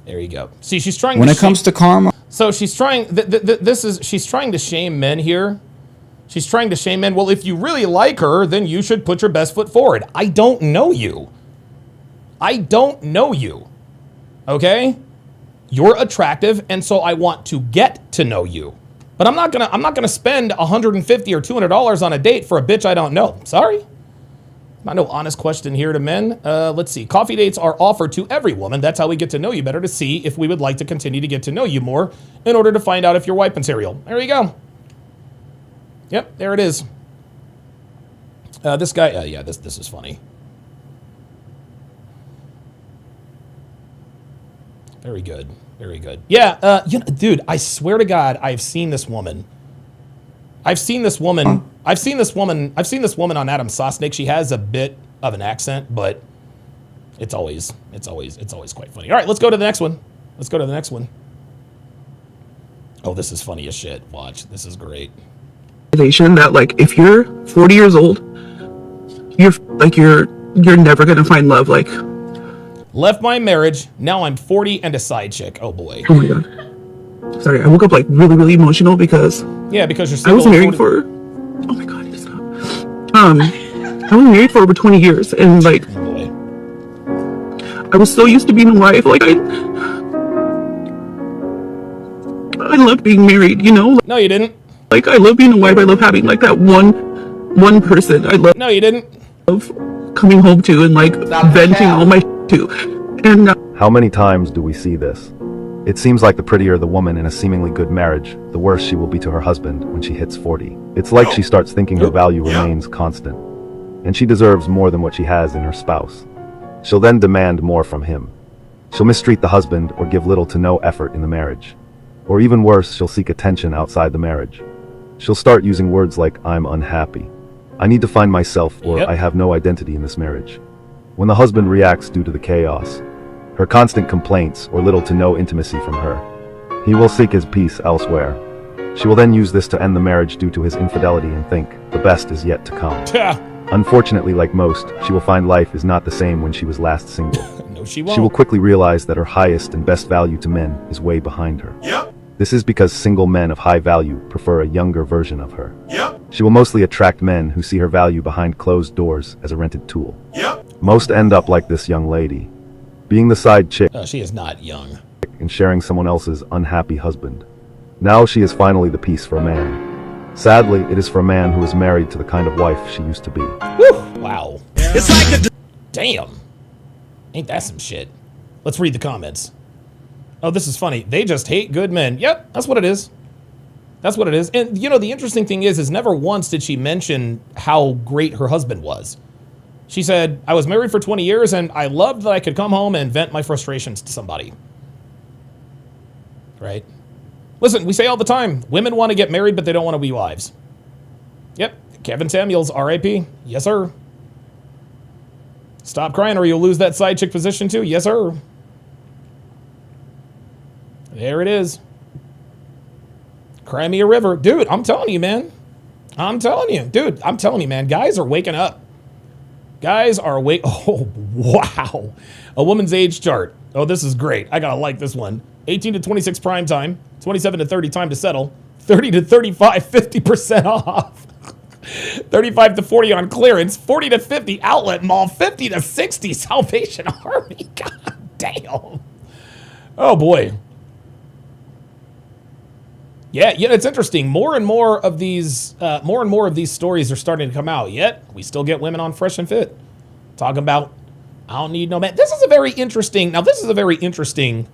S3: There you go. See, she's trying.
S10: When it comes to karma,
S3: so she's trying. She's trying to shame men here. She's trying to shame men. Well, if you really like her, then you should put your best foot forward. I don't know you. I don't know you. Okay? You're attractive, and so I want to get to know you. But I'm not gonna spend $150 or $200 on a date for a bitch I don't know. Sorry. Not no honest question here to men. Let's see. Coffee dates are offered to every woman. That's how we get to know you better, to see if we would like to continue to get to know you more in order to find out if you're wife material. There you go. Yep, there it is. This guy, yeah, this is funny. Very good. Very good. Yeah, dude, I swear to God, I've seen this woman. I've seen this woman on Adam Sosnick. She has a bit of an accent, but it's always quite funny. All right, let's go to the next one. Oh, this is funny as shit. Watch, this is great.
S12: That like if you're 40 years old, you're never gonna find love. Like,
S3: left my marriage, now I'm 40 and a side chick. Oh boy.
S12: Oh my God. Sorry, I woke up like really emotional because
S3: you're single.
S12: I was married for, oh my God, just stop. I was married for over 20 years, and like, I was so used to being a wife. Like, I love being married, you know?
S3: No, you didn't.
S12: Like, I love being a wife. I love having like that one person. I love.
S3: No, you didn't.
S12: Love coming home to and like venting all my to. And
S13: how many times do we see this? It seems like the prettier the woman in a seemingly good marriage, the worse she will be to her husband when she hits 40. It's like she starts thinking her value remains constant, and she deserves more than what she has in her spouse. She'll then demand more from him. She'll mistreat the husband or give little to no effort in the marriage. Or even worse, she'll seek attention outside the marriage. She'll start using words like, I'm unhappy, I need to find myself, or I have no identity in this marriage. When the husband reacts due to the chaos, her constant complaints or little to no intimacy from her, he will seek his peace elsewhere. She will then use this to end the marriage due to his infidelity and think the best is yet to come. Unfortunately, like most, she will find life is not the same when she was last single.
S3: No, she won't.
S13: She will quickly realize that her highest and best value to men is way behind her. This is because single men of high value prefer a younger version of her. She will mostly attract men who see her value behind closed doors as a rented tool. Most end up like this young lady, being the side chick.
S3: She is not young.
S13: And sharing someone else's unhappy husband. Now she is finally the piece for a man. Sadly, it is for a man who is married to the kind of wife she used to be.
S3: Woo! Wow. It's like a... Damn. Ain't that some shit? Let's read the comments. Oh, this is funny. They just hate good men. Yep, that's what it is. That's what it is. And, you know, the interesting thing is never once did she mention how great her husband was. She said, I was married for 20 years and I loved that I could come home and vent my frustrations to somebody. Right? Listen, we say all the time, women want to get married, but they don't want to be wives. Yep. Kevin Samuels, R.I.P. Yes, sir. Stop crying or you'll lose that side chick position too. Yes, sir. There it is. Cry me a river. Dude, I'm telling you, man. I'm telling you. Dude, I'm telling you, man. Guys are waking up. Guys are awake. Oh, wow. A woman's age chart. Oh, this is great. I gotta like this one. 18 to 26 prime time. 27 to 30 time to settle. 30 to 35, 50% off. 35 to 40 on clearance. 40 to 50 outlet mall. 50 to 60 Salvation Army. God damn. Oh, boy. Yeah, it's interesting. More and more of these stories are starting to come out. Yet we still get women on Fresh and Fit talking about, I don't need no man. This is a very interesting. Now, this is a very interesting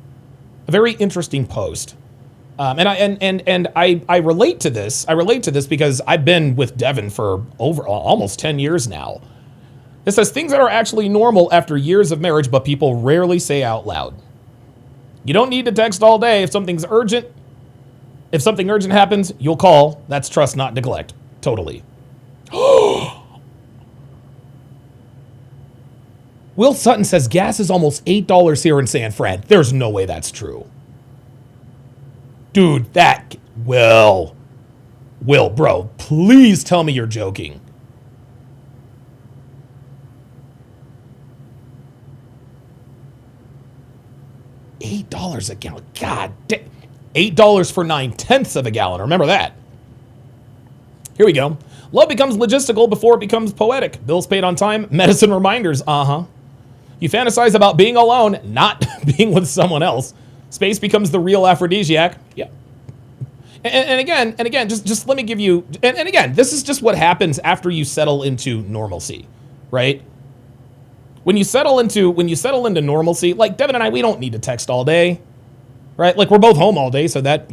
S3: post, and I relate to this. I relate to this because I've been with Devin for over almost 10 years now. It says things that are actually normal after years of marriage, but people rarely say out loud. You don't need to text all day if something's urgent. If something urgent happens, you'll call. That's trust, not neglect. Totally. Will Sutton says gas is almost $8 here in San Fran. There's no way that's true. Dude, Will, bro, please tell me you're joking. $8 a gallon. God damn. $8 for 9/10 of a gallon. Remember that. Here we go. Love becomes logistical before it becomes poetic. Bills paid on time. Medicine reminders. You fantasize about being alone, not being with someone else. Space becomes the real aphrodisiac. Yeah. And again, just let me give you. And again, this is just what happens after you settle into normalcy, right? When you settle into normalcy, like Devin and I, we don't need to text all day. Right? Like, we're both home all day, so that,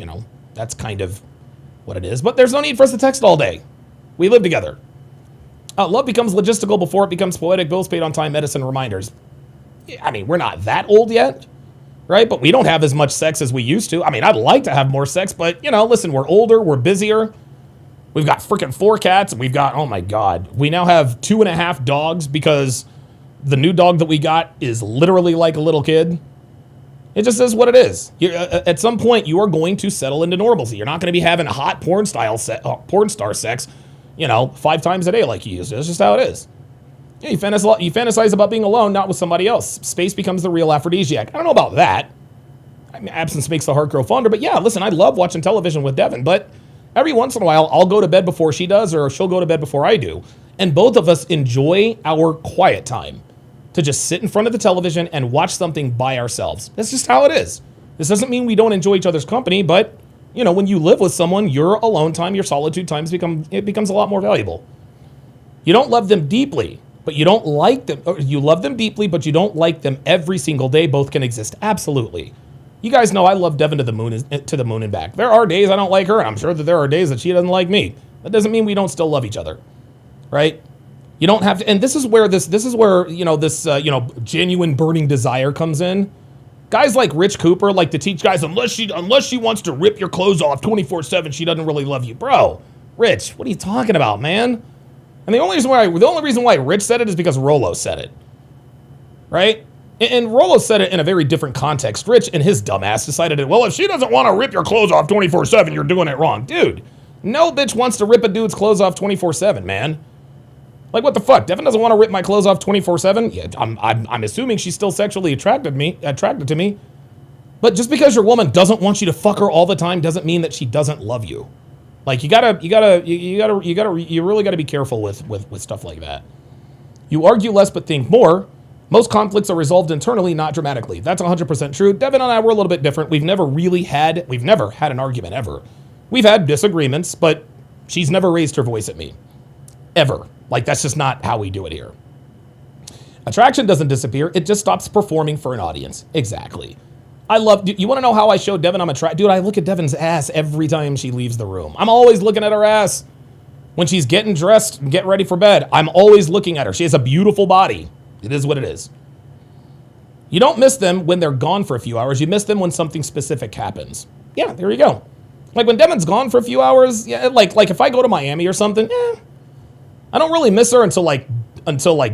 S3: that's kind of what it is. But there's no need for us to text all day. We live together. Love becomes logistical before it becomes poetic. Bills paid on time, medicine reminders. I mean, we're not that old yet, right? But we don't have as much sex as we used to. I mean, I'd like to have more sex, but, listen, we're older, we're busier. We've got freaking 4 cats, and we've got, oh my God, we now have 2.5 dogs because the new dog that we got is literally like a little kid. It just is what it is. At some point, you are going to settle into normalcy. You're not going to be having hot porn star sex, 5 times a day like you used to. That's just how it is. Yeah, you fantasize about being alone, not with somebody else. Space becomes the real aphrodisiac. I don't know about that. I mean, absence makes the heart grow fonder. But yeah, listen, I love watching television with Devin. But every once in a while, I'll go to bed before she does, or she'll go to bed before I do. And both of us enjoy our quiet time. To just sit in front of the television and watch something by ourselves. That's just how it is. This doesn't mean we don't enjoy each other's company, but, when you live with someone, your alone time, your solitude times becomes a lot more valuable. You don't love them deeply, but you don't like them. Or you love them deeply, but you don't like them every single day. Both can exist. Absolutely. You guys know I love Devin to the moon and back. There are days I don't like her, and I'm sure that there are days that she doesn't like me. That doesn't mean we don't still love each other, right? You don't have to, and this is where genuine burning desire comes in. Guys like Rich Cooper like to teach guys, unless she wants to rip your clothes off 24/7, she doesn't really love you. Bro, Rich, what are you talking about, man? And the only reason why Rich said it is because Rolo said it, right? And Rolo said it in a very different context. Rich and his dumbass decided well, if she doesn't want to rip your clothes off 24/7, you're doing it wrong. Dude, no bitch wants to rip a dude's clothes off 24/7, man. Like, what the fuck? Devin doesn't want to rip my clothes off 24/7? Yeah, I'm assuming she's still sexually attracted to me. But just because your woman doesn't want you to fuck her all the time doesn't mean that she doesn't love you. Like, you really gotta be careful with stuff like that. You argue less but think more. Most conflicts are resolved internally, not dramatically. That's 100% true. Devin and I were a little bit different. We've never had an argument ever. We've had disagreements, but she's never raised her voice at me. Ever. Like, that's just not how we do it here. Attraction doesn't disappear. It just stops performing for an audience. Exactly. You want to know how I show Devin I'm attracted? Dude, I look at Devin's ass every time she leaves the room. I'm always looking at her ass. When she's getting dressed and getting ready for bed, I'm always looking at her. She has a beautiful body. It is what it is. You don't miss them when they're gone for a few hours. You miss them when something specific happens. Yeah, there you go. Like, when Devin's gone for a few hours, yeah, like if I go to Miami or something, I don't really miss her until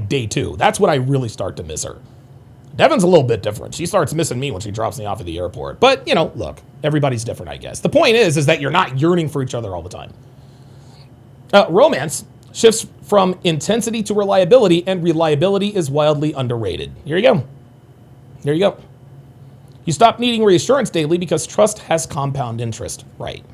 S3: day 2. That's when I really start to miss her. Devin's a little bit different. She starts missing me when she drops me off at the airport. But, look, everybody's different, I guess. The point is that you're not yearning for each other all the time. Romance shifts from intensity to reliability, and reliability is wildly underrated. Here you go. There you go. You stop needing reassurance daily because trust has compound interest. Right.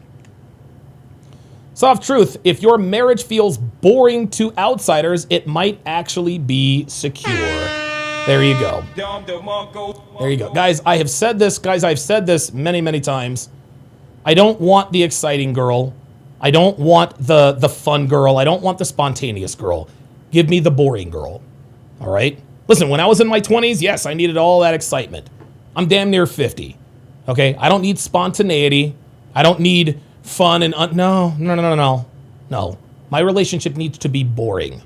S3: Soft truth, if your marriage feels boring to outsiders, it might actually be secure. There you go. There you go. Guys, I've said this many, many times. I don't want the exciting girl. I don't want the fun girl. I don't want the spontaneous girl. Give me the boring girl. All right? Listen, when I was in my 20s, yes, I needed all that excitement. I'm damn near 50. Okay? I don't need spontaneity. I don't need fun and no. My relationship needs to be boring.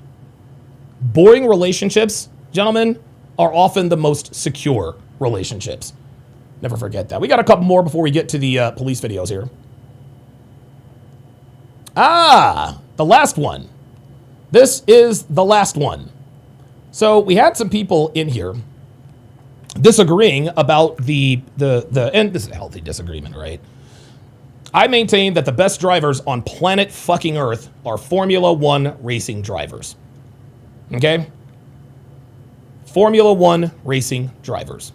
S3: Boring relationships, gentlemen, are often the most secure relationships. Never forget that. We got a couple more before we get to the police videos here. The last one. This is the last one. So we had some people in here disagreeing about the and this is a healthy disagreement, right? I maintain that the best drivers on planet fucking Earth are Formula One racing drivers. Okay? Formula One racing drivers.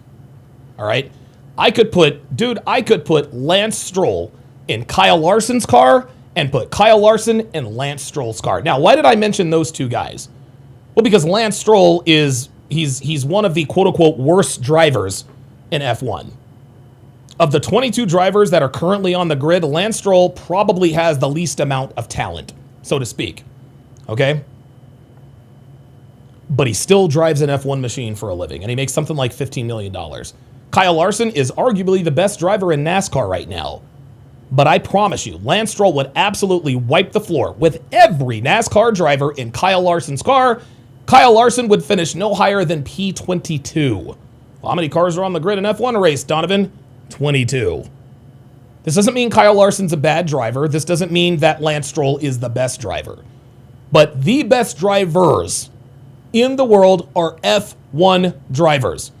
S3: All right? I could put Lance Stroll in Kyle Larson's car and put Kyle Larson in Lance Stroll's car. Now, why did I mention those two guys? Well, because Lance Stroll he's one of the quote-unquote worst drivers in F1. Of the 22 drivers that are currently on the grid, Lance Stroll probably has the least amount of talent, so to speak. Okay? But he still drives an F1 machine for a living, and he makes something like $15 million. Kyle Larson is arguably the best driver in NASCAR right now. But I promise you, Lance Stroll would absolutely wipe the floor with every NASCAR driver in Kyle Larson's car. Kyle Larson would finish no higher than P22. Well, how many cars are on the grid in F1 race, Donovan? 22. This doesn't mean Kyle Larson's a bad driver. This doesn't mean that Lance Stroll is the best driver. But the best drivers in the world are F1 drivers.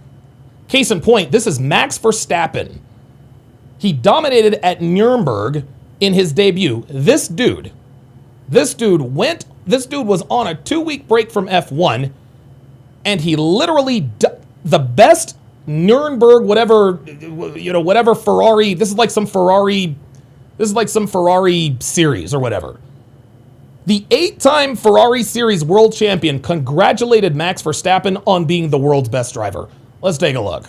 S3: Case in point, this is Max Verstappen. He dominated at Nürburgring in his debut. This dude was on a 2-week break from F1, and he literally the best Nürburgring, whatever Ferrari. This is like some Ferrari series or whatever. The 8-time Ferrari Series world champion congratulated Max Verstappen on being the world's best driver. Let's take a look.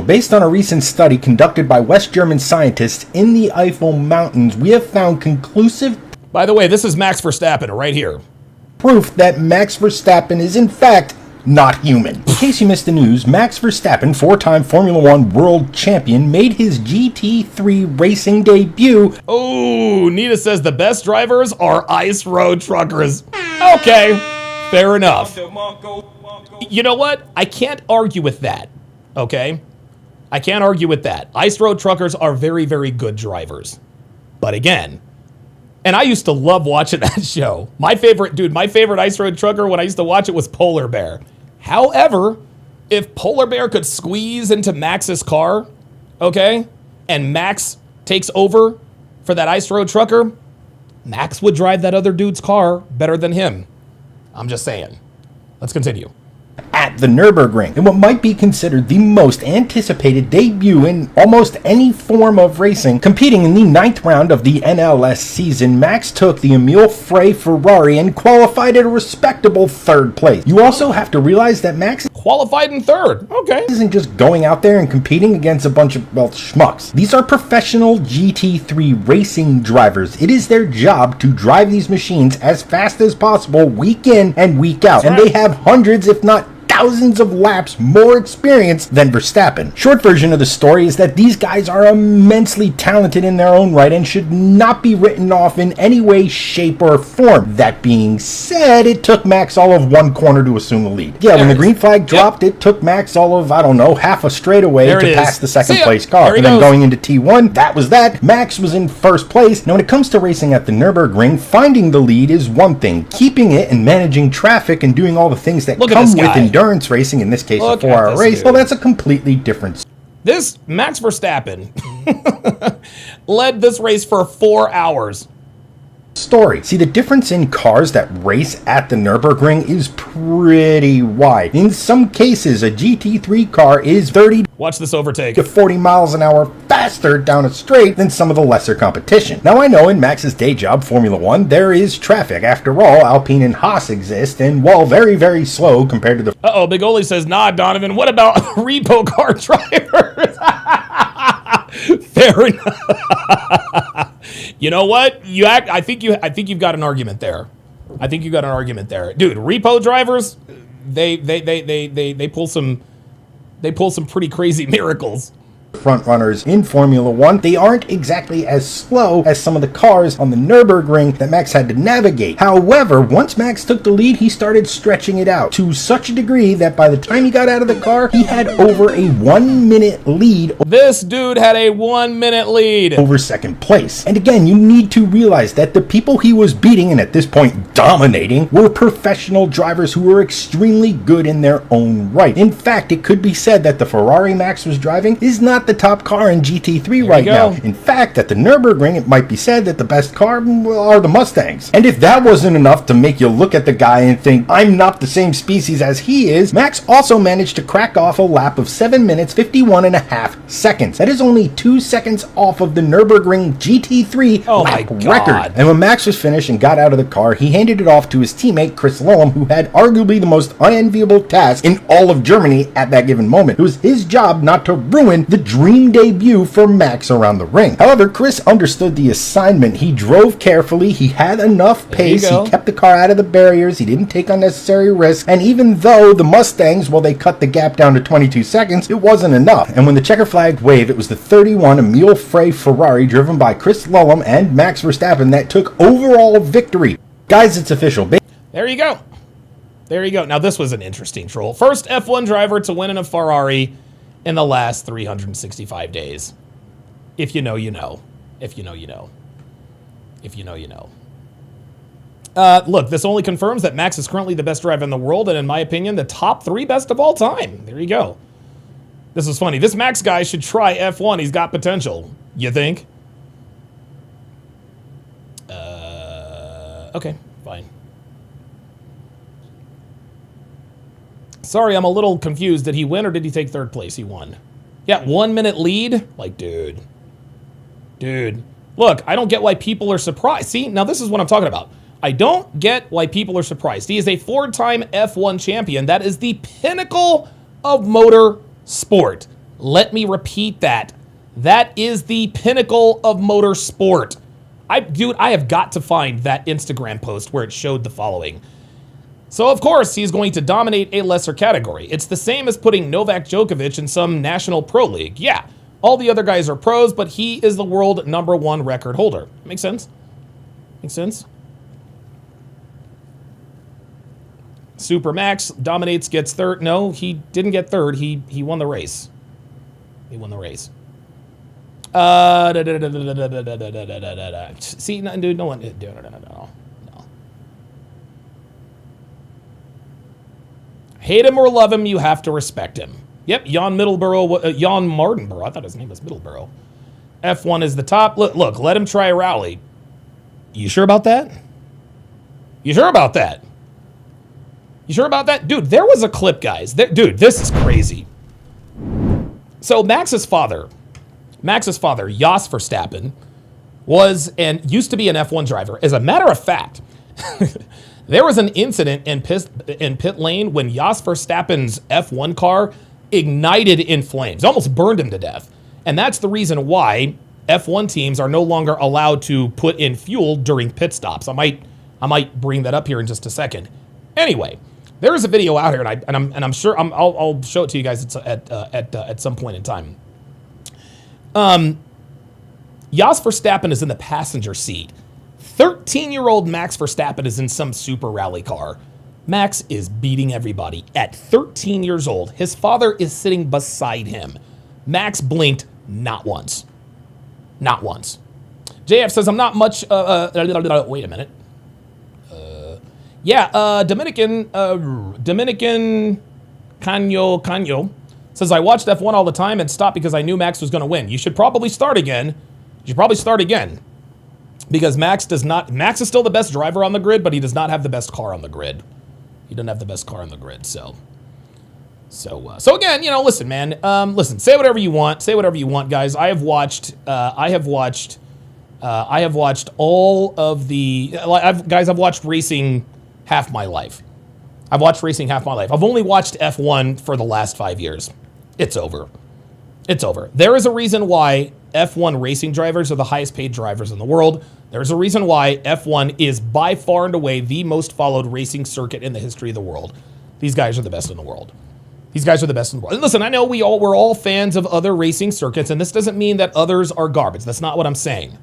S14: Based on a recent study conducted by West German scientists in the Eifel Mountains, we have found conclusive...
S3: By the way, this is Max Verstappen right here.
S14: proof that Max Verstappen is in fact not human. In case you missed the news, Max Verstappen, 4-time Formula One world champion, made his GT3 racing debut.
S3: Oh, Nita says the best drivers are ice road truckers. Okay, fair enough. You know what? I can't argue with that, okay? I can't argue with that. Ice road truckers are very, very good drivers. But again, and I used to love watching that show. My favorite ice road trucker when I used to watch it was Polar Bear. However, if Polar Bear could squeeze into Max's car, okay, and Max takes over for that ice road trucker, Max would drive that other dude's car better than him. I'm just saying. Let's continue.
S14: At the Nürburgring, in what might be considered the most anticipated debut in almost any form of racing, competing in the 9th round of the NLS season, Max took the Emile Frey Ferrari and qualified at a respectable 3rd place. You also have to realize that Max
S3: qualified in 3rd. Okay.
S14: Isn't just going out there and competing against a bunch of, well, schmucks. These are professional GT3 racing drivers. It is their job to drive these machines as fast as possible week in and week out. And they have hundreds, if not thousands of laps more experience than Verstappen. Short version of the story is that these guys are immensely talented in their own right and should not be written off in any way, shape, or form. That being said, it took Max all of 1 corner to assume the lead. Yeah, when the green flag dropped, it took Max all of, I don't know, half a straightaway to pass the 2nd place car. And then going into T1, that was that. Max was in 1st place. Now when it comes to racing at the Nürburgring, finding the lead is one thing. Keeping it and managing traffic and doing all the things that come with endurance racing, in this case a 4-hour race, well, that's a completely different story.
S3: This Max Verstappen led this race for 4 hours.
S14: See, the difference in cars that race at the Nürburgring is pretty wide. In some cases, a GT3 car is 30
S3: Watch this overtake.
S14: to 40 miles an hour faster down a straight than some of the lesser competition. Now, I know in Max's day job, Formula One, there is traffic. After all, Alpine and Haas exist, and while very, very slow compared to the...
S3: Uh-oh, Big Oli says, nah, Donovan, what about repo car drivers? Fair enough. You know what? I think you've got an argument there. I think you got an argument there. Dude, repo drivers, they pull some pretty crazy miracles.
S14: Front runners in Formula One, they aren't exactly as slow as some of the cars on the Nürburgring that Max had to navigate. However, once Max took the lead, he started stretching it out to such a degree that by the time he got out of the car, he had over a 1-minute lead.
S3: This dude had a 1-minute lead
S14: over 2nd place. And again, you need to realize that the people he was beating, and at this point dominating, were professional drivers who were extremely good in their own right. In fact, it could be said that the Ferrari Max was driving is not the top car in GT3 right now. In fact, at the Nürburgring, it might be said that the best car are the Mustangs. And if that wasn't enough to make you look at the guy and think, I'm not the same species as he is, Max also managed to crack off a lap of 7 minutes, 51.5 seconds. That is only 2 seconds off of the Nürburgring GT3 lap record. And when Max was finished and got out of the car, he handed it off to his teammate, Chris Lillum, who had arguably the most unenviable task in all of Germany at that given moment. It was his job not to ruin the dream debut for Max around the ring. However, Chris understood the assignment. He drove carefully, he had enough pace, he kept the car out of the barriers, he didn't take unnecessary risks, and even though the Mustangs, well, they cut the gap down to 22 seconds, it wasn't enough. And when the checker flag waved, it was the 31 Emile Frey Ferrari driven by Chris Lillum and Max Verstappen that took overall victory. Guys, it's official.
S3: There you go. There you go. Now, this was an interesting troll. First F1 driver to win in a Ferrari in the last 365 days. If you know, you know. If you know, you know. If you know, you know. Look, this only confirms that Max is currently the best driver in the world, and in my opinion, the top 3 best of all time. There you go. This is funny. This Max guy should try F1. He's got potential. You think? Okay, fine. Sorry, I'm a little confused. Did he win or did he take 3rd place? He won. Yeah, 1-minute lead? Like, dude. Dude. Look, I don't get why people are surprised. See, now this is what I'm talking about. I don't get why people are surprised. He is a 4-time F1 champion. That is the pinnacle of motor sport. Let me repeat that. That is the pinnacle of motor sport. Dude, I have got to find that Instagram post where it showed the following. So, of course, he's going to dominate a lesser category. It's the same as putting Novak Djokovic in some national pro league. Yeah, all the other guys are pros, but he is the world #1 record holder. Makes sense? Makes sense? Super Max dominates, gets third. No, he didn't get third. He won the race. He won the race. See, dude, no one. No. Hate him or love him, you have to respect him. Yep, Jan Mardenborough. I thought his name was Middleborough. F1 is the top. Look, let him try a rally. You sure about that? You sure about that? You sure about that? Dude, there was a clip, guys. Dude, this is crazy. So Max's father, Jos Verstappen, was and used to be an F1 driver. As a matter of fact, there was an incident in pit lane when Jos Verstappen's F1 car ignited in flames, almost burned him to death. And that's the reason why F1 teams are no longer allowed to put in fuel during pit stops. I might bring that up here in just a second. Anyway, there is a video out here, and I'm sure I'll show it to you guys at some point in time. Jos Verstappen is in the passenger seat. 13-year-old Max Verstappen is in some super rally car. Max is beating everybody at 13 years old. His father is sitting beside him. Max blinked not once. Not once. JF says, I'm not much... wait a minute. Dominican Canyo says, I watched F1 all the time and stopped because I knew Max was going to win. You should probably start again. Because Max is still the best driver on the grid, but he does not have the best car on the grid. He doesn't have the best car on the grid, so again, listen, man. Listen, say whatever you want. Say whatever you want, guys. I have watched all of the... I've watched racing half my life. I've only watched F1 for the last 5 years. It's over. There is a reason why F1 racing drivers are the highest paid drivers in the world. There's a reason why F1 is by far and away the most followed racing circuit in the history of the world. These guys are the best in the world. And listen, I know we're all fans of other racing circuits, and this doesn't mean that others are garbage. That's not what I'm saying.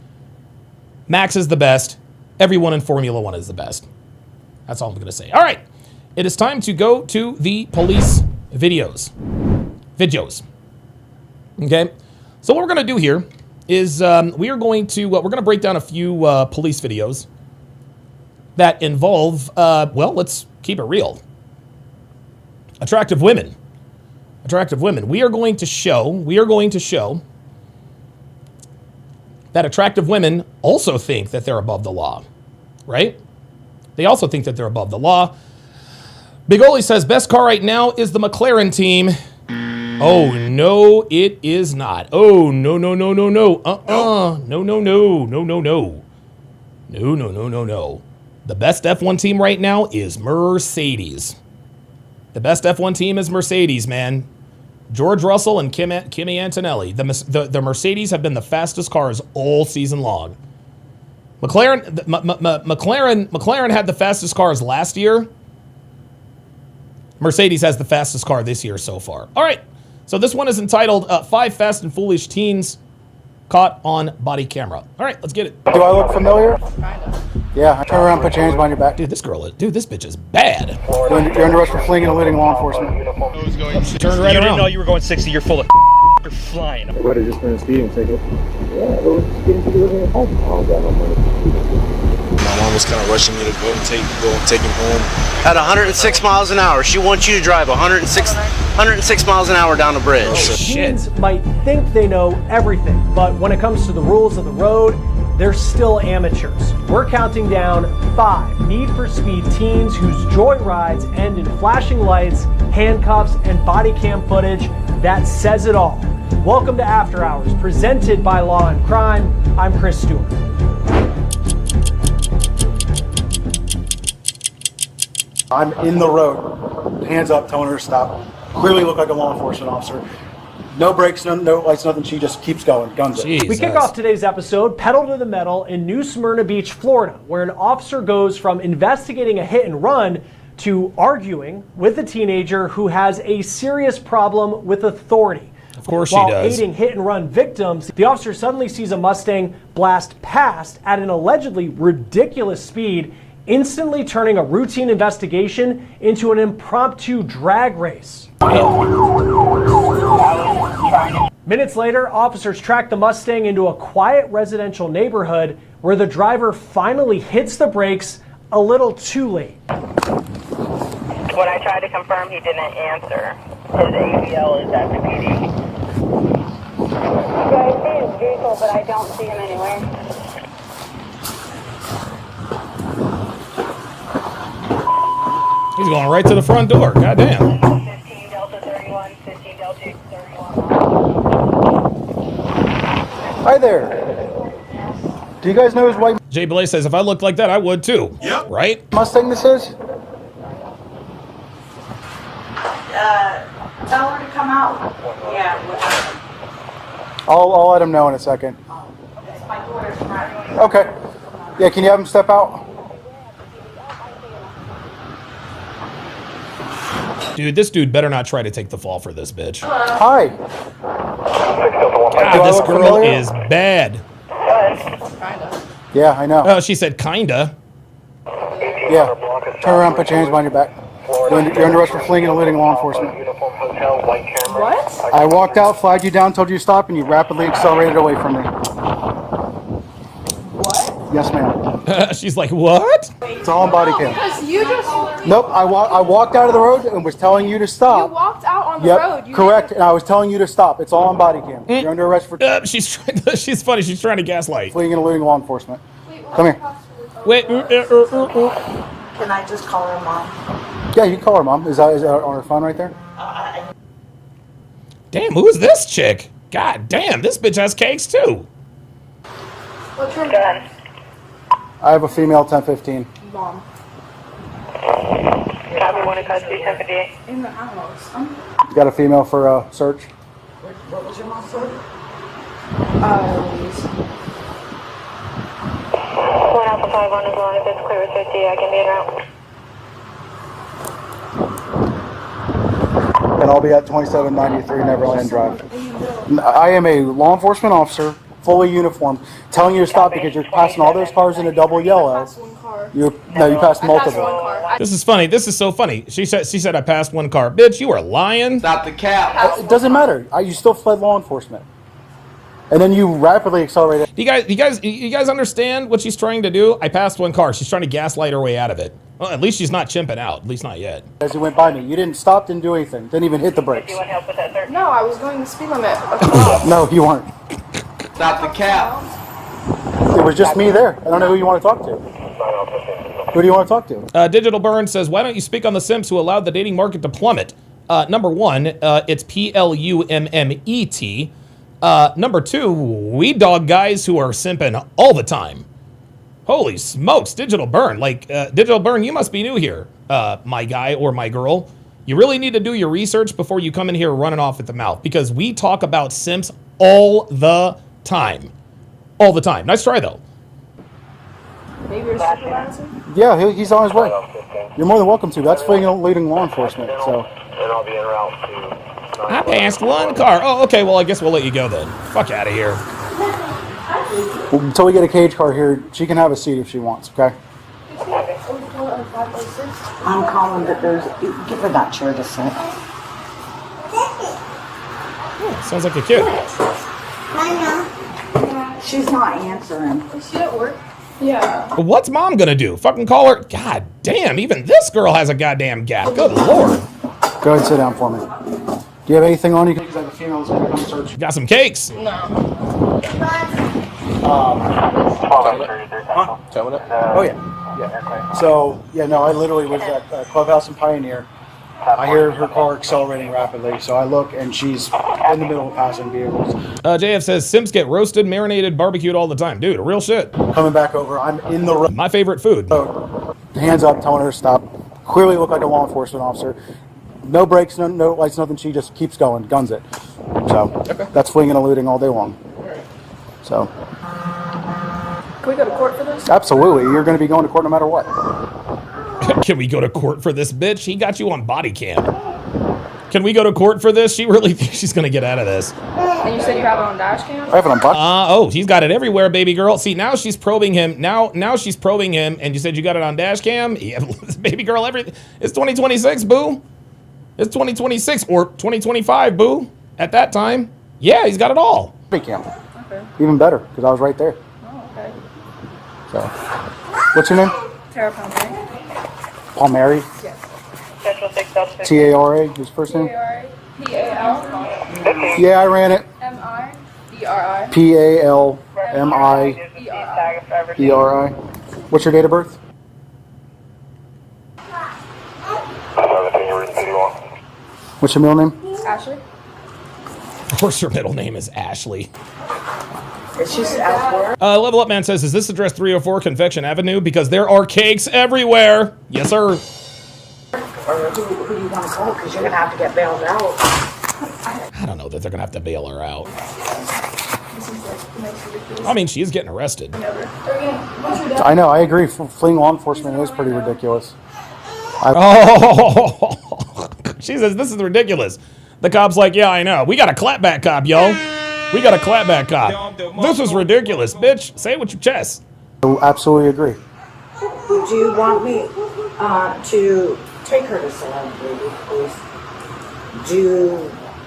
S3: Max is the best. Everyone in Formula One is the best. That's all I'm going to say. All right. It is time to go to the police videos. Okay. So what we're going to do here is we're going to break down a few police videos that involve, let's keep it real. Attractive women. We are going to show that attractive women also think that they're above the law, right? They also think that they're above the law. Big Oli says, best car right now is the McLaren team. Oh, no, it is not. Oh, no. No. The best F1 team right now is Mercedes. The best F1 team is Mercedes, man. George Russell and Kimi Antonelli. The Mercedes have been the fastest cars all season long. McLaren had the fastest cars last year. Mercedes has the fastest car this year so far. All right. So this one is entitled 5 Fast and Foolish Teens Caught on Body Camera. All right, let's get it.
S15: Do I look familiar? Yeah, turn around, put your hands behind your back.
S3: Dude, this bitch is bad.
S15: You're under arrest for fleeing and eluding law enforcement.
S3: Turn right around.
S16: You didn't know you were going 60, you're full of you're flying.
S15: What, just been a speeding ticket? Yeah, it was getting to the home.
S17: My mom was kind of rushing me to go and take him home.
S18: At 106 miles an hour, she wants you to drive 106 miles an hour down the bridge.
S19: Oh, teens might think they know everything, but when it comes to the rules of the road, they're still amateurs. We're counting down 5 Need for Speed teens whose joyrides end in flashing lights, handcuffs, and body cam footage that says it all. Welcome to After Hours, presented by Law and Crime. I'm Chris Stewart.
S15: I'm in the road, hands up, telling her to stop. Clearly look like a law enforcement officer. No brakes, no lights, nothing. She just keeps going, guns up.
S19: We kick off today's episode, pedal to the metal, in New Smyrna Beach, Florida, where an officer goes from investigating a hit and run to arguing with a teenager who has a serious problem with authority.
S3: Of course she
S19: While
S3: does.
S19: aiding hit-and-run victims, the officer suddenly sees a Mustang blast past at an allegedly ridiculous speed, instantly turning a routine investigation into an impromptu drag race. Minutes later, officers track the Mustang into a quiet residential neighborhood where the driver finally hits the brakes a little too late.
S20: When I tried to confirm, he didn't answer. His ABL is at the PD. Yeah, I see his vehicle, but I don't see him anywhere.
S3: He's going right to the front door. Goddamn.
S20: 15 Delta 31, 15 Delta 31.
S15: Hi there. Do you guys know his white
S3: Jay Blaze says, if I looked like that, I would too. Yep. Right?
S15: Mustang this is?
S21: Tell her to come out. Yeah.
S15: I'll let him know in a second. Okay. Yeah, can you have him step out?
S3: Dude, this dude better not try to take the fall for this bitch.
S15: Hi.
S3: God, this girl is bad.
S15: Yeah, I know.
S3: Oh, she said kinda.
S15: Yeah. Turn around, put your hands behind your back. You're under arrest for fleeing and eluding law enforcement.
S21: What?
S15: I walked out, flagged you down, told you to stop, and you rapidly accelerated away from me.
S21: What?
S15: Yes, ma'am.
S3: She's like, what?
S15: It's all on body cam.
S21: Because you just...
S15: Nope, I walked out of the road and was telling you to stop.
S21: You walked out on the
S15: Yep,
S21: road. You
S15: correct, and I was telling you to stop. It's all on body cam. You're under arrest for
S3: She's funny. She's trying to gaslight.
S15: fleeing and eluding law enforcement. Come here.
S3: Wait.
S21: Can I just call her mom?
S15: Yeah, you can call her mom. Is that on her phone right there?
S3: Damn, who is this chick? God damn, this bitch has cakes too.
S21: What's your gun?
S15: I have a female 1015.
S21: Mom.
S20: Copy 1 and custody 1058.
S21: In the house.
S15: You got a female for search?
S21: What was your mom's name? Louise.
S20: 1 Alpha 51 as long as it's clear with 50, I can be en route.
S15: And I'll be at 2793 Neverland Drive. I am a law enforcement officer, fully uniformed, telling you to stop because you're passing all those cars in a double yellow. You passed multiple.
S3: This is funny. This is so funny. She said I passed one car. Bitch, you are lying.
S15: Stop the cap. It doesn't matter. You still fled law enforcement. And then you rapidly accelerated.
S3: You guys understand what she's trying to do? I passed one car. She's trying to gaslight her way out of it. Well, at least she's not chimping out. At least not yet.
S15: As you went by me, you didn't stop, didn't do anything, didn't even hit the brakes.
S21: No, I was going the speed limit.
S15: No, you weren't.
S21: Stop the cap.
S15: It was just me there. I don't know who you want to talk to. Who do you want to talk to?
S3: Digital Burn says, why don't you speak on the simps who allowed the dating market to plummet? Number one, it's PLUMMET. Number two, we dog guys who are simping all the time. Holy smokes, Digital Burn. Digital Burn, you must be new here, my guy or my girl. You really need to do your research before you come in here running off at the mouth, because we talk about simps all the time. All the time. Nice try, though.
S21: Maybe your supervisor?
S15: Yeah, he's on his way. You're more than welcome to. That's fleeing and eluding law enforcement. So.
S17: And I'll be en route to...
S3: I passed one car. Oh, okay, well, I guess we'll let you go then. Fuck out of here.
S15: Well, until we get a cage car here, she can have a seat if she wants, okay?
S21: I'm calling that there's... Give her that chair to sit.
S3: Sounds like a kid.
S21: She's not answering. Is she at work? Yeah.
S3: What's mom gonna do? Fucking call her? God damn, even this girl has a goddamn gap. Good lord.
S15: Go ahead and sit down for me. Do you have anything on you? Because I have a female that's going to come search.
S3: Got some cakes.
S21: No.
S15: Oh, yeah. So, no, I literally was at Clubhouse and Pioneer. I hear her car accelerating rapidly, so I look, and she's in the middle of passing vehicles.
S3: JF says, Sims get roasted, marinated, barbecued all the time. Dude, real shit.
S15: Coming back over, I'm in the road.
S3: My favorite food.
S15: Hands up, telling her to stop. Clearly look like a law enforcement officer. No brakes, no lights, nothing. She just keeps going, guns it. So that's fleeing and eluding all day long. So.
S21: Can we go to court for this?
S15: Absolutely. You're going to be going to court no matter what.
S3: Can we go to court for this bitch? He got you on body cam. Can we go to court for this? She really thinks she's gonna get out of this.
S1: And you said you have it on dash cam?
S15: I have it on body.
S3: Oh, he's got it everywhere, baby girl. See, now she's probing him. Now she's probing him, and you said you got it on dash cam? Yeah, baby girl, it's 2026, boo. It's 2026 or 2025, boo. At that time, yeah, he's got it all.
S15: Body cam.
S1: Okay.
S15: Even better, because I was right there.
S1: Oh, okay.
S15: So, what's your name?
S1: Tara Palmieri.
S15: Palmieri?
S1: Yes.
S20: Central 6
S15: T-A-R-A, his first name?
S1: P-A-L.
S15: Yeah, I ran it.
S1: M-I-E-R-I.
S15: P-A-L-M-I-E-R-I. What's your date of birth? What's your middle name?
S1: Ashley.
S3: Of course, your middle name is Ashley.
S5: It's just out work.
S3: Level Up Man says, is this address 304 Confection Avenue? Because there are cakes everywhere. Yes, sir.
S5: Or who you want to call, because you're going to have to get bailed out.
S3: I don't know that they're going to have to bail her out. I mean, she is getting arrested.
S15: I know, I agree. Fleeing law enforcement is pretty ridiculous.
S3: She says, this is ridiculous. The cop's like, yeah, I know. We got a clapback cop, yo. We got a clapback cop. This is ridiculous, bitch. Say it with your chest.
S15: I absolutely agree.
S5: Would you want me to take her to Salon, please?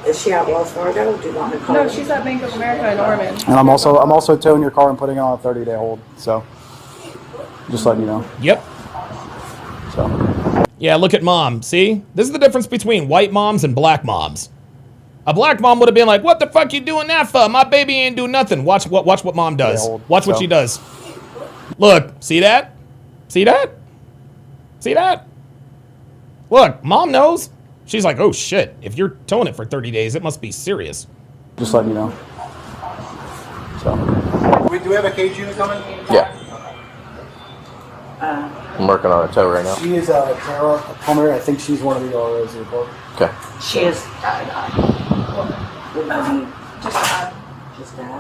S5: Is she at Wells Fargo? Do you want me to call her?
S1: No, she's at Bank of America in Norman.
S15: And I'm also towing your car and putting it on a 30-day hold. So, just letting you know.
S3: Yep.
S15: So.
S3: Yeah, look at mom. See? This is the difference between white moms and black moms. A black mom would have been like, what the fuck you doing that for? My baby ain't do nothing. Watch what mom does. Watch what she does. Look, see that? See that? See that? Look, mom knows. She's like, oh shit, if you're towing it for 30 days, it must be serious.
S15: Just letting you know. So.
S22: Do we have a cage unit coming?
S17: Yeah. I'm working on a tow right now.
S15: She is Tara Palmer. I think she's one of the ROs in the court.
S17: Okay.
S5: She is. Just that.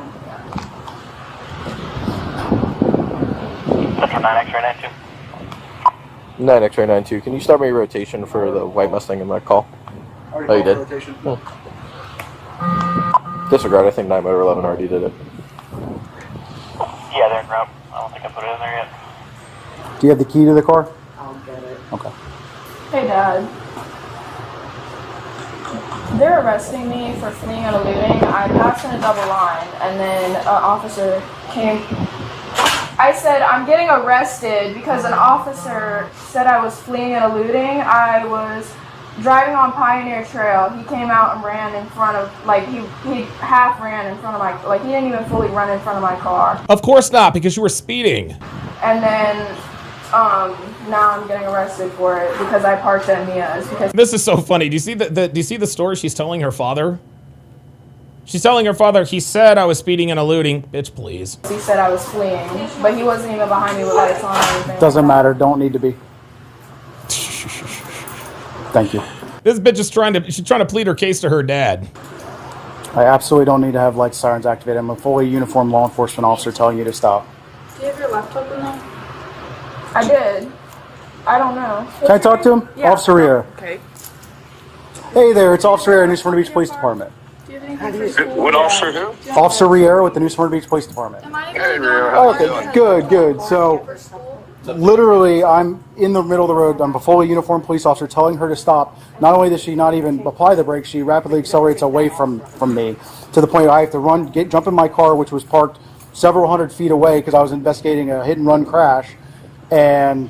S17: 9X-ray 92. 9X-ray 92. Can you start my rotation for the white Mustang in my call? Oh, you did? Disregard. I think 9x11 already did it.
S22: Yeah, they're in route. I don't think I put it in there yet.
S15: Do you have the key to the car?
S5: I'll get it.
S15: Okay.
S1: Hey, Dad. They're arresting me for fleeing and eluding. I passed in a double line, and then an officer came. I said, I'm getting arrested because an officer said I was fleeing and eluding. I was driving on Pioneer Trail. He came out and ran in front of, he half ran in front of my, he didn't even fully run in front of my car.
S3: Of course not, because you were speeding.
S1: And then, now I'm getting arrested for it because I parked at Mia's. Because
S3: This is so funny. Do you see do you see the story she's telling her father? She's telling her father, he said I was speeding and eluding. Bitch, please.
S1: he said I was fleeing, but he wasn't even behind me with lights on or anything.
S15: Doesn't matter. Don't need to be. Thank you.
S3: This bitch is trying to plead her case to her dad.
S15: I absolutely don't need to have lights, sirens activated. I'm a fully uniformed law enforcement officer telling you to stop.
S1: Do you have your laptop in there? I did. I don't know.
S15: Can I talk to him?
S1: Yeah.
S15: Officer Riera.
S1: Okay.
S15: Hey there, it's Officer Riera, New Smyrna Beach Police Department.
S1: Do you have anything for school?
S22: What officer who?
S15: Officer Riera with the New Smyrna Beach Police Department.
S22: Hey, Riera. How you
S15: Okay,
S22: doing?
S15: good. So, literally, I'm in the middle of the road. I'm a fully uniformed police officer telling her to stop. Not only does she not even apply the brakes, she rapidly accelerates away from me to the point where I have to jump in my car, which was parked several hundred feet away because I was investigating a hit and run crash. And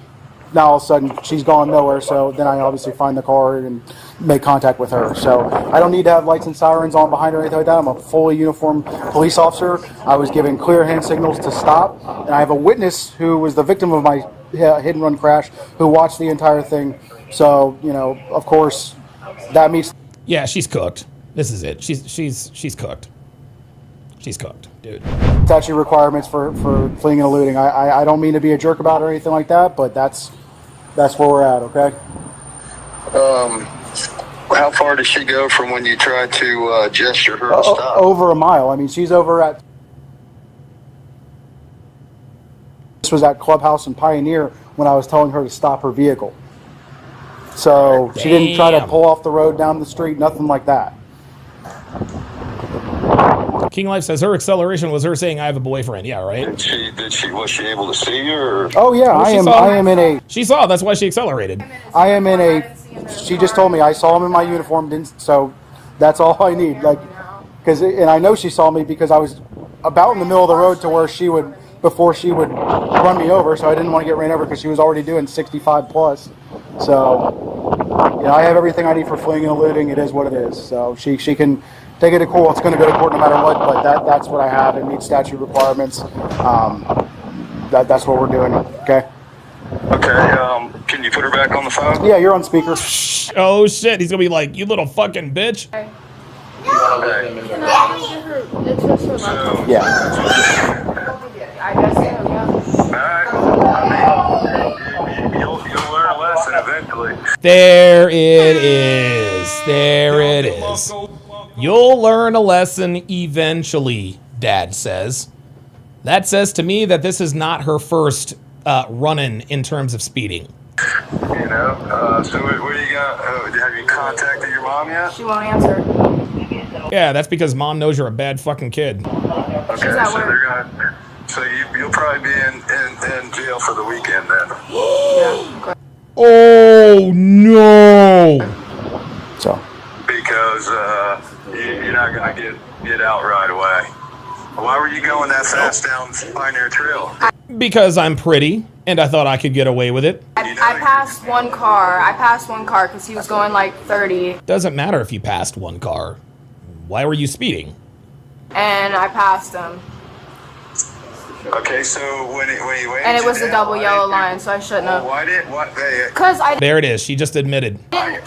S15: now all of a sudden she's gone nowhere. So then I obviously find the car and make contact with her. So I don't need to have lights and sirens on behind her or anything like that. I'm a fully uniformed police officer. I was given clear hand signals to stop. And I have a witness who was the victim of my hit and run crash who watched the entire thing. So, of course, that means...
S3: Yeah, she's cooked. This is it. She's cooked. She's cooked, dude.
S15: Statute requirements for fleeing and eluding. I don't mean to be a jerk about it or anything like that, but that's where we're at, okay?
S22: How far does she go from when you try to gesture her to stop?
S15: Over a mile. I mean, she's over at... This was at Clubhouse and Pioneer when I was telling her to stop her vehicle. So she didn't try to
S3: Damn.
S15: pull off the road down the street, nothing like that.
S3: King Life says her acceleration was her saying, I have a boyfriend. Yeah, right?
S22: Was she able to see you, or?
S15: Oh yeah, I am in a.
S3: She saw, that's why she accelerated.
S15: I am in a. She just told me I saw him in my uniform, so that's all I need. Like, and I know she saw me because I was about in the middle of the road to where she would, before she would run me over, so I didn't want to get ran over because she was already doing 65 plus. So, I have everything I need for fleeing and eluding. It is what it is. So she can take it to court. It's going to go to court no matter what, but that's what I have. It meets statute requirements. That's what we're doing. Okay.
S22: Okay. Can you put her back on the phone?
S15: Yeah, you're on speaker.
S3: Oh shit! He's gonna be like, you little fucking bitch.
S15: Yeah.
S1: I guess so, yeah.
S22: You'll learn a lesson eventually.
S3: There it is. There it is. You'll learn a lesson eventually, Dad says. That says to me that this is not her first run-in in terms of speeding.
S22: So what do you got? Have you contacted your mom yet?
S1: She won't answer.
S3: Yeah, that's because Mom knows you're a bad fucking kid.
S22: Okay, so they're gonna. So you'll probably be in jail for the weekend then.
S1: Yeah.
S3: Oh no!
S15: So.
S22: Because you're not gonna get out right away. Why were you going that fast down Pioneer Trail?
S3: Because I'm pretty, and I thought I could get away with it.
S1: I passed one car. I passed one car because he was going like 30.
S3: Doesn't matter if you passed one car. Why were you speeding?
S1: And I passed him.
S22: Okay, so when he waved
S1: And it was
S22: you
S1: a
S22: down,
S1: double yellow line, so I shouldn't have.
S22: Why did what?
S1: Because I.
S3: There it is. She just admitted.
S22: Quiet,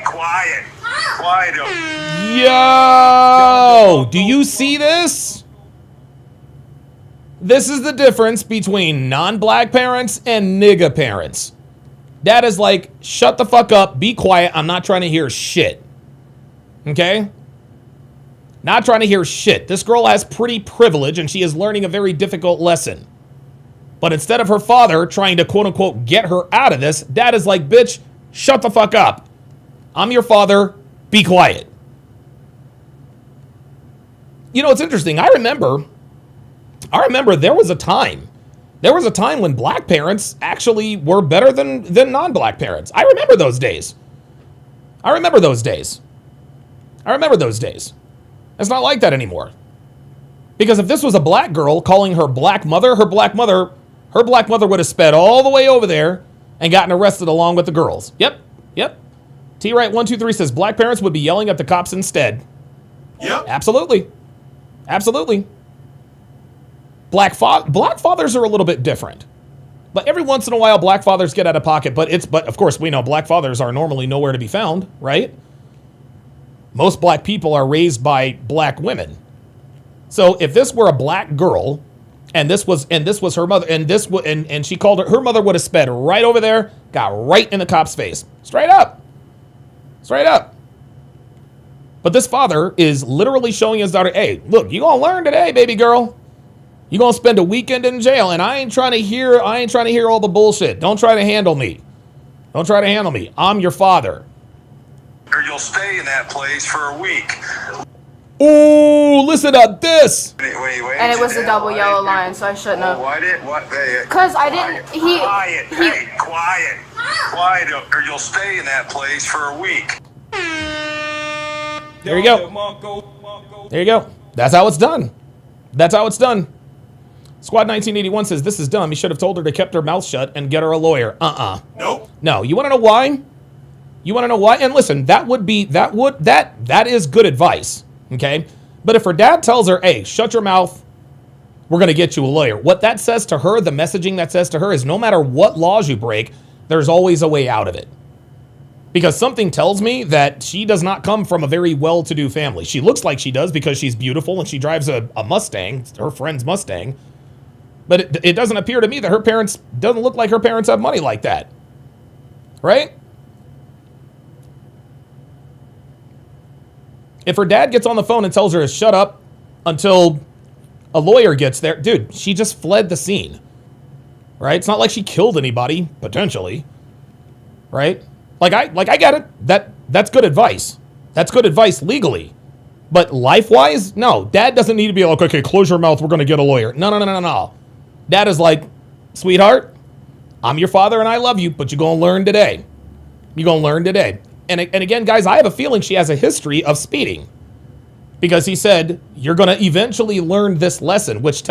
S22: quiet.
S3: Yo! Do you see this? This is the difference between non-black parents and nigga parents. That is like, shut the fuck up, be quiet, I'm not trying to hear shit. Okay? Not trying to hear shit. This girl has pretty privilege and she is learning a very difficult lesson. But instead of her father trying to quote unquote get her out of this, Dad is like, bitch, shut the fuck up. I'm your father, be quiet. You know, it's interesting. I remember there was a time when black parents actually were better than non-black parents. I remember those days. It's not like that anymore. Because if this was a black girl calling her black mother would have sped all the way over there and gotten arrested along with the girls. Yep. T-Right123 says black parents would be yelling at the cops instead.
S9: Yep.
S3: Absolutely. Black fathers are a little bit different. But every once in a while, black fathers get out of pocket. But of course, we know black fathers are normally nowhere to be found, right? Most black people are raised by black women. So if this were a black girl, and this was her mother, and she called her mother would have sped right over there, got right in the cop's face, straight up. But this father is literally showing his daughter, hey, look, you gonna learn today, baby girl. You gonna spend a weekend in jail, and I ain't trying to hear all the bullshit. Don't try to handle me. I'm your father.
S22: Or you'll stay in that place for a week.
S3: Ooh, listen to this.
S1: And it was a double yellow line, so I shouldn't have.
S22: Why did what?
S1: Because I didn't.
S22: Quiet, or you'll stay in that place for a week.
S3: There you go. That's how it's done. Squad 1981 says this is dumb. He should have told her to kept her mouth shut and get her a lawyer.
S9: Nope.
S3: No. You want to know why? And listen, that is good advice. Okay. But if her dad tells her, hey, shut your mouth, we're going to get you a lawyer. What that says to her, the messaging that says to her is no matter what laws you break, there's always a way out of it. Because something tells me that she does not come from a very well-to-do family. She looks like she does because she's beautiful and she drives a Mustang, her friend's Mustang. But it doesn't appear to me that doesn't look like her parents have money like that. Right? If her dad gets on the phone and tells her to shut up until a lawyer gets there, dude, she just fled the scene. Right? It's not like she killed anybody, potentially. right? Like I get it. That's good advice. That's good advice legally. But life-wise, no. Dad doesn't need to be like, okay, close your mouth, we're going to get a lawyer. No. Dad is like, sweetheart, I'm your father and I love you, but you're going to learn today. You're going to learn today. And again, guys, I have a feeling she has a history of speeding. Because he said, you're going to eventually learn this lesson, which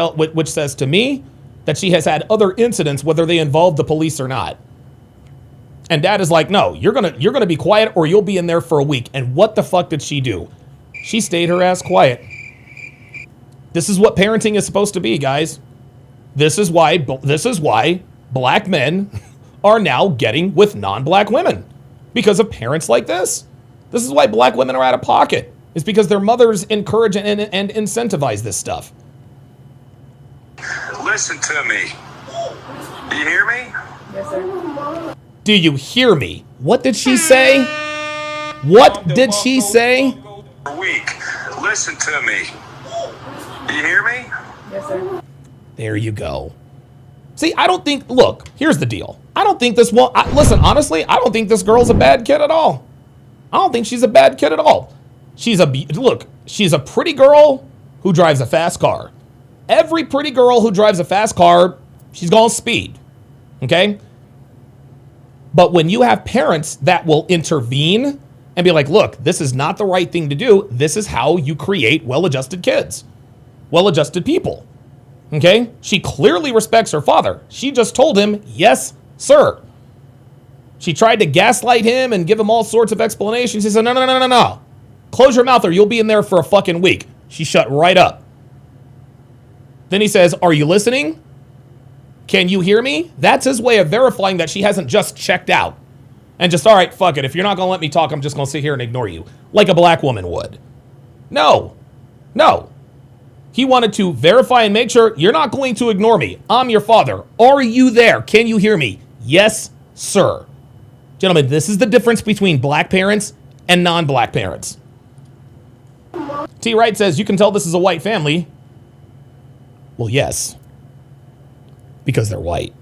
S3: says to me that she has had other incidents, whether they involve the police or not. And Dad is like, no, you're gonna be quiet or you'll be in there for a week. And what the fuck did she do? She stayed her ass quiet. This is what parenting is supposed to be, guys. This is why black men are now getting with non-black women. Because of parents like this. This is why black women are out of pocket. It's because their mothers encourage and incentivize this stuff.
S22: Listen to me. Do you hear me?
S1: Yes, sir.
S3: Do you hear me? What did she say? What did she say?
S22: Weak. Listen to me. Do you hear me?
S1: Yes, sir.
S3: There you go. See, I don't think, look, here's the deal. I don't think listen, honestly, I don't think this girl's a bad kid at all. I don't think she's a bad kid at all. She's a pretty girl who drives a fast car. Every pretty girl who drives a fast car, she's going to speed. Okay? But when you have parents that will intervene and be like, look, this is not the right thing to do. This is how you create well-adjusted kids, well-adjusted people. Okay? She clearly respects her father. She just told him, yes, sir. She tried to gaslight him and give him all sorts of explanations. He said, no. Close your mouth or you'll be in there for a fucking week. She shut right up. Then he says, are you listening? Can you hear me? That's his way of verifying that she hasn't just checked out. And just, all right, fuck it. If you're not going to let me talk, I'm just going to sit here and ignore you. Like a black woman would. No. He wanted to verify and make sure you're not going to ignore me. I'm your father. Are you there? Can you hear me? Yes, sir. Gentlemen, this is the difference between black parents and non-black parents. T. Wright says, you can tell this is a white family. Well, yes. Because they're white.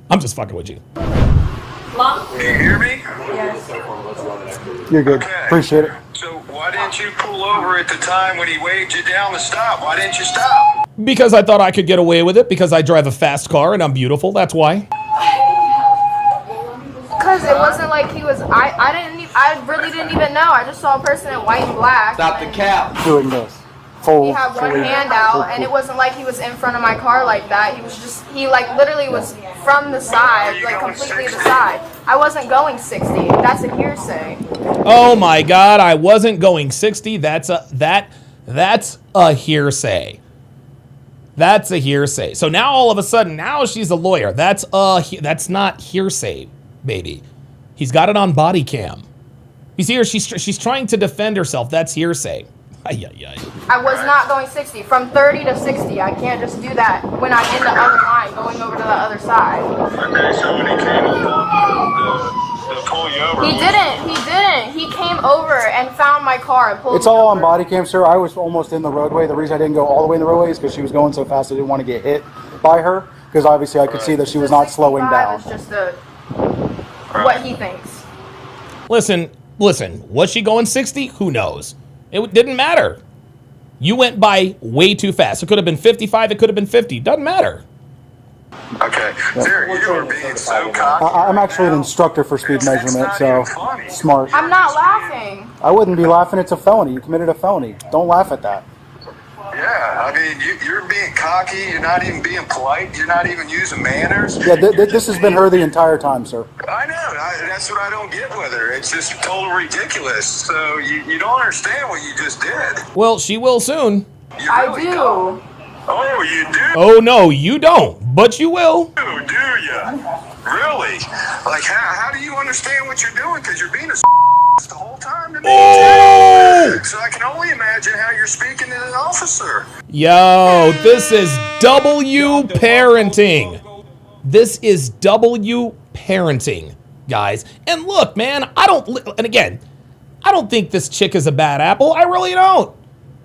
S3: I'm just fucking with you.
S22: Mom? Do you hear me?
S1: Yes.
S15: You're good.
S22: Okay.
S15: Appreciate it.
S22: So why didn't you pull over at the time when he waved you down to stop? Why didn't you stop?
S3: Because I thought I could get away with it because I drive a fast car and I'm beautiful. That's why.
S1: Because it wasn't like he was. I really didn't even know. I just saw a person in white and black.
S17: Stop the cap.
S15: Doing this.
S1: He had one hand out, and it wasn't like he was in front of my car like that. He literally was from the side, like completely the side. I wasn't going 60. That's a hearsay.
S3: Oh my God, I wasn't going 60. That's a hearsay. That's a hearsay. So now all of a sudden, now she's a lawyer. That's not hearsay, baby. He's got it on body cam. You see her? She's trying to defend herself. That's hearsay.
S1: I was not going 60. From 30 to 60, I can't just do that when I'm in the other line going over to the other side.
S22: Okay, so when he came to pull you over.
S1: He didn't. He came over and found my car and pulled
S15: It's all on body cam, sir. I was almost in the roadway. The reason I didn't go all the way in the roadway is because she was going so fast I didn't want to get hit by her. Because obviously I could see that she was not slowing down.
S1: It's just what he thinks.
S3: Listen. Was she going 60? Who knows? It didn't matter. You went by way too fast. It could have been 55. It could have been 50. Doesn't matter.
S22: Okay, sir, you are being so cocky.
S15: I'm actually an instructor for speed measurement, so smart.
S1: I'm not laughing.
S15: I wouldn't be laughing. It's a felony. You committed a felony. Don't laugh at that.
S22: Yeah, I mean, you're being cocky. You're not even being polite. You're not even using manners.
S15: Yeah, this has been her the entire time, sir.
S22: I know. That's what I don't get with her. It's just total ridiculous. So you don't understand what you just did.
S3: Well, she will soon.
S1: I do.
S22: Oh, you do?
S3: Oh, no, you don't. But you will.
S22: Do you? Really? Like, how do you understand what you're doing? Because you're being a the whole time to me.
S3: Oh!
S22: So I can only imagine how you're speaking to an officer.
S3: Yo, this is W parenting. This is W parenting, guys. And look, man, I don't think this chick is a bad apple. I really don't.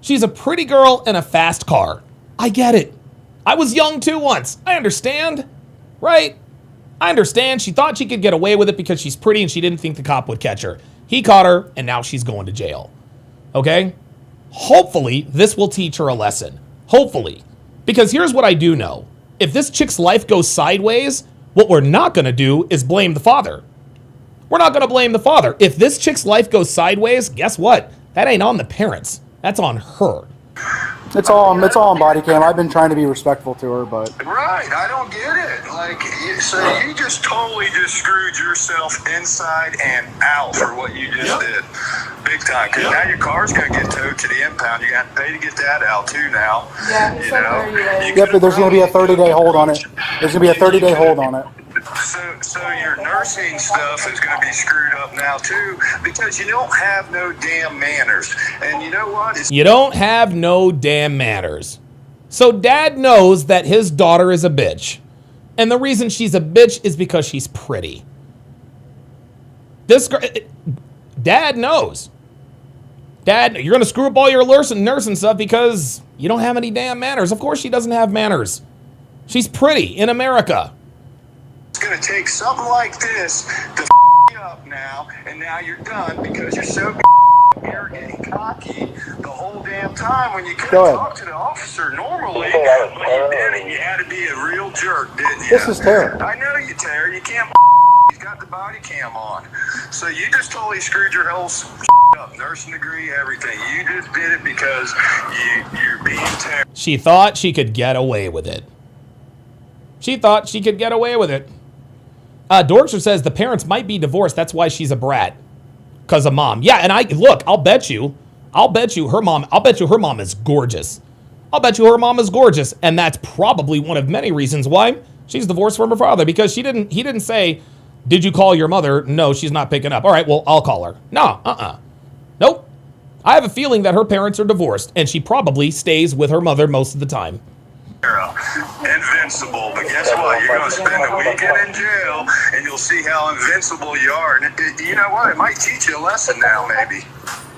S3: She's a pretty girl in a fast car. I get it. I was young too once. I understand, right? I understand. She thought she could get away with it because she's pretty and she didn't think the cop would catch her. He caught her, and now she's going to jail. Okay? Hopefully, this will teach her a lesson. Hopefully. Because here's what I do know. If this chick's life goes sideways, what we're not going to do is blame the father. We're not going to blame the father. If this chick's life goes sideways, guess what? That ain't on the parents. That's on her.
S15: It's all on body cam. I've been trying to be respectful to her, but
S22: Right, I don't get it. Like, so you just totally just screwed yourself inside and out for what you just did. Big time. Because now your car's going to get towed to the impound. You got to pay to get that out too now.
S1: Yeah, he said 30 days.
S15: yep, but there's going to be a 30-day hold on it. There's going to be a 30-day hold on it.
S22: So your nursing stuff is going to be screwed up now too because you don't have no damn manners. And you know what?
S3: You don't have no damn manners. So dad knows that his daughter is a bitch. And the reason she's a bitch is because she's pretty. This girl, dad knows. Dad, you're going to screw up all your nursing stuff because you don't have any damn manners. Of course she doesn't have manners. She's pretty in America.
S22: It's going to take something like this to you up now, and now you're done because you're so arrogant and cocky the whole damn time when you could have talked to the officer normally, but you didn't. You had to be a real jerk, didn't you?
S15: This is Tara.
S22: I know you, Tara. You can't. He's got the body cam on, so you just totally screwed your whole up. Nursing degree, everything. You just did it because you're being Tara.
S3: She thought she could get away with it. She thought she could get away with it. Dorkster says the parents might be divorced. That's why she's a brat. Because of mom. Yeah, and I'll bet you her mom is gorgeous. I'll bet you her mom is gorgeous. And that's probably one of many reasons why she's divorced from her father. Because he didn't say, did you call your mother? No, she's not picking up. All right, well, I'll call her. No, Nope. I have a feeling that her parents are divorced. And she probably stays with her mother most of the time.
S22: Invincible, but guess what? You're going to spend a weekend in jail, and you'll see how invincible you are. And you know what? It might teach you a lesson now, maybe.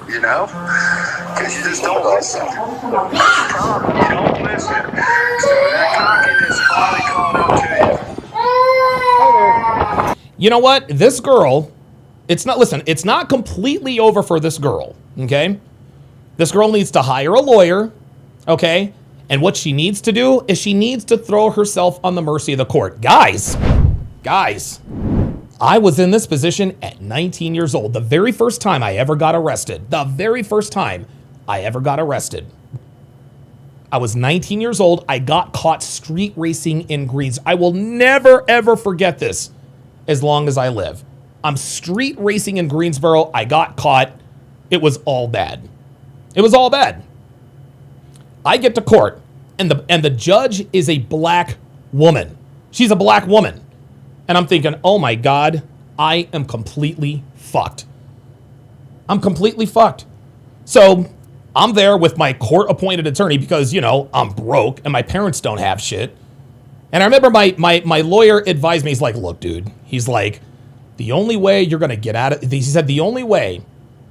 S22: You know? Because you just don't listen. That's the problem. You don't listen. So that cockiness finally caught up to you.
S3: You know what? This girl, it's not completely over for this girl, okay? This girl needs to hire a lawyer, okay? And what she needs to do is she needs to throw herself on the mercy of the court. Guys, I was in this position at 19 years old. The very first time I ever got arrested. I was 19 years old. I got caught street racing in Greens. I will never, ever forget this as long as I live. I'm street racing in Greensboro. I got caught. It was all bad. I get to court, and the judge is a black woman. She's a black woman. And I'm thinking, oh my God, I am completely fucked. So I'm there with my court-appointed attorney because, I'm broke and my parents don't have shit. And I remember my lawyer advised me, he's like, look, dude, he's like, the only way you're going to get out of it, he said, the only way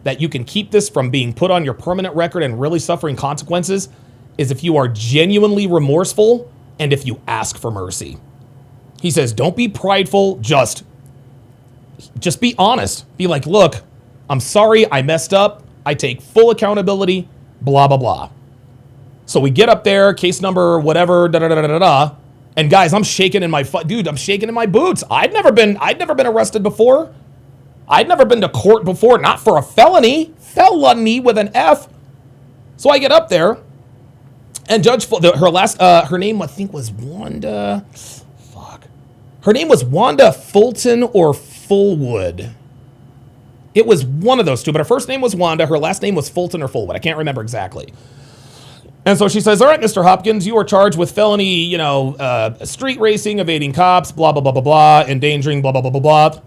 S3: that you can keep this from being put on your permanent record and really suffering consequences is if you are genuinely remorseful and if you ask for mercy. He says, don't be prideful, just be honest. Be like, look, I'm sorry, I messed up. I take full accountability, blah, blah, blah. So we get up there, case number whatever, da-da-da-da-da-da. And guys, I'm shaking in my boots. I'd never been arrested before. I'd never been to court before, not for a felony with an F. So I get up there. And Judge, her name I think was Wanda. Her name was Wanda Fulton or Fullwood. It was one of those two, but her first name was Wanda. Her last name was Fulton or Fullwood. I can't remember exactly. And so she says, all right, Mr. Hopkins, you are charged with felony, street racing, evading cops, blah, blah, blah, blah, blah, endangering, blah, blah, blah, blah,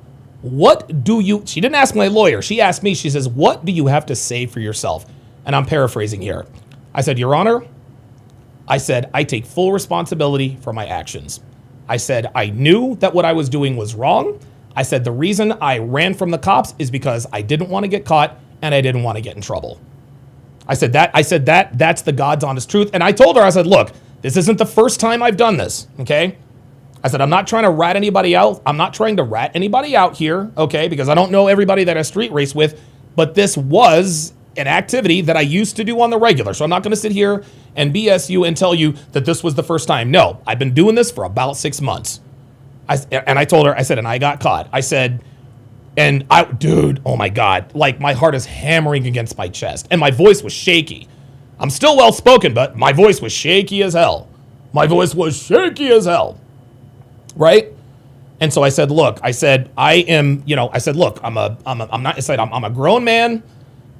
S3: blah. She didn't ask my lawyer. She asked me, she says, what do you have to say for yourself? And I'm paraphrasing here. I said, Your Honor, I said, I take full responsibility for my actions. I said, I knew that what I was doing was wrong. I said, the reason I ran from the cops is because I didn't want to get caught and I didn't want to get in trouble. I said that's the God's honest truth. And I told her, I said, look, this isn't the first time I've done this, okay? I said, I'm not trying to rat anybody out. I'm not trying to rat anybody out here, okay? Because I don't know everybody that I street race with, but this was an activity that I used to do on the regular. So I'm not going to sit here and BS you and tell you that this was the first time. No, I've been doing this for about 6 months. I told her, I said, and I got caught. I said, dude, oh my God, like my heart is hammering against my chest and my voice was shaky. I'm still well spoken, but my voice was shaky as hell. My voice was shaky as hell. Right? And so I said, look, I said, I'm a grown man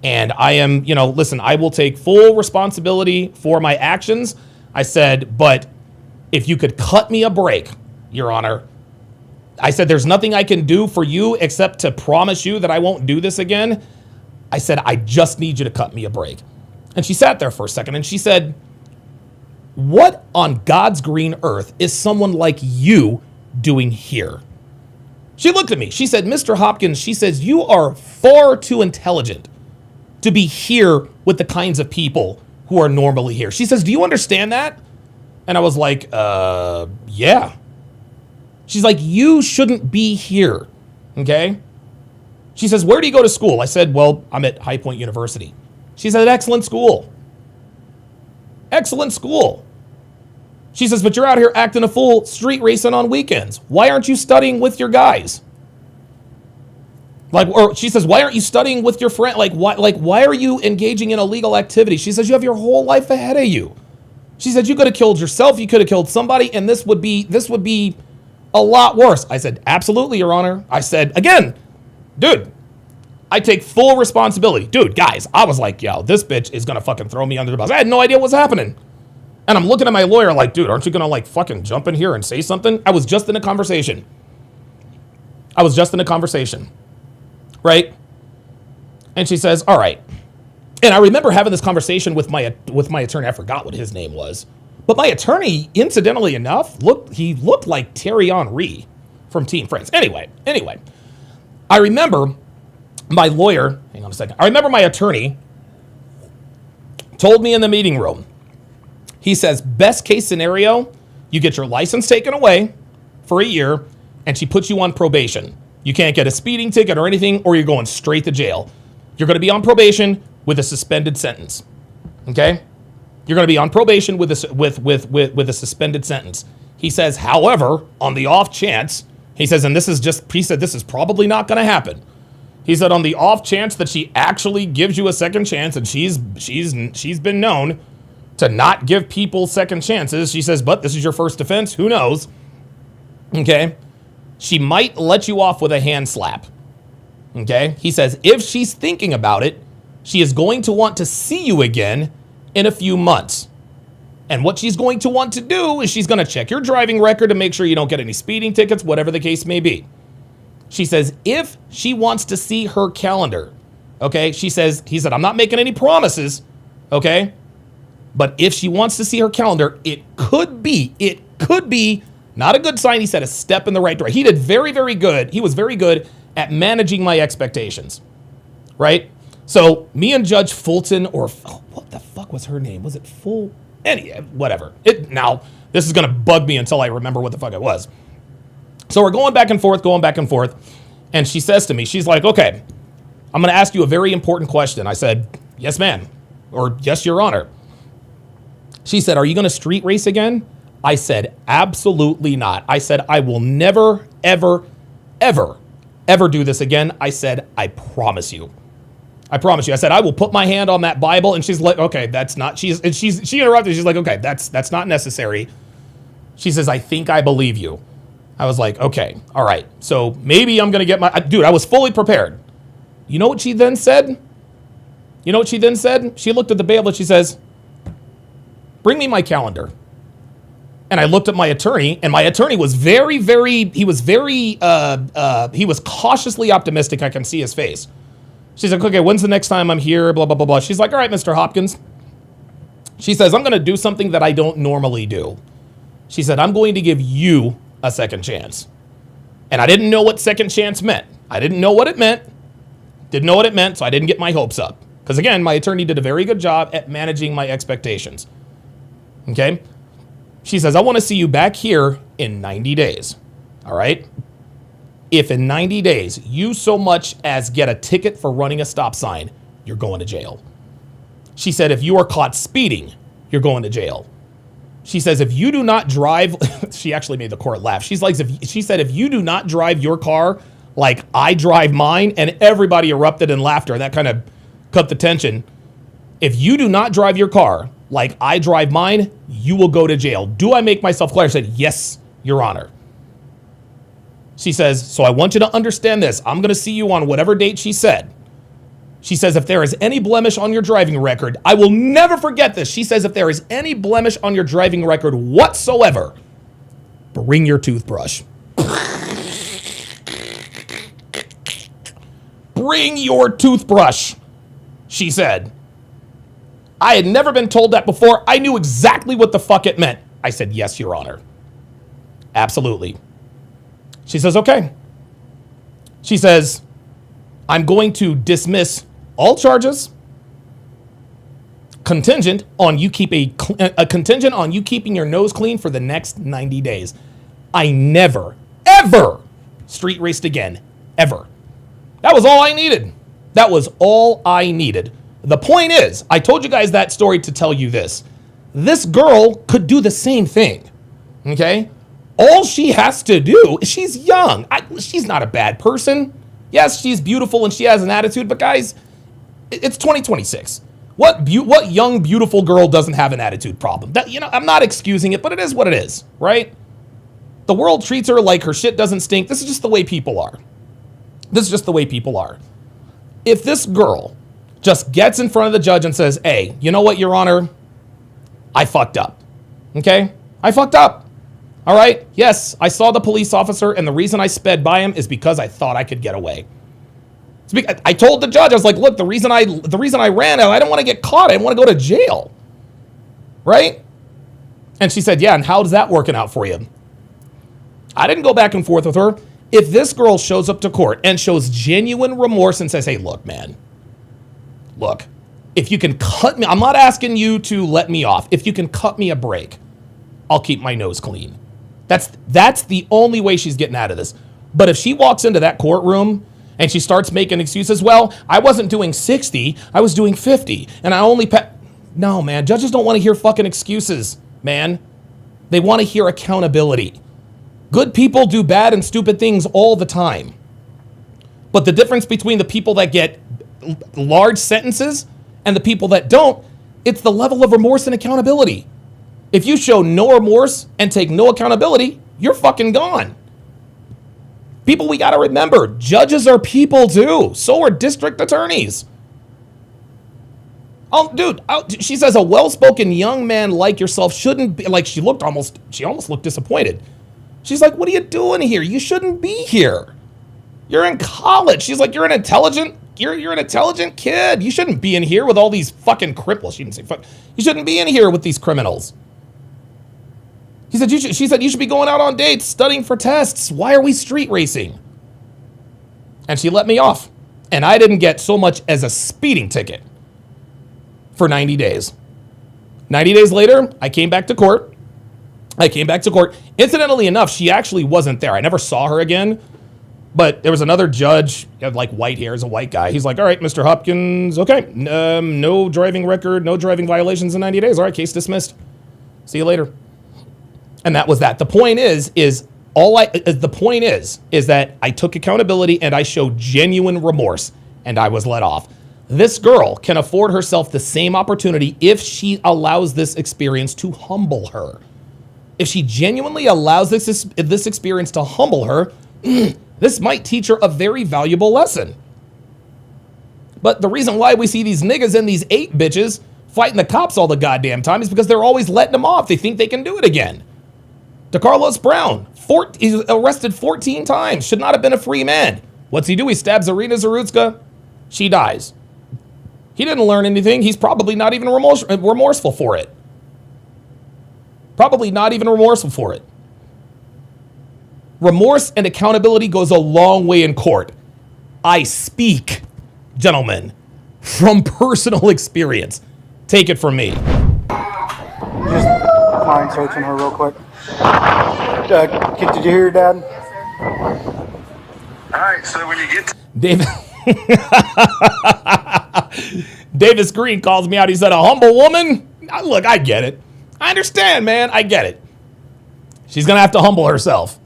S3: and I am, listen, I will take full responsibility for my actions. I said, but if you could cut me a break, Your Honor, I said, there's nothing I can do for you except to promise you that I won't do this again. I said, I just need you to cut me a break. And she sat there for a second and she said, what on God's green earth is someone like you doing here? She looked at me. She said, Mr. Hopkins, she says, you are far too intelligent to be here with the kinds of people who are normally here. She says, do you understand that? And I was like, yeah. She's like, you shouldn't be here, okay? She says, where do you go to school? I said, well, I'm at High Point University. She said, excellent school. Excellent school. She says, but you're out here acting a fool, street racing on weekends. Why aren't you studying with your guys? Or she says, why aren't you studying with your friend? Why are you engaging in illegal activity? She says, you have your whole life ahead of you. She said, you could have killed yourself, you could have killed somebody, and this would be a lot worse. I said, absolutely, Your Honor. I said, again, dude, I take full responsibility. Dude, guys, I was like, yo, this bitch is gonna fucking throw me under the bus. I had no idea what was happening. And I'm looking at my lawyer like, dude, aren't you gonna like fucking jump in here and say something? I was just in a conversation. Right? And she says, all right. And I remember having this conversation with my attorney. I forgot what his name was. But my attorney, incidentally enough, looked like Terry Henry from Team France. Anyway, I remember my lawyer, hang on a second. I remember my attorney told me in the meeting room, he says, best case scenario, you get your license taken away for a year and she puts you on probation. You can't get a speeding ticket or anything, or you're going straight to jail. You're going to be on probation with a suspended sentence. Okay? You're going to be on probation with a suspended sentence. He says, however, on the off chance, he says, and this is probably not going to happen. He said, on the off chance that she actually gives you a second chance, and she's been known to not give people second chances. She says, but this is your first offense. Who knows? Okay. She might let you off with a hand slap. Okay. He says, if she's thinking about it, she is going to want to see you again in a few months. And what she's going to want to do is she's going to check your driving record to make sure you don't get any speeding tickets, whatever the case may be. She says, if she wants to see her calendar, okay, he said, I'm not making any promises, okay? But if she wants to see her calendar, it could be not a good sign. He said a step in the right direction. He did very, very good. He was very good at managing my expectations, right? So me and Judge Fulton, what the fuck was her name? Was it whatever. Now, this is going to bug me until I remember what the fuck it was. So we're going back and forth. And she says to me, she's like, okay, I'm going to ask you a very important question. I said, yes, ma'am. Or yes, Your Honor. She said, are you going to street race again? I said, absolutely not. I said, I will never, ever, ever, ever do this again. I said, I promise you. I promise you. I said, I will put my hand on that Bible. And she's like, okay, that's not, she interrupted. She's like, okay, that's not necessary. She says, I think I believe you. I was like, okay, all right. So maybe I'm going to get dude, I was fully prepared. You know what she then said? She looked at the bailiff. She says, bring me my calendar. And I looked at my attorney, and my attorney was he was cautiously optimistic. I can see his face. She's like, okay, when's the next time I'm here? Blah, blah, blah, blah. She's like, all right, Mr. Hopkins. She says, I'm going to do something that I don't normally do. She said, I'm going to give you a second chance. And I didn't know what second chance meant. I didn't know what it meant. So I didn't get my hopes up. Because again, my attorney did a very good job at managing my expectations. Okay? She says, I want to see you back here in 90 days. All right? If in 90 days you so much as get a ticket for running a stop sign, you're going to jail. She said if you are caught speeding, you're going to jail. She says if you do not drive, she actually made the court laugh. She said if you do not drive your car like I drive mine, and everybody erupted in laughter, and that kind of cut the tension. If you do not drive your car like I drive mine, you will go to jail. Do I make myself clear? I said, yes, Your Honor. She says, so I want you to understand this. I'm going to see you on whatever date she said. She says, if there is any blemish on your driving record, I will never forget this. She says, if there is any blemish on your driving record whatsoever, bring your toothbrush. Bring your toothbrush, she said. I had never been told that before. I knew exactly what the fuck it meant. I said, yes, Your Honor. Absolutely. She says, okay. She says, I'm going to dismiss all charges contingent on you keeping your nose clean for the next 90 days. I never, ever street raced again. Ever. That was all I needed. That was all I needed. The point is, I told you guys that story to tell you this. This girl could do the same thing. Okay? All she has to do, she's young. She's not a bad person. Yes, she's beautiful and she has an attitude, but guys, it's 2026. What young, beautiful girl doesn't have an attitude problem? I'm not excusing it, but it is what it is, right? The world treats her like her shit doesn't stink. This is just the way people are. This is just the way people are. If this girl just gets in front of the judge and says, hey, you know what, Your Honor? I fucked up. Okay? I fucked up. All right? Yes, I saw the police officer, and the reason I sped by him is because I thought I could get away. I told the judge, I was like, look, the reason I ran, I didn't want to get caught. I didn't want to go to jail. Right? And she said, yeah, and how's that working out for you? I didn't go back and forth with her. If this girl shows up to court and shows genuine remorse and says, hey, look, man, look, if you can cut me, I'm not asking you to let me off. If you can cut me a break, I'll keep my nose clean. That's the only way she's getting out of this. But if she walks into that courtroom and she starts making excuses, well, I wasn't doing 60, I was doing 50, and I only No, man, judges don't want to hear fucking excuses, man. They want to hear accountability. Good people do bad and stupid things all the time. But the difference between the people that get large sentences and the people that don't, it's the level of remorse and accountability. If you show no remorse and take no accountability, you're fucking gone. People, we got to remember, judges are people too. So are district attorneys. Oh, dude, she says a well-spoken young man like yourself shouldn't be, like she almost looked disappointed. She's like, what are you doing here? You shouldn't be here. You're in college. She's like, you're an intelligent kid. You shouldn't be in here with all these fucking criminals. She didn't say fuck. You shouldn't be in here with these criminals. She said, you should be going out on dates, studying for tests. Why are we street racing? And she let me off. And I didn't get so much as a speeding ticket for 90 days. 90 days later, I came back to court. Incidentally enough, she actually wasn't there. I never saw her again. But there was another judge, he had like white hair, as a white guy. He's like, all right, Mr. Hopkins, okay. No driving record, no driving violations in 90 days. All right, case dismissed. See you later. And that was that. The point is that I took accountability and I showed genuine remorse and I was let off. This girl can afford herself the same opportunity if she allows this experience to humble her. If she genuinely allows this experience to humble her, this might teach her a very valuable lesson. But the reason why we see these niggas and these 8 bitches fighting the cops all the goddamn time is because they're always letting them off. They think they can do it again. DeCarlos Brown, he's arrested 14 times. Should not have been a free man. What's he do? He stabs Irina Zarutska. She dies. He didn't learn anything. He's probably not even remorseful for it. Remorse and accountability goes a long way in court. I speak, gentlemen, from personal experience. Take it from me.
S15: Just mind searching her real quick. Did you hear your dad?
S22: All right, so when you get to
S3: David Davis Green calls me out. He said, a humble woman? Look, I get it. I understand, man. I get it. She's going to have to humble herself.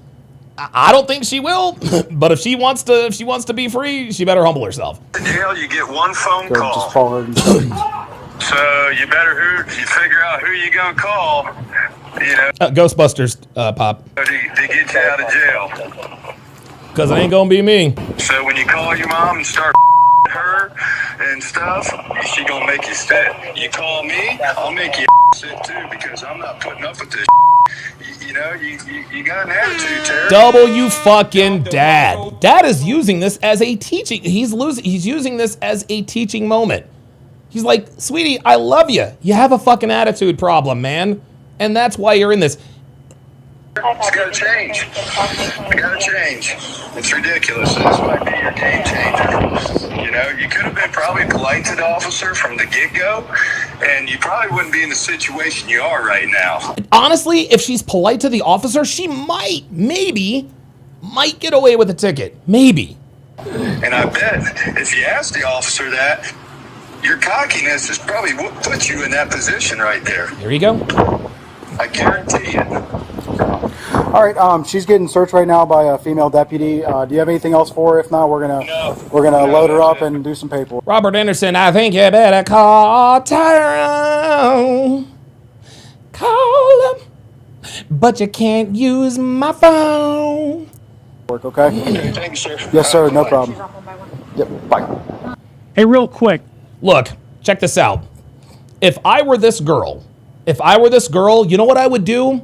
S3: I don't think she will, but if she wants to be free, she better humble herself.
S22: the jail, you get one phone call.
S15: Just follow her.
S22: So you better figure out who you gonna call, you know,
S3: Ghostbusters, Pop.
S22: to get you out of jail.
S3: Because it ain't going to be me.
S22: So when you call your mom and start her and stuff, she gonna make you sit. You call me, I'll make you sit too, because I'm not putting up with this. You know, you got an attitude, Terry.
S3: W fucking dad. Dad is using this as a teaching. He's using this as a teaching moment. He's like, sweetie, I love you. You have a fucking attitude problem, man. And that's why you're in this.
S22: It's gotta change. It gotta change. It's ridiculous. This might be your game changer. You know, you could have been probably polite to the officer from the get-go, and you probably wouldn't be in the situation you are right now.
S3: Honestly, if she's polite to the officer, she might get away with a ticket. Maybe.
S22: And I bet if you ask the officer that, your cockiness is probably what put you in that position right there.
S3: There you go.
S22: I guarantee it.
S15: All right, she's getting searched right now by a female deputy. Do you have anything else for her? If not, we're gonna load her up and do some paperwork.
S3: Robert Anderson, I think you better call Tyrone. Call him, but you can't use my phone.
S15: Okay?
S22: Thank you, sir.
S15: Yes, sir. No problem. Yep. Bye.
S12: Hey, real quick.
S3: Look, check this out. If I were this girl, you know what I would do?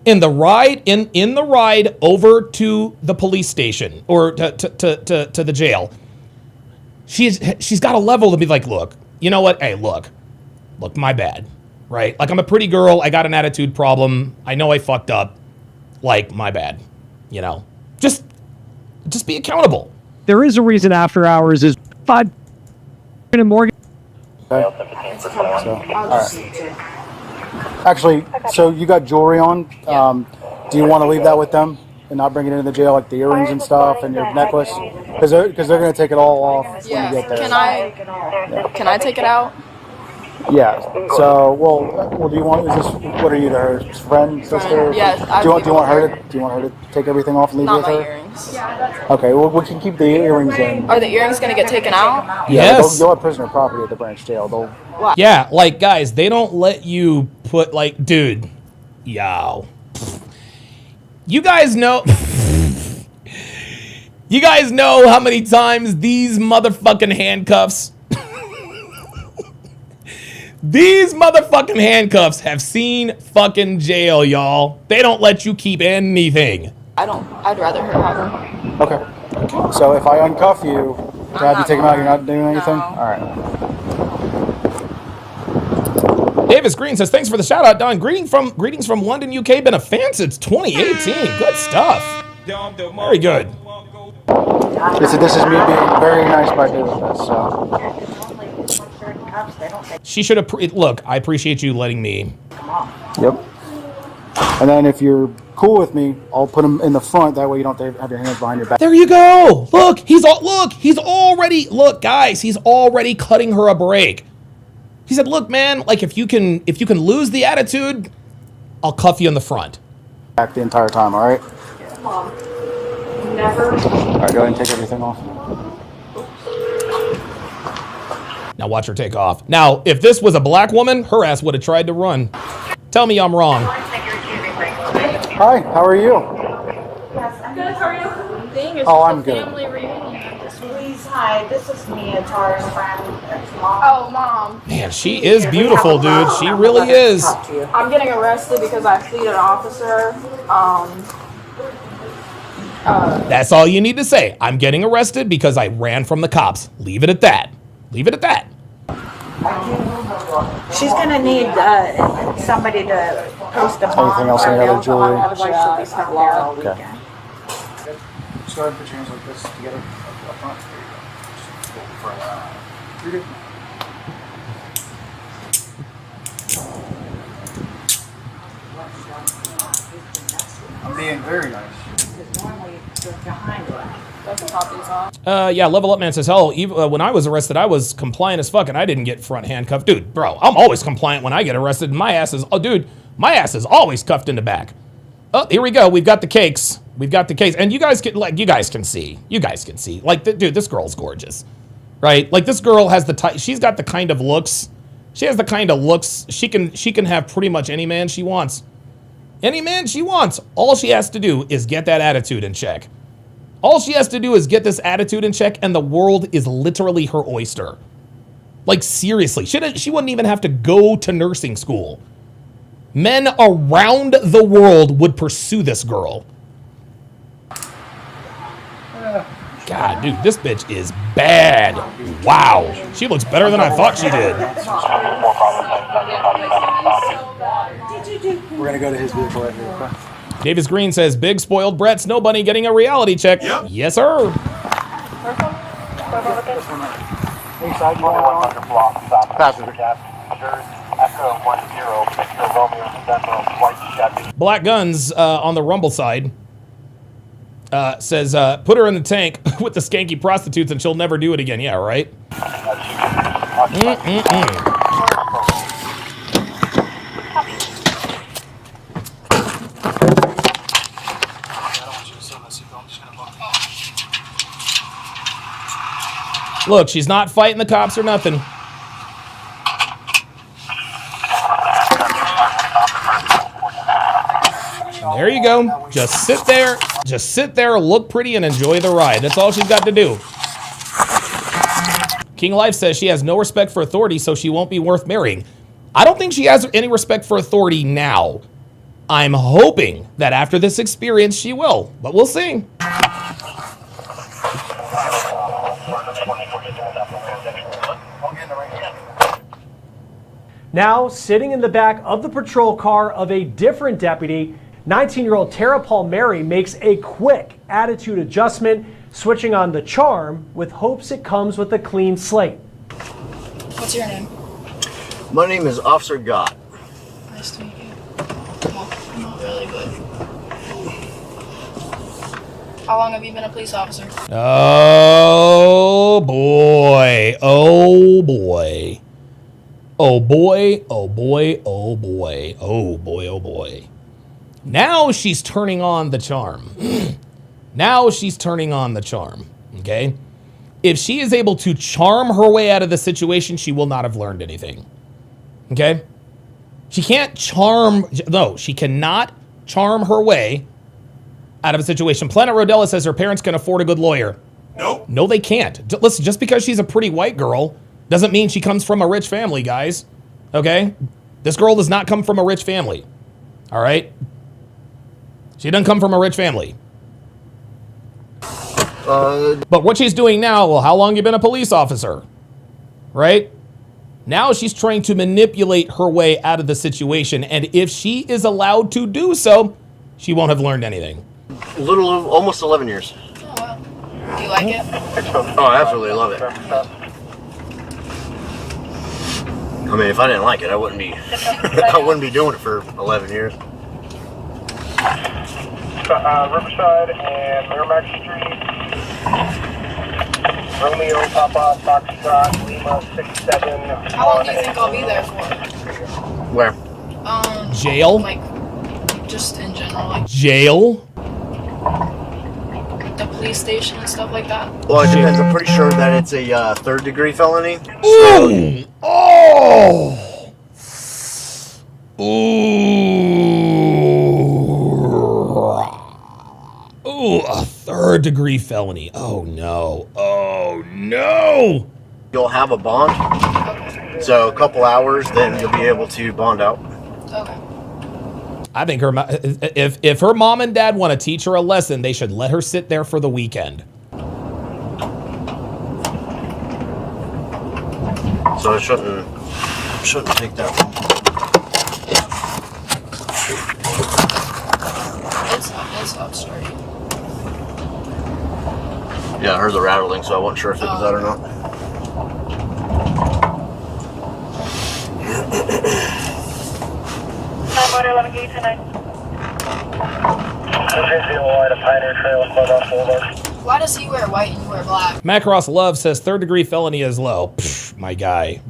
S3: In the ride over to the police station or to the jail, she's got a level to be like, look, you know what? Hey, look, my bad, right? Like, I'm a pretty girl. I got an attitude problem. I know I fucked up. Like, my bad. You know, just be accountable.
S12: There is a reason after hours is 5 in the morning.
S15: Okay. Actually, so you got jewelry on. Do you want to leave that with them and not bring it into the jail, like the earrings and stuff and your necklace? Because they're going to take it all off when you get there.
S1: Can I take it out?
S15: Yeah. So, well, do you want? Is this what are you, her friend, sister?
S1: Yes.
S15: Do you want her to take everything off and leave it with her?
S1: Not my earrings.
S15: Okay. Well, we can keep the earrings in.
S1: Are the earrings gonna get taken out?
S3: Yes.
S15: You'll have prisoner property at the branch jail.
S3: Yeah, like, guys, they don't let you put, like, dude, yo. You guys know how many times these motherfucking handcuffs have seen fucking jail, y'all. They don't let you keep anything.
S1: I'd rather her have them.
S15: Okay. So if I uncuff you, to have you take them out, you're not doing anything?
S1: No.
S15: All right.
S3: Davis Green says, thanks for the shout out, Don. Greetings from London, UK. Been a fan since 2018. Good stuff. Very good.
S15: This is me being very nice by doing this. So.
S3: She should have. Look, I appreciate you letting me.
S15: Yep. And then if you're cool with me, I'll put them in the front. That way you don't have your hands behind your back.
S3: There you go. Look, he's already. Look, guys, he's already cutting her a break. He said, "Look, man, like if you can lose the attitude, I'll cuff you in the front."
S15: Back the entire time, all right?
S21: Never.
S15: All right, go ahead and take everything off.
S3: Now watch her take off. Now, if this was a black woman, her ass would have tried to run. Tell me I'm wrong.
S15: Hi, how are you?
S21: Good, how are you?
S15: Oh, I'm good.
S21: Family reunion. Please, hi, this is Mia, Tara's friend.
S1: Oh, Mom.
S3: Man, she is beautiful, dude. She really is.
S1: I'm getting arrested because I fleed an officer.
S3: That's all you need to say. I'm getting arrested because I ran from the cops. Leave it at that. Leave it at that.
S21: She's gonna need somebody to post a bond.
S15: Anything else, any other jewelry?
S21: Otherwise she'll be stuck there all weekend.
S15: Okay. Just go ahead and put your hands like this together up front. There you go. I'm being very nice.
S21: Normally, they're behind you.
S1: That's the top these on.
S3: Yeah, Level Up Man says, hell, even, when I was arrested, I was compliant as fuck, and I didn't get front handcuffed. Dude, bro, I'm always compliant when I get arrested. My ass is, my ass is always cuffed in the back. Oh, here we go. We've got the cakes. We've got the cakes. And you guys can see. You guys can see. Like, dude, this girl's gorgeous. Right? Like, this girl has she's got the kind of looks. She has the kind of looks. She can have pretty much any man she wants. Any man she wants. All she has to do is get that attitude in check. All she has to do is get this attitude in check, and the world is literally her oyster. Like, seriously. She wouldn't even have to go to nursing school. Men around the world would pursue this girl. God, dude, this bitch is bad. Wow. She looks better than I thought she did.
S15: We're going to go to his vehicle right here, okay?
S3: Davis Green says, big spoiled Brett's no bunny getting a reality check. Yep. Yes, sir. Black Guns on the Rumble side says, put her in the tank with the skanky prostitutes and she'll never do it again. Yeah, right? Look, she's not fighting the cops or nothing. There you go. Just sit there. Just sit there, look pretty, and enjoy the ride. That's all she's got to do. King Life says she has no respect for authority, so she won't be worth marrying. I don't think she has any respect for authority now. I'm hoping that after this experience she will, but we'll see.
S19: Now, sitting in the back of the patrol car of a different deputy, 19-year-old Tara Palmieri makes a quick attitude adjustment, switching on the charm with hopes it comes with a clean slate.
S1: What's your name?
S2: My name is Officer Gott.
S1: Nice to meet you. Not really, but... How long have you been a police officer?
S3: Oh, boy. Oh, boy. Oh, boy. Oh, boy. Oh, boy. Oh, boy. Oh, boy. Now she's turning on the charm. Now she's turning on the charm, okay? If she is able to charm her way out of the situation, she will not have learned anything, okay? She can't charm, no, she cannot charm her way out of a situation. Planet Rodella says her parents can afford a good lawyer.
S9: Nope.
S3: No, they can't. Listen, just because she's a pretty white girl doesn't mean she comes from a rich family, guys, okay? This girl does not come from a rich family, all right? She doesn't come from a rich family. But what she's doing now, well, how long you been a police officer? Right? Now she's trying to manipulate her way out of the situation, and if she is allowed to do so, she won't have learned anything.
S2: Almost 11 years.
S1: Oh, wow. Do you like it?
S2: Oh, I absolutely love it. I mean, if I didn't like it, I wouldn't be I wouldn't be doing it for 11 years.
S7: Riverside and Merrimack Street. Romeo, Papa, Foxtrot, Lima, 67.
S1: How long do you think I'll be there for?
S2: Where?
S3: Jail?
S1: Like, just in general. Like,
S3: Jail?
S1: the police station and stuff like that?
S2: Well, it depends. I'm pretty sure that it's a third-degree felony.
S3: Ooh! Oh! Ooh, a third-degree felony. Oh, no. Oh, no!
S2: You'll have a bond.
S1: Okay.
S2: So a couple hours, then you'll be able to bond out.
S1: Okay.
S3: I think if her mom and dad want to teach her a lesson, they should let her sit there for the weekend.
S2: So it shouldn't take that long.
S1: It's up straight.
S2: Yeah, I heard the rattling, so I wasn't sure if it was that or not.
S1: Why does he wear white and you wear black?
S3: Macross Love says 3rd degree felony is low. Pfft, my guy,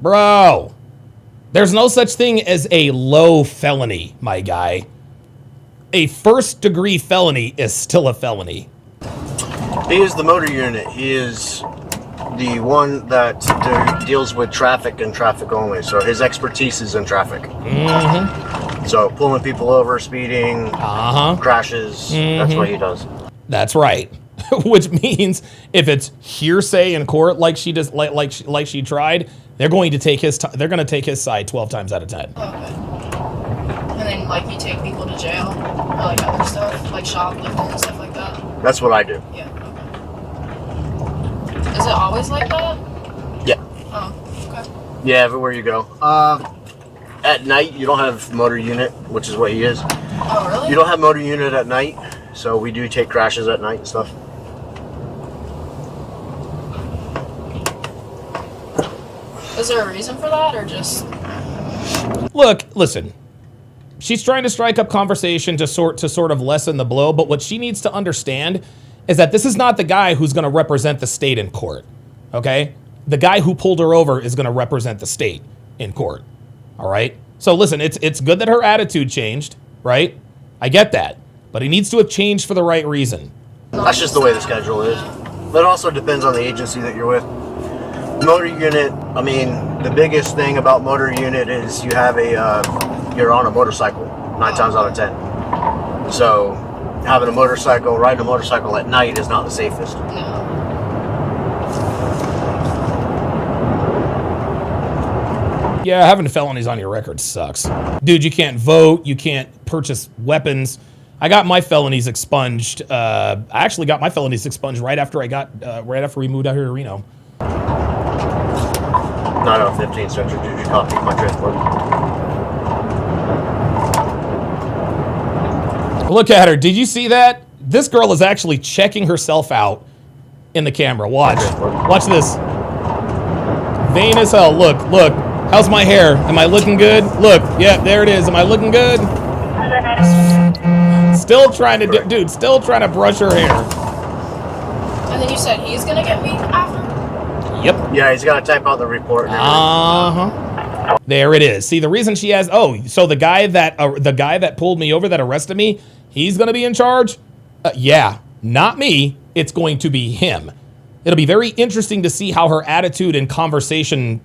S3: bro. There's no such thing as a low felony, my guy. A 1st degree felony is still a felony.
S2: He is the motor unit. He is the one that deals with traffic and traffic only. So his expertise is in traffic.
S3: Mm-hmm.
S2: So pulling people over, speeding, crashes, that's what he does.
S3: That's right. Which means if it's hearsay in court, like she does, like she tried, they're going to take his. They're going to take his side 12 times out of 10.
S1: Okay. And then like you take people to jail or like other stuff, like shoplifting and stuff like that.
S2: That's what I do.
S1: Yeah. Okay. Is it always like that?
S2: Yeah.
S1: Oh. Okay.
S2: Yeah, everywhere you go. At night you don't have motor unit, which is what he is.
S1: Oh really?
S2: You don't have motor unit at night, so we do take crashes at night and stuff.
S1: Is there a reason for that, or just?
S3: Look, listen. She's trying to strike up conversation to sort of lessen the blow, but what she needs to understand is that this is not the guy who's going to represent the state in court. Okay? The guy who pulled her over is going to represent the state in court. All right? So listen, it's good that her attitude changed, right? I get that, but it needs to have changed for the right reason.
S2: That's just the way the schedule is. But it also depends on the agency that you're with. Motor unit, I mean, the biggest thing about motor unit is you have you're on a motorcycle 9 times out of 10. So having a motorcycle, riding a motorcycle at night is not the safest.
S3: Yeah, having felonies on your record sucks. Dude, you can't vote, you can't purchase weapons. I got my felonies expunged. I actually got my felonies expunged right after we moved out here to Reno.
S2: 9 out of 15 Central Juju copy my transport.
S3: Look at her. Did you see that? This girl is actually checking herself out in the camera. Watch. Watch this. Vain as hell. Look. How's my hair? Am I looking good? Look. Yeah, there it is. Am I looking good? Still trying to, dude, still trying to brush her hair.
S1: And then you said he's gonna get me after?
S3: Yep.
S2: Yeah, he's got to type out the report.
S3: There it is. See, the reason she has, so the guy that pulled me over, that arrested me, he's going to be in charge? Yeah, not me. It's going to be him. It'll be very interesting to see how her attitude and conversation,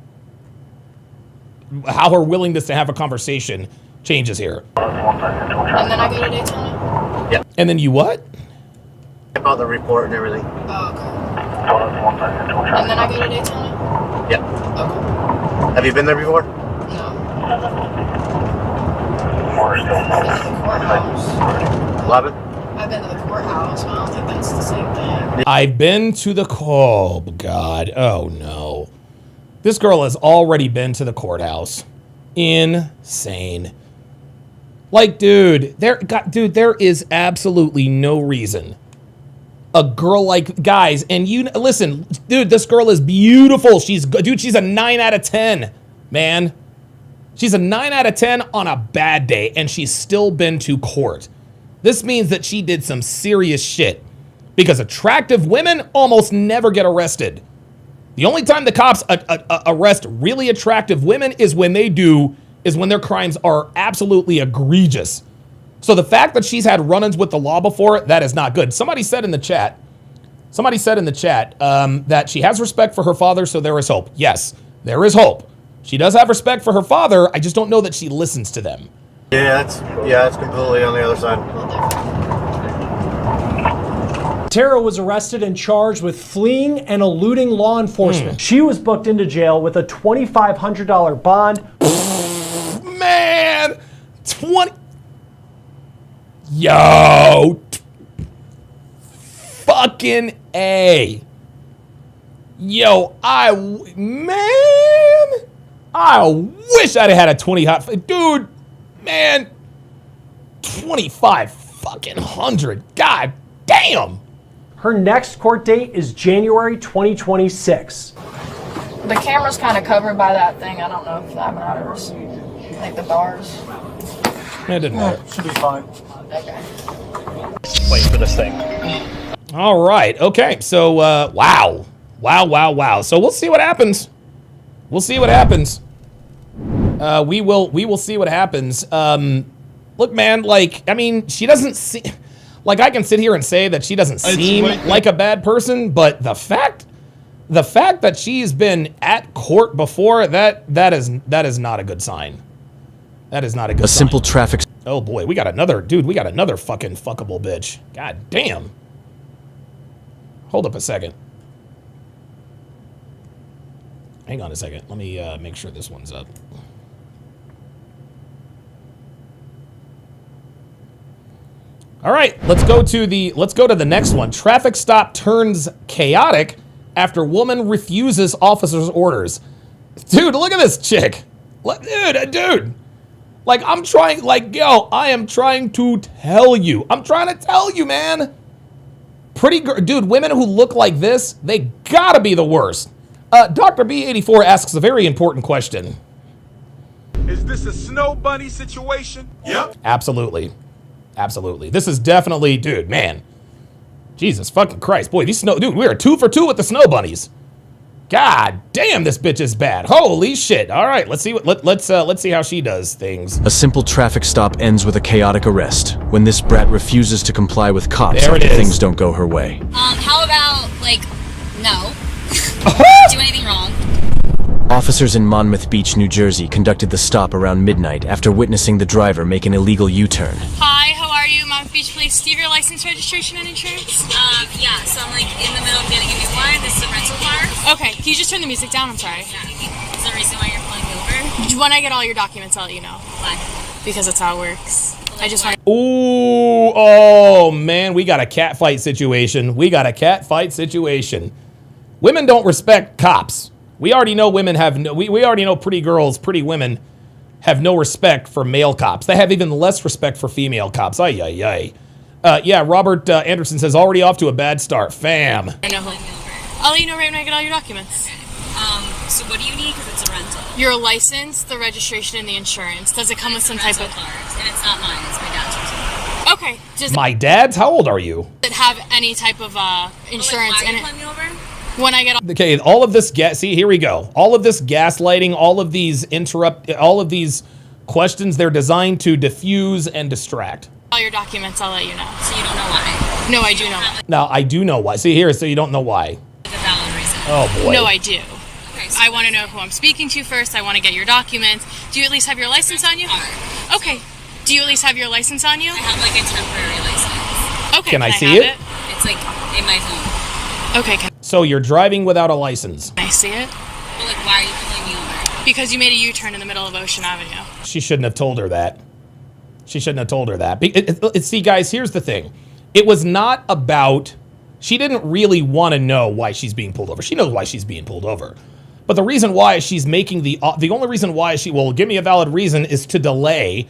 S3: how her willingness to have a conversation changes here.
S1: And then I go to Daytona?
S2: Yep.
S3: And then you what?
S2: Type out the report and everything.
S1: Oh, okay. And then I go to Daytona?
S2: Yep.
S1: Okay.
S2: Have you been there before?
S1: No. I've been to the courthouse.
S2: 11?
S1: I've been to the courthouse, but I don't think that's the same thing.
S3: I've been to the, oh God, oh no. This girl has already been to the courthouse. Insane. Like, dude, there is absolutely no reason a girl like, guys, and you listen, dude, this girl is beautiful. She's a 9 out of 10, man. She's a 9 out of 10 on a bad day, and she's still been to court. This means that she did some serious shit, because attractive women almost never get arrested. The only time the cops arrest really attractive women is when their crimes are absolutely egregious. So the fact that she's had run-ins with the law before, that is not good. Somebody said in the chat that she has respect for her father, so there is hope. Yes, there is hope. She does have respect for her father. I just don't know that she listens to them.
S2: Yeah, it's completely on the other side.
S19: Tara was arrested and charged with fleeing and eluding law enforcement. She was booked into jail with a $2,500 bond.
S3: Man, Yo, fucking A. Yo, I wish I'd had a 20 hot, dude, man, 25 fucking hundred, god damn.
S19: Her next court date is January 2026.
S1: The camera's kind of covered by that thing. I don't know if that matters. Like the bars.
S3: It didn't matter.
S15: Should be fine.
S16: Wait for this thing.
S3: All right. Okay. So, wow. So we'll see what happens. We'll see what happens. We will see what happens. Look, man, like, I mean, she doesn't see, like, I can sit here and say that she doesn't seem like a bad person, but the fact that she's been at court before, that is not a good sign. That is not a good sign.
S6: Simple traffic.
S3: Oh boy, we got another fucking fuckable bitch. God damn. Hold up a second. Hang on a second. Let me make sure this one's up. All right, let's go to the next one. Traffic stop turns chaotic after woman refuses officer's orders. Dude, look at this chick. Dude. Like, I am trying to tell you. I'm trying to tell you, man. Dude, women who look like this, they gotta be the worst. Dr. B84 asks a very important question.
S9: Is this a snow bunny situation? Yep.
S3: Absolutely. This is definitely, dude, man. Jesus fucking Christ. Boy, dude, we are 2 for 2 with the snow bunnies. God damn, this bitch is bad. Holy shit. All right, let's see how she does things.
S6: A simple traffic stop ends with a chaotic arrest. When this brat refuses to comply with cops
S3: There it
S6: after
S3: is.
S6: things don't go her way.
S8: How about, like, no. Do anything wrong.
S6: Officers in Monmouth Beach, New Jersey conducted the stop around midnight after witnessing the driver make an illegal U-turn.
S8: Hi, how are you? Monmouth Beach Police. Do you have your license, registration, and insurance? Yeah, so I'm, like, in the middle of getting a new one. This is a rental car. Okay, can you just turn the music down? I'm sorry. Yeah. Is there a reason why you're pulling me over? When I get all your documents, I'll let you know. Why? Because that's how it works. I just want.
S3: Ooh, oh man, we got a cat fight situation. Women don't respect cops. We already know women have no, we already know pretty girls, pretty women have no respect for male cops. They have even less respect for female cops. Ay, ay, ay. Yeah, Robert Anderson says, already off to a bad start. Fam.
S8: I know. I'll let you know right when I get all your documents. So what do you need? Because it's a rental. Your license, the registration, and the insurance. Does it come with some type of... And it's not mine. It's my dad's. Okay. Does
S3: My dad's? How old are you?
S8: it have any type of insurance in it? When I get all...
S3: Okay, all of this see, here we go. All of this gaslighting, all of these questions, they're designed to diffuse and distract.
S8: all your documents, I'll let you know. So you don't know why? No, I do know.
S3: Now, I do know why. See here, so you don't know why.
S8: Like a valid reason.
S3: Oh, boy.
S8: No, I do. Okay, so I want to know who I'm speaking to first. I want to get your documents. Do you at least have your license on you? Okay. Do you at least have your license on you? I have like a temporary license. Okay.
S3: Can I see it?
S8: It's like in my phone. Okay.
S3: So you're driving without a license.
S8: Can I see it? Well, like, why are you pulling me over? Because you made a U-turn in the middle of Ocean Avenue.
S3: She shouldn't have told her that. She shouldn't have told her that. See, guys, here's the thing. It was not about... She didn't really want to know why she's being pulled over. She knows why she's being pulled over. But the reason why she's making the only reason why she will give me a valid reason is to delay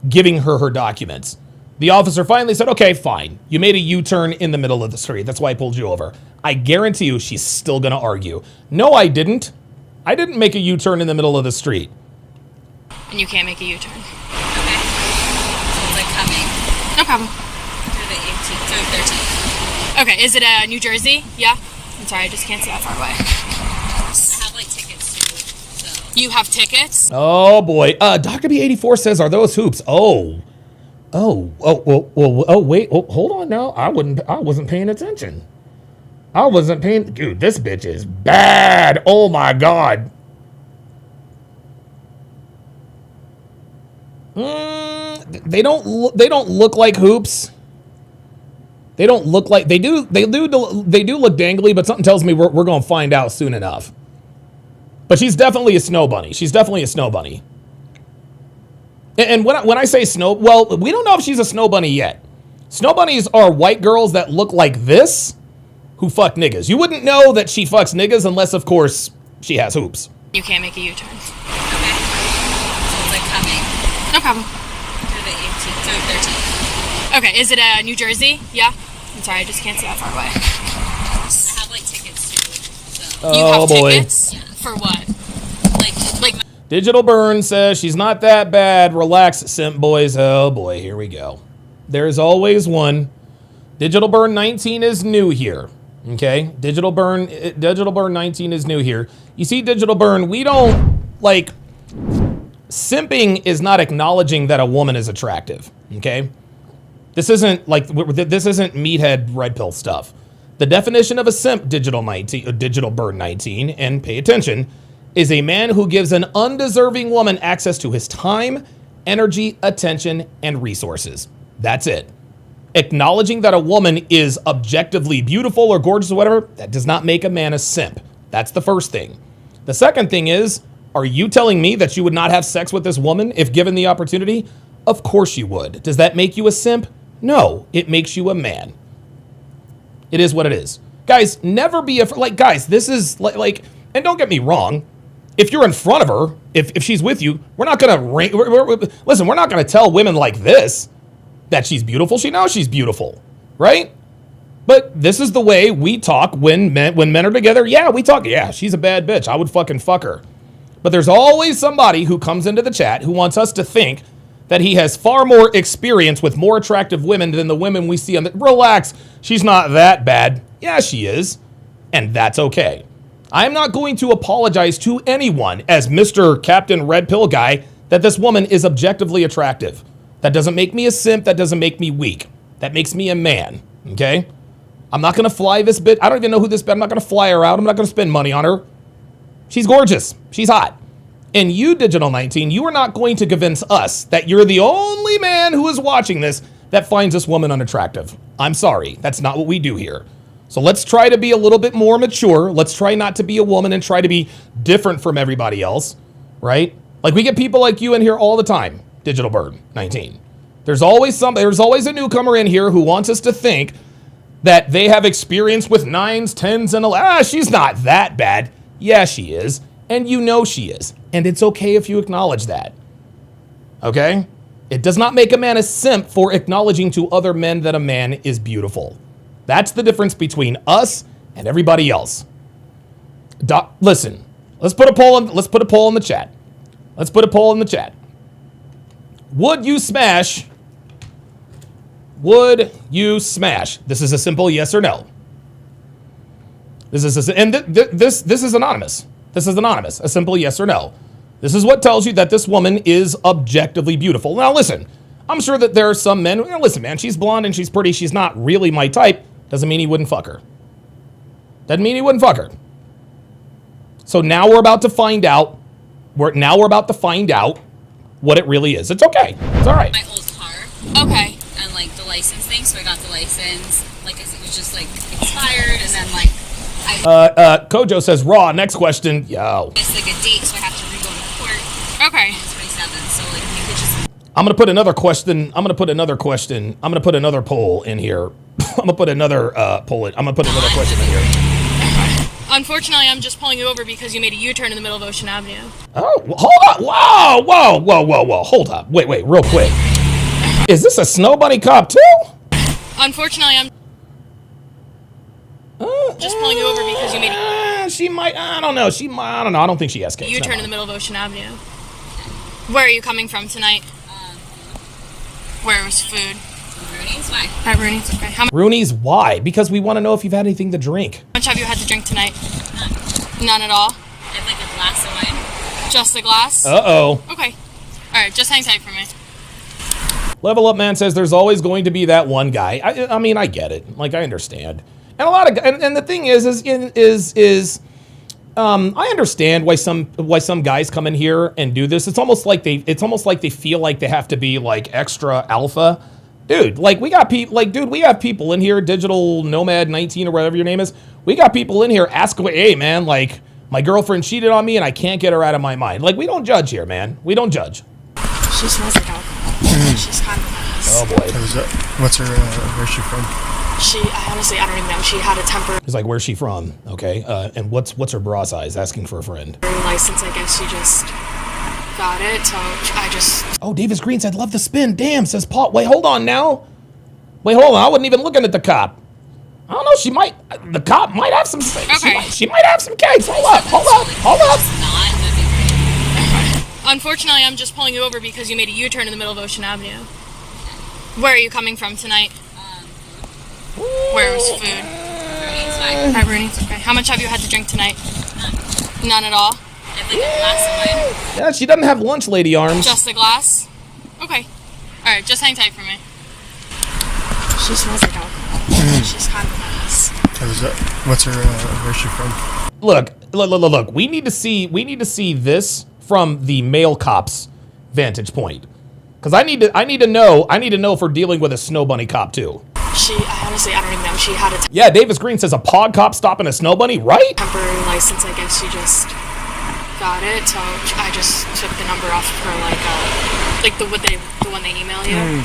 S3: giving her her documents. The officer finally said, okay, fine. You made a U-turn in the middle of the street. That's why I pulled you over. I guarantee you she's still going to argue. No, I didn't. I didn't make a U-turn in the middle of the street.
S8: And you can't make a U-turn. Okay. So it's like coming. No problem. Through the 18th, through 13th. Okay, is it New Jersey? Yeah? I'm sorry, I just can't see that far away. I have like tickets too, so. You have tickets?
S3: Oh boy. Dr. B84 says, are those hoops? Oh, wait. Oh, hold on now. I wasn't paying attention. Dude, this bitch is bad. Oh my God. They don't look like hoops. They don't look like they do look dangly, but something tells me we're going to find out soon enough. But she's definitely a snow bunny. And when I say snow, well, we don't know if she's a snow bunny yet. Snow bunnies are white girls that look like this who fuck niggas. You wouldn't know that she fucks niggas unless, of course, she has hoops.
S8: You can't make a U-turn. Okay. So it's like coming. No problem. Through the 18th, through 13th. Okay, is it New Jersey? Yeah? I'm sorry, I just can't see that far away. I have like tickets too, so. You have tickets? Yeah. For what? Like.
S3: Digital Burn says she's not that bad. Relax, simp boys. Oh boy, here we go. There's always one. Digital Burn 19 is new here. Okay? Digital Burn 19 is new here. You see, Digital Burn, we don't, like, simping is not acknowledging that a woman is attractive. Okay? This isn't meathead red pill stuff. The definition of a simp, Digital Burn 19, and pay attention, is a man who gives an undeserving woman access to his time, energy, attention, and resources. That's it. Acknowledging that a woman is objectively beautiful or gorgeous or whatever, that does not make a man a simp. That's the first thing. The second thing is, are you telling me that you would not have sex with this woman if given the opportunity? Of course you would. Does that make you a simp? No, it makes you a man. It is what it is. Guys, never be guys, this is like, and don't get me wrong, if you're in front of her, if she's with you, we're not going to, listen, we're not going to tell women like this that she's beautiful. She knows she's beautiful, right? But this is the way we talk when men are together. Yeah, we talk, yeah, she's a bad bitch. I would fucking fuck her. But there's always somebody who comes into the chat who wants us to think that he has far more experience with more attractive women than the women we see on the... Relax, she's not that bad. Yeah, she is. And that's okay. I'm not going to apologize to anyone as Mr. Captain Red Pill Guy that this woman is objectively attractive. That doesn't make me a simp. That doesn't make me weak. That makes me a man, okay? I'm not going to fly this bitch. I don't even know who this bitch... I'm not going to fly her out. I'm not going to spend money on her. She's gorgeous. She's hot. And you, Digital 19, you are not going to convince us that you're the only man who is watching this that finds this woman unattractive. I'm sorry. That's not what we do here. So let's try to be a little bit more mature. Let's try not to be a woman and try to be different from everybody else, right? Like, we get people like you in here all the time, Digital Bird 19. There's always a newcomer in here who wants us to think that they have experience with 9s, 10s, and 11s. She's not that bad. Yeah, she is. And you know she is. And it's okay if you acknowledge that. Okay? It does not make a man a simp for acknowledging to other men that a man is beautiful. That's the difference between us and everybody else. Listen, let's put a poll in the chat. Let's put a poll in the chat. Would you smash? Would you smash? This is a simple yes or no. This is anonymous. This is anonymous. A simple yes or no. This is what tells you that this woman is objectively beautiful. Now listen, I'm sure that there are some men, listen man, she's blonde and she's pretty, she's not really my type. Doesn't mean he wouldn't fuck her. Doesn't mean he wouldn't fuck her. So now we're about to find out. We're about to find out what it really is. It's okay. It's all right.
S8: My old car. Okay. And like the license thing, so I got the license. Like it was just like expired, and then like
S3: Kojo says raw. Next question. Yo.
S8: It's like a date, so I have to re-go to court. Okay. It's 27, so like you could just.
S3: I'm gonna put another question. I'm gonna put another poll in here. I'm gonna put another poll in. I'm gonna put another question in here.
S8: Unfortunately, I'm just pulling you over because you made a U-turn in the middle of Ocean Avenue.
S3: Oh, hold up. Whoa. Hold up. Wait, real quick. Is this a Snow Bunny cop too?
S8: Unfortunately, I'm just pulling you over because you made a...
S3: She might, I don't know. I don't think she has case.
S8: U-turn in the middle of Ocean Avenue. Where are you coming from tonight? Where was food? Rooney's. Why? At Rooney's. Okay.
S3: Rooney's. Why? Because we want to know if you've had anything to drink.
S8: How much have you had to drink tonight? None at all? I have like a glass of wine. Just a glass?
S3: Uh-oh.
S8: Okay. All right, just hang tight for me.
S3: Level Up Man says there's always going to be that one guy. I mean, I get it. Like, I understand. And a lot of, and the thing is I understand why some guys come in here and do this. It's almost like they feel like they have to be like extra alpha. Dude, like we have people in here, Digital Nomad 19 or whatever your name is. We got people in here asking, hey man, like my girlfriend cheated on me and I can't get her out of my mind. Like, we don't judge here, man. We don't judge.
S8: She smells like alcohol. She's kind of a mess.
S3: Oh boy.
S4: What's her, where's she from?
S8: I don't even know. She had a temper.
S3: He's like, where's she from? Okay. And what's her bra size? Asking for a friend.
S8: Her license, I guess she just got it, so I just...
S3: Oh, Davis Green said, love the spin. Damn, says Paul. Wait, hold on now. I wasn't even looking at the cop. I don't know, the cop might have some...
S8: Okay.
S3: She might have some cakes. Hold up.
S8: Unfortunately, I'm just pulling you over because you made a U-turn in the middle of Ocean Avenue. Where are you coming from tonight? Where was food? Pepperonis. Okay. How much have you had to drink tonight? None at all?
S10: I have like a glass of wine.
S3: Yeah, she doesn't have lunch, lady arms.
S8: Just a glass? Okay. Alright, just hang tight for me. She smells like alcohol. She's kind of a mess.
S4: What's her, where's she from?
S3: Look. We need to see this from the male cop's vantage point. Because I need to know if we're dealing with a snow bunny cop too.
S8: Honestly, I don't even know. She had a
S3: Yeah, Davis Green says a pod cop stopping a snow bunny, right?
S8: temporary license. I guess she just got it. So I just took the number off of her, the one they email you.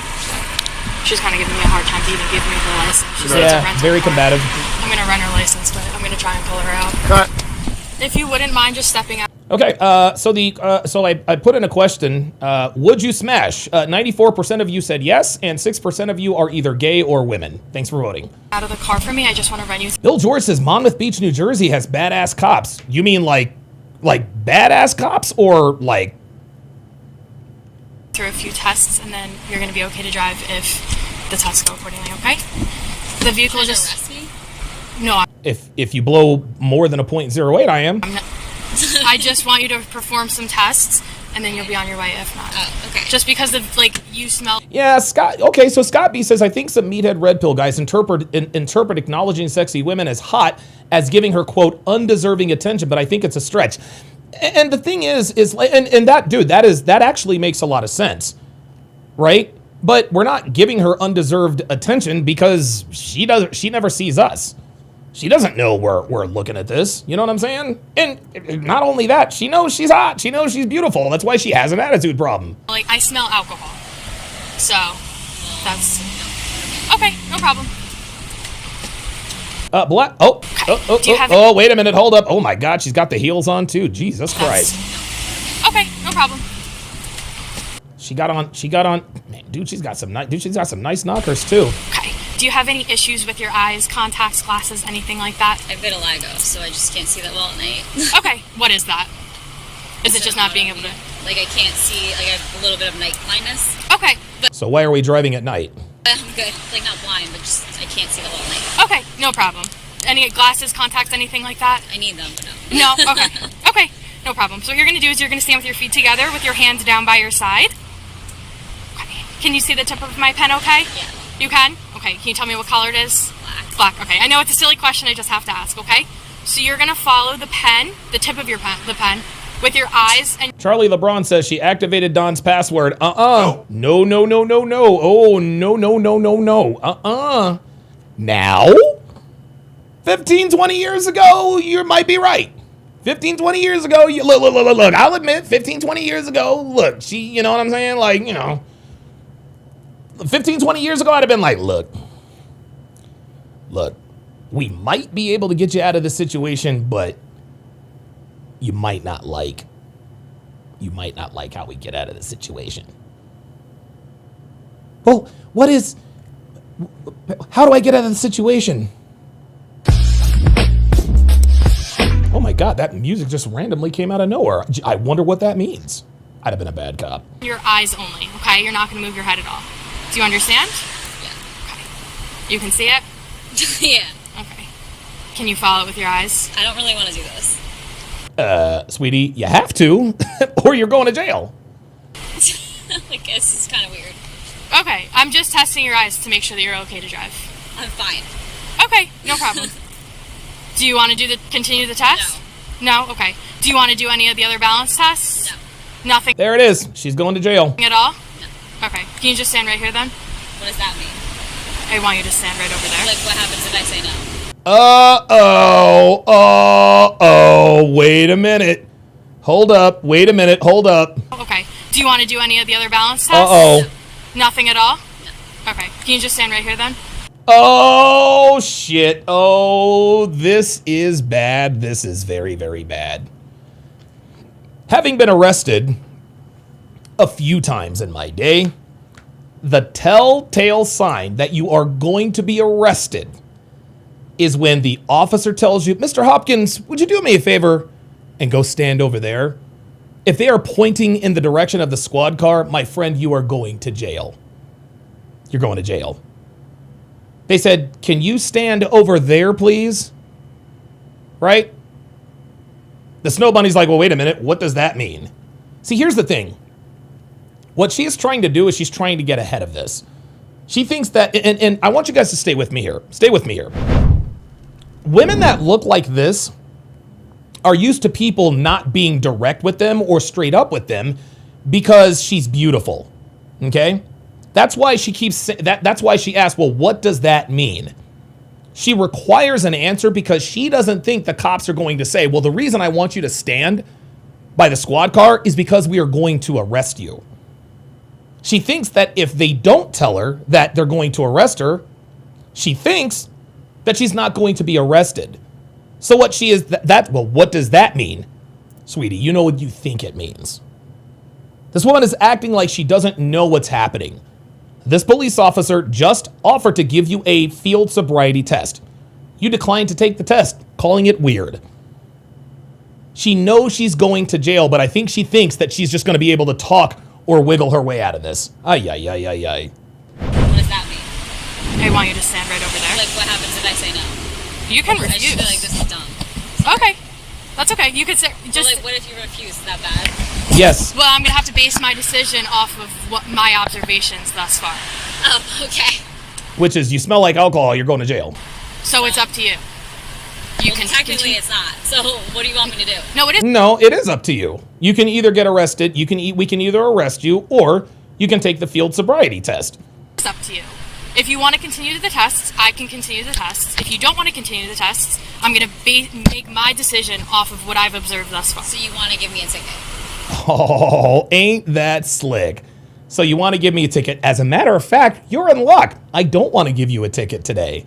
S8: She's kind of giving me a hard time to even give me the license. She said it's a rental
S3: very
S8: car.
S3: combative.
S8: I'm gonna run her license, but I'm gonna try and pull her out.
S3: Cut.
S8: If you wouldn't mind just stepping out.
S3: Okay, so I put in a question. Would you smash? 94% of you said yes, and 6% of you are either gay or women. Thanks for voting.
S8: Out of the car for me, I just want to run you
S3: Bill George says Monmouth Beach, New Jersey has badass cops. You mean like badass cops or like?
S8: through a few tests, and then you're gonna be okay to drive if the tests go accordingly. Okay? The vehicle just. Arrest me? No.
S3: If you blow more than a .08, I am.
S8: I just want you to perform some tests, and then you'll be on your way if not.
S10: Oh, okay.
S8: Just because of, you smell...
S3: Yeah, Scott... Okay, so Scott B says, I think some meathead red pill guys interpret acknowledging sexy women as hot as giving her, quote, undeserving attention, but I think it's a stretch. And the thing is that actually makes a lot of sense, right? But we're not giving her undeserved attention because she never sees us. She doesn't know we're looking at this. You know what I'm saying? And not only that, she knows she's hot. She knows she's beautiful. That's why she has an attitude problem.
S8: I smell alcohol. So, that's... Okay, no problem.
S3: Black... wait a minute. Hold up. Oh, my God. She's got the heels on, too. Jesus Christ.
S8: Okay, no problem.
S3: She got on... Man, dude, she's got some nice knockers, too.
S8: Okay. Do you have any issues with your eyes, contacts, glasses, anything like that?
S10: I have vitiligo, so I just can't see that well at night.
S8: Okay, what is that? Is it just not being able to...
S10: I can't see, I have a little bit of night blindness.
S8: Okay.
S3: So why are we driving at night?
S10: I'm good. Not blind, but just, I can't see that well at night.
S8: Okay, no problem. Any glasses, contacts, anything like that?
S10: I need them, but no.
S8: No? Okay. Okay, no problem. So what you're going to do is you're going to stand with your feet together with your hands down by your side. Okay. Can you see the tip of my pen okay?
S10: Yeah.
S8: You can? Okay, can you tell me what color it is? Black. Okay, I know it's a silly question, I just have to ask, okay? So you're gonna follow the pen, the tip of your pen, with your eyes and...
S3: Charlie LeBron says she activated Don's password. No. Oh, no. Now? 15, 20 years ago, you might be right. 15, 20 years ago, look, I'll admit, 15, 20 years ago, look, she, you know what I'm saying? 15, 20 years ago, I'd have been like, look, we might be able to get you out of this situation, but you might not like how we get out of the situation. Well, how do I get out of the situation? Oh my God, that music just randomly came out of nowhere. I wonder what that means. I'd have been a bad cop.
S8: Your eyes only, okay? You're not gonna move your head at all. Do you understand?
S10: Yeah.
S8: Okay. You can see it?
S10: Yeah.
S8: Okay. Can you follow it with your eyes?
S10: I don't really want to do this.
S3: Sweetie, you have to, or you're going to jail.
S10: This is kind of weird.
S8: Okay, I'm just testing your eyes to make sure that you're okay to drive.
S10: I'm fine.
S8: Okay, no problem. Do you want to continue the test? No. No? Okay. Do you want to do any of the other balance tests?
S10: No.
S8: Nothing?
S3: There it is. She's going to jail.
S8: At all?
S10: No.
S8: Okay. Can you just stand right here then?
S10: What does that mean?
S8: I want you to stand right over there.
S10: What happens if I say no?
S3: Wait a minute. Hold up.
S8: Okay. Do you want to do any of the other balance tests?
S3: No.
S8: Nothing at all?
S10: No.
S8: Okay. Can you just stand right here then?
S3: Oh, shit. Oh, this is bad. This is very, very bad. Having been arrested a few times in my day, the telltale sign that you are going to be arrested is when the officer tells you, Mr. Hopkins, would you do me a favor and go stand over there? If they are pointing in the direction of the squad car, my friend, you are going to jail. you're going to jail. They said, can you stand over there, please? Right? The Snow Bunny's like, well, wait a minute. What does that mean? See, here's the thing. What she is trying to do is she's trying to get ahead of this. She thinks that, and I want you guys to stay with me here. Stay with me here. Women that look like this are used to people not being direct with them or straight up with them because she's beautiful. Okay? That's why she keeps that's why she asks, well, what does that mean? She requires an answer because she doesn't think the cops are going to say, well, the reason I want you to stand by the squad car is because we are going to arrest you. She thinks that if they don't tell her that they're going to arrest her, she thinks that she's not going to be arrested. So what she is, well, what does that mean? Sweetie, you know what you think it means. This woman is acting like she doesn't know what's happening. This police officer just offered to give you a field sobriety test. You declined to take the test, calling it weird. She knows she's going to jail, but I think she thinks that she's just going to be able to talk or wiggle her way out of this. Ay, ay, ay, ay, ay.
S10: What does that mean?
S8: I want you to stand right over there.
S10: Like, what happens if I say no?
S8: You can
S10: I
S8: refuse.
S10: just feel like this is dumb.
S8: Okay. That's okay. You could say, just...
S10: Well, like, what if you refuse? Is that bad?
S3: Yes.
S8: Well, I'm going to have to base my decision off of what my observations thus far.
S10: Oh, okay.
S3: Which is, you smell like alcohol, you're going to jail.
S8: So it's up to you. You can
S10: technically it's not. So what do you want me to do?
S8: No, it is.
S3: No, it is up to you. You can either get arrested, we can either arrest you, or you can take the field sobriety test.
S8: It's up to you. If you want to continue the tests, I can continue the tests. If you don't want to continue the tests, I'm going to make my decision off of what I've observed thus far.
S10: So you want to give me a ticket?
S3: Oh, ain't that slick. So you want to give me a ticket. As a matter of fact, you're in luck. I don't want to give you a ticket today.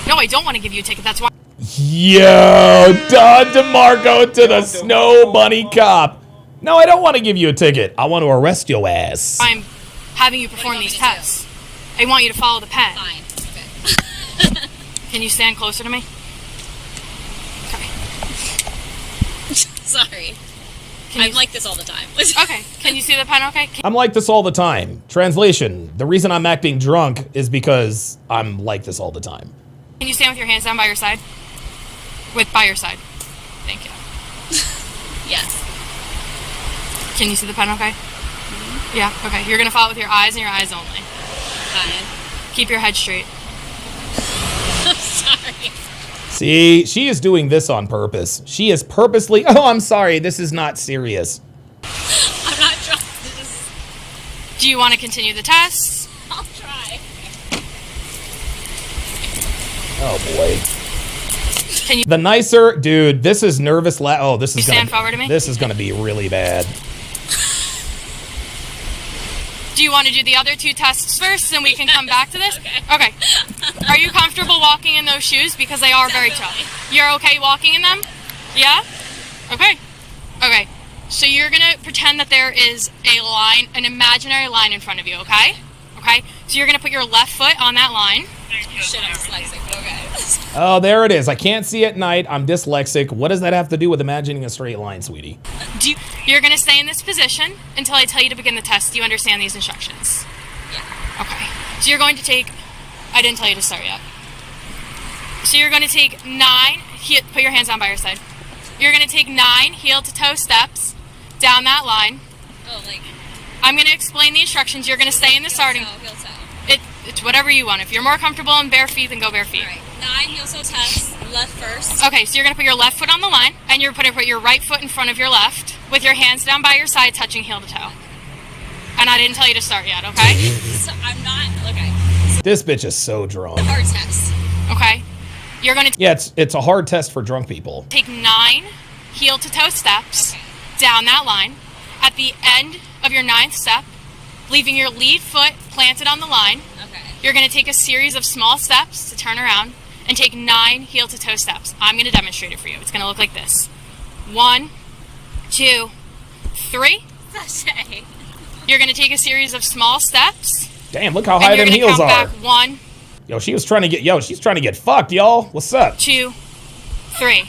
S8: No, I don't want to give you a ticket. That's why.
S3: Yo, Don DeMarco to the Snow Bunny cop. No, I don't want to give you a ticket. I want to arrest your ass.
S8: I'm having you perform these tests. I want you to follow the pen.
S10: Fine. Okay.
S8: Can you stand closer to me? Okay.
S10: Sorry. I'm like this all the time.
S8: Okay. Can you see the pen okay?
S3: I'm like this all the time. Translation, the reason I'm acting drunk is because I'm like this all the time.
S8: Can you stand with your hands down by your side? By your side. Thank you.
S10: Yes.
S8: Can you see the pen okay? Mm-hmm. Yeah, okay. You're going to follow with your eyes and your eyes only.
S10: Fine.
S8: Keep your head straight.
S10: Sorry.
S3: See, she is doing this on purpose. She is purposely, oh, I'm sorry, this is not serious.
S10: I'm not drunk.
S8: Do you want to continue the tests?
S10: I'll try.
S3: Oh, boy. The nicer, dude, this is nervous. Oh, this is
S8: stand forward to me?
S3: This is going to be really bad.
S8: Do you want to do the other two tests first, and we can come back to this? Okay. Are you comfortable walking in those shoes? Because they are very tough. You're okay walking in them? Yeah? Okay. Okay. So you're going to pretend that there is a line, an imaginary line in front of you, okay? Okay? So you're going to put your left foot on that line.
S10: Shit, I'm dyslexic. Okay.
S3: Oh, there it is. I can't see at night. I'm dyslexic. What does that have to do with imagining a straight line, sweetie?
S8: You're going to stay in this position until I tell you to begin the test. Do you understand these instructions?
S10: Yeah.
S8: Okay. So you're going to take... I didn't tell you to start yet. So you're going to take 9... Put your hands down by your side. You're going to take 9 heel-to-toe steps down that line.
S10: Oh, like...
S8: I'm going to explain the instructions. You're going to stay in the starting... It's whatever you want. If you're more comfortable in bare feet, then go bare feet.
S10: All right. 9 heel-toe tests. Left first.
S8: Okay, so you're going to put your left foot on the line, and you're going to put your right foot in front of your left, with your hands down by your side, touching heel to toe. And I didn't tell you to start yet, okay?
S10: So I'm not... Okay.
S3: This bitch is so drunk.
S10: The hard test.
S8: Okay. You're going to...
S3: Yeah, it's a hard test for drunk people.
S8: Take 9 heel-to-toe steps down that line. At the end of your 9th step, leaving your lead foot planted on the line.
S10: Okay.
S8: You're going to take a series of small steps to turn around and take 9 heel-to-toe steps. I'm going to demonstrate it for you. It's going to look like this. 1, 2, 3.
S10: Sashay.
S8: You're going to take a series of small steps.
S3: Damn, look how high them heels are.
S8: Back 1.
S3: Yo, she's trying to get fucked, y'all. What's up?
S8: 2, 3.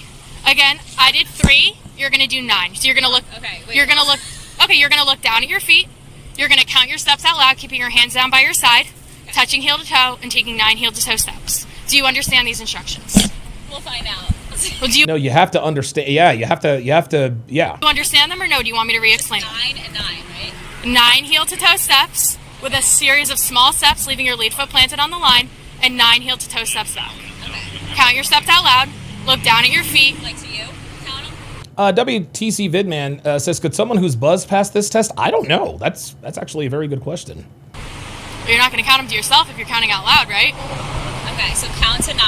S8: Again, I did 3. You're going to do 9. So you're going to look...
S10: Okay, wait.
S8: You're going to look... Okay, you're going to look down at your feet. You're going to count your steps out loud, keeping your hands down by your side. touching heel to toe, and taking 9 heel to toe steps. Do you understand these instructions?
S10: We'll find out.
S8: Well, do you
S3: No, you have to understand. Yeah, you have to, yeah.
S8: understand them or no? Do you want me to re-explain them?
S10: 9 and 9, right?
S8: 9 heel to toe steps with a series of small steps, leaving your lead foot planted on the line, and 9 heel to toe steps back.
S10: Okay.
S8: Count your steps out loud. Look down at your feet.
S10: Like to you? Count them?
S3: WTC Vidman says, could someone who's buzzed pass this test? I don't know. That's actually a very good question.
S8: Well, you're not going to count them to yourself if you're counting out loud, right?
S10: Okay, so count to 9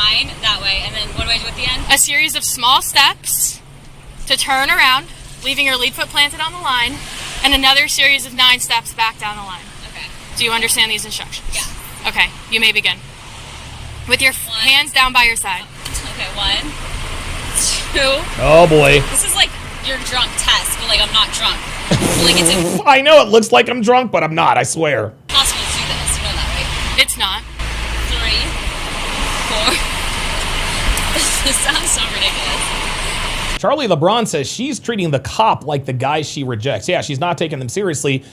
S10: that way, and then what do I do at the end?
S8: A series of small steps to turn around, leaving your lead foot planted on the line, and another series of 9 steps back down the line.
S10: Okay.
S8: Do you understand these instructions?
S10: Yeah.
S8: Okay, you may begin. With your hands down by your side.
S10: Okay, 1, 2.
S3: Oh boy.
S10: This is like your drunk test, but like I'm not drunk. Like it's
S3: I know it looks like I'm drunk, but I'm not, I swear.
S10: impossible to do this. You know that, right?
S8: It's not.
S10: 3, 4. This sounds so ridiculous.
S3: Charlie LeBron says she's treating the cop like the guy she rejects. Yeah, she's not taking them seriously.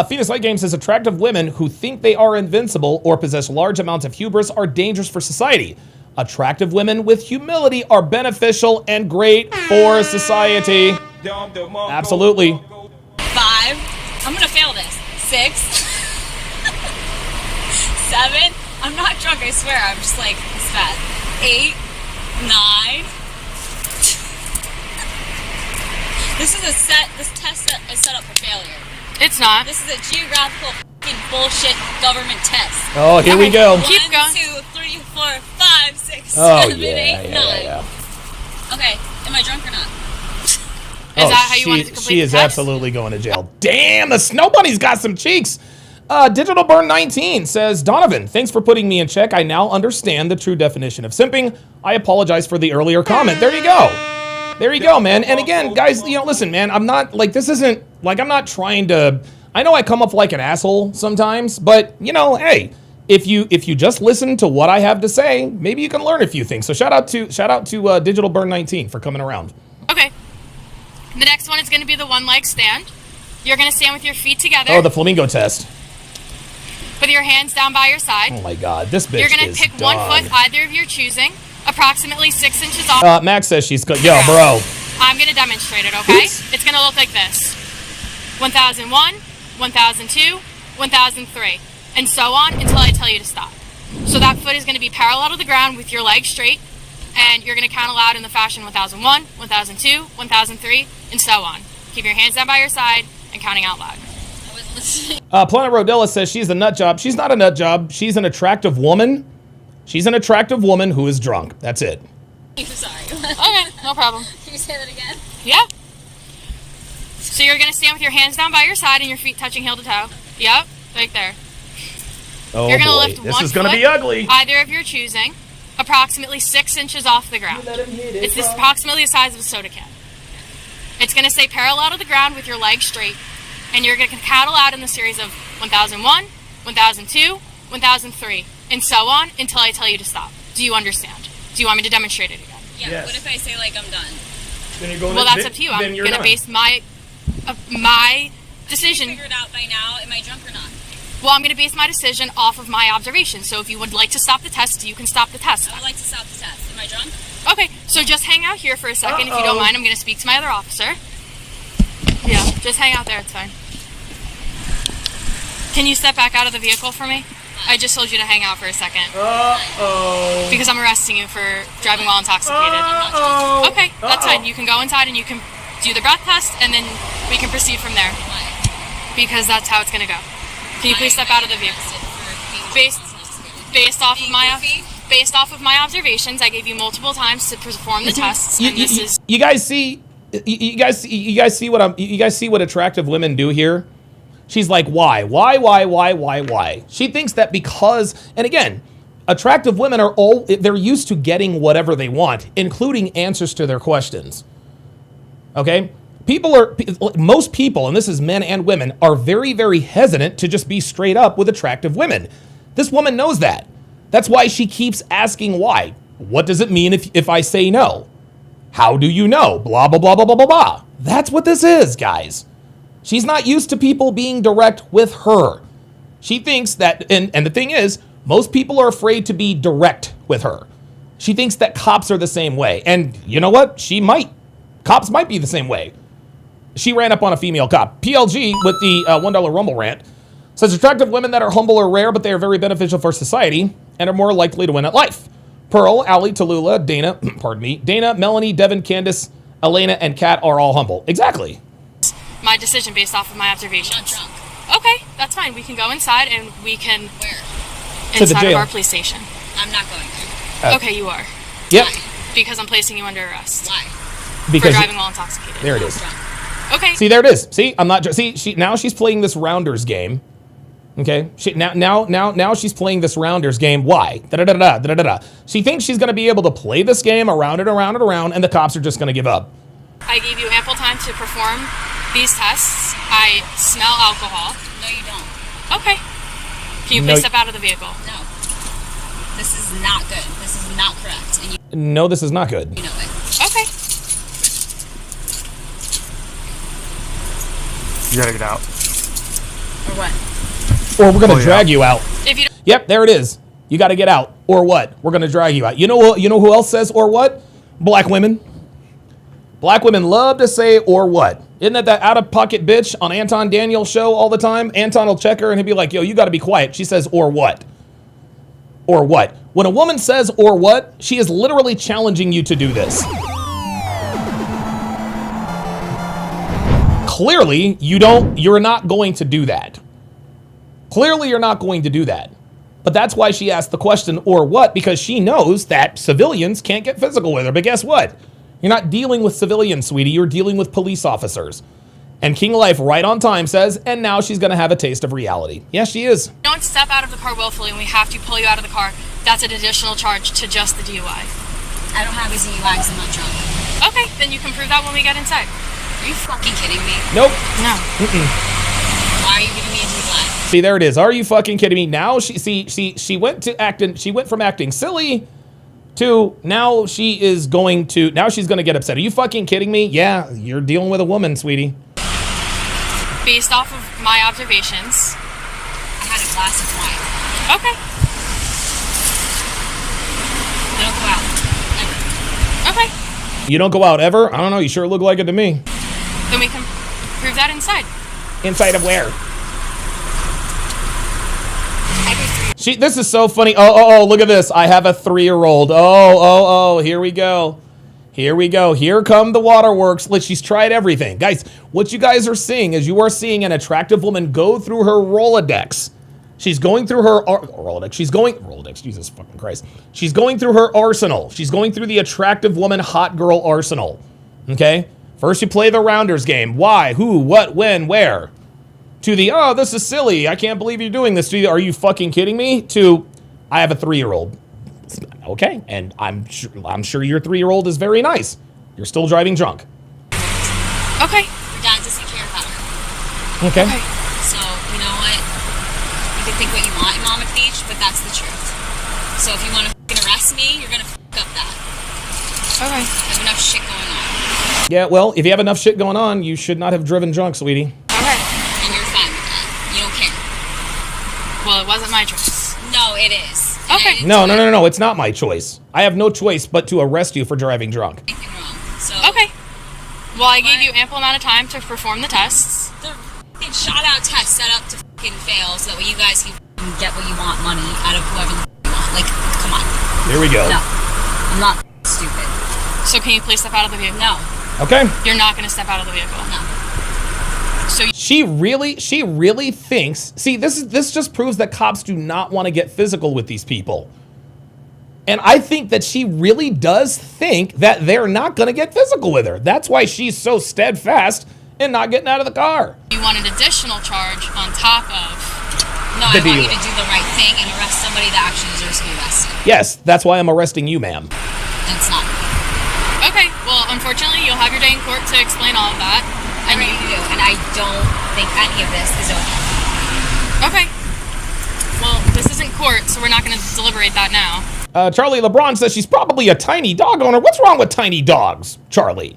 S3: Phoenix Light Game says attractive women who think they are invincible or possess large amounts of hubris are dangerous for society. Attractive women with humility are beneficial and great for society. Absolutely.
S10: 5. I'm gonna fail this. 6. 7. I'm not drunk, I swear. I'm just like this fast. 8, 9. This test is set up for failure.
S8: It's not.
S10: This is a geographical f***ing bullshit government test.
S3: Oh, here we go.
S8: Keep going.
S10: 1, 2, 3, 4, 5, 6,
S3: Oh,
S10: 7, 8, 9. Okay, am I drunk or not?
S8: Is that how you wanted to complete
S3: she
S8: the
S3: is
S8: test?
S3: absolutely going to jail. Damn, the Snow Bunny's got some cheeks. Digital Burn 19 says, Donovan, thanks for putting me in check. I now understand the true definition of simping. I apologize for the earlier comment. There you go. There you go, man. And again, guys, listen, man, I'm not, this isn't, I'm not trying to, I know I come off like an asshole sometimes, but, hey, if you just listen to what I have to say, maybe you can learn a few things. So shout out to Digital Burn 19 for coming around.
S8: Okay. The next one is going to be the one leg stand. You're going to stand with your feet together.
S3: Oh, the flamingo test.
S8: With your hands down by your side.
S3: Oh my God, this bitch
S8: You're going
S3: is
S8: to pick
S3: done.
S8: one foot, either of your choosing, approximately 6 inches off.
S3: Max says she's good. Yo, bro.
S8: I'm going to demonstrate it, okay?
S3: Oops.
S8: It's going to look like this. 1001, 1002, 1003, and so on until I tell you to stop. So that foot is going to be parallel to the ground with your legs straight, and you're going to count aloud in the fashion 1001, 1002, 1003, and so on. Keep your hands down by your side and counting out loud.
S3: Planet Rodella says she's a nut job. She's not a nut job. She's an attractive woman. She's an attractive woman who is drunk. That's it.
S10: I'm sorry.
S8: Okay, no problem.
S10: Can you say that again?
S8: Yeah. So you're going to stand with your hands down by your side and your feet touching heel to toe. Yep, right there.
S3: Oh
S8: You're going to
S3: boy,
S8: lift
S3: this
S8: one
S3: is going to
S8: foot,
S3: be ugly.
S8: either of your choosing, approximately 6 inches off the ground. It's approximately the size of a soda can. It's going to stay parallel to the ground with your legs straight, and you're going to count aloud in the series of 1001, 1002, 1003, and so on until I tell you to stop. Do you understand? Do you want me to demonstrate it again?
S10: Yeah,
S3: Yes.
S10: What if I say like I'm done?
S3: Then you're going
S8: Well, that's up to you. I'm going to base my decision.
S10: Figured out by now, am I drunk or not?
S8: Well, I'm going to base my decision off of my observation. So if you would like to stop the test, you can stop the test.
S10: I would like to stop the test. Am I drunk?
S8: Okay, so just hang out here for a second. If you don't mind, I'm going to speak to my other officer. Yeah, just hang out there. It's fine. Can you step back out of the vehicle for me? I just told you to hang out for a second.
S3: Uh-oh.
S8: Because I'm arresting you for driving while intoxicated.
S3: Uh-oh.
S8: Okay, that's fine. You can go inside and you can do the breath test, and then we can proceed from there. Because that's how it's going to go. Can you please step out of the vehicle? Based off of my observations, I gave you multiple times to perform the tests, and this is.
S3: You guys see what attractive women do here? She's like, why? She thinks that because, and again, attractive women they're used to getting whatever they want, including answers to their questions. Okay? Most people, and this is men and women, are very, very hesitant to just be straight up with attractive women. This woman knows that. That's why she keeps asking why. What does it mean if I say no? How do you know? Blah, blah, blah, blah, blah, blah, blah. That's what this is, guys. She's not used to people being direct with her. She thinks that, and the thing is, Most people are afraid to be direct with her. She thinks that cops are the same way. And you know what? Cops might be the same way. She ran up on a female cop. PLG with the $1 Rumble rant says attractive women that are humble are rare, but they are very beneficial for society and are more likely to win at life. Pearl, Allie, Tallulah, Dana, pardon me, Dana, Melanie, Devin, Candace, Elena, and Kat are all humble. Exactly.
S8: My decision based off of my observations. Not drunk. Okay, that's fine. We can go inside and we can...
S10: Where?
S3: To the
S8: Inside
S3: jail.
S8: of our police station.
S10: I'm not going there.
S8: Okay, you are.
S3: Yep.
S8: Because I'm placing you under arrest.
S10: Why?
S3: Because
S8: for driving while intoxicated.
S3: There it is.
S8: Okay.
S3: See, there it is. See, I'm not. Now she's playing this Rounders game. Okay. Now she's playing this Rounders game. Why? Da-da-da-da. She thinks she's gonna be able to play this game around and around and around, and the cops are just gonna give up.
S8: I gave you ample time to perform these tests. I smell alcohol.
S10: No, you don't.
S8: Okay. Can you please step out of the vehicle?
S10: No. This is not good. This is not correct. And you
S3: No, this is not good.
S10: know it.
S8: Okay.
S4: You gotta get out.
S10: Or what?
S3: Or we're gonna
S4: Pull you
S3: drag
S4: out.
S3: you out.
S8: If you don't,
S3: Yep, there it is. You got to get out. Or what? We're gonna drag you out. You know who else says or what? Black women. Black women love to say or what. Isn't that out-of-pocket bitch on Anton Daniel's show all the time? Anton will check her and he'll be like, yo, you got to be quiet. She says or what? Or what? When a woman says or what, she is literally challenging you to do this. Clearly, you're not going to do that. Clearly, you're not going to do that. But that's why she asked the question, or what? Because she knows that civilians can't get physical with her. But guess what? You're not dealing with civilians, sweetie. You're dealing with police officers. And King Life, right on time, says, and now she's going to have a taste of reality. Yes, she is.
S8: don't step out of the car willfully and we have to pull you out of the car, that's an additional charge to just the DUI.
S10: I don't have a DUI because I'm not drunk.
S8: Okay, then you can prove that when we get inside.
S10: Are you fucking kidding me?
S3: Nope.
S8: No.
S10: Why are you giving me a DUI?
S3: See, there it is. Are you fucking kidding me? Now she went from acting silly to now she's going to get upset. Are you fucking kidding me? Yeah, you're dealing with a woman, sweetie.
S8: Based off of my observations.
S10: I had a glass of wine.
S8: Okay.
S10: I don't go out. Ever.
S8: Okay.
S3: You don't go out ever? I don't know. You sure look like it to me.
S8: Then we can prove that inside.
S3: Inside of where? This is so funny. Oh, look at this. I have a 3-year-old. Oh, here we go. Here we go. Here come the waterworks. She's tried everything. Guys, what you guys are seeing is you are seeing an attractive woman go through her Rolodex. She's going through her Rolodex. Rolodex, Jesus fucking Christ. She's going through her arsenal. She's going through the attractive woman, hot girl arsenal. Okay? First you play the Rounders game. Why? Who? What? When? Where? To the, oh, this is silly. I can't believe you're doing this. To the, are you fucking kidding me? To, I have a 3-year-old. Okay, and I'm sure your 3-year-old is very nice. You're still driving drunk.
S8: Okay.
S10: Your dad doesn't care about her.
S3: Okay.
S10: So, you know what? You can think what you want in Monmouth Beach, but that's the truth. So if you want to fucking arrest me, you're going to fuck up that.
S8: Okay.
S10: I have enough shit going on.
S3: Yeah, well, if you have enough shit going on, you should not have driven drunk, sweetie.
S10: Okay. And you're fine with that. You don't care.
S8: Well, it wasn't my choice.
S10: No, it is.
S8: Okay.
S3: No, it's not my choice. I have no choice but to arrest you for driving drunk.
S10: Anything wrong. So
S8: okay. Well, I gave you ample amount of time to perform the tests.
S10: The fucking shot-out test set up to fucking fail so that way you guys can get what you want, money out of whoever the you want. Like, come on.
S3: Here we go.
S10: No. I'm not stupid.
S8: So can you please step out of the vehicle?
S10: No.
S3: Okay.
S8: You're not going to step out of the vehicle?
S10: No.
S8: So
S3: she really thinks, see, this just proves that cops do not want to get physical with these people. And I think that she really does think that they're not going to get physical with her. That's why she's so steadfast in not getting out of the car.
S8: You want an additional charge on top of...
S10: No, I want you to do the right thing and arrest somebody that actually deserves to be arrested.
S3: Yes, that's why I'm arresting you, ma'am.
S10: That's not me.
S8: Okay, well, unfortunately, you'll have your day in court to explain all of that.
S10: And you do, and I don't think any of this is okay.
S8: Okay. Well, this isn't court, so we're not going to deliberate that now.
S3: Charlie LeBron says she's probably a tiny dog owner. What's wrong with tiny dogs, Charlie?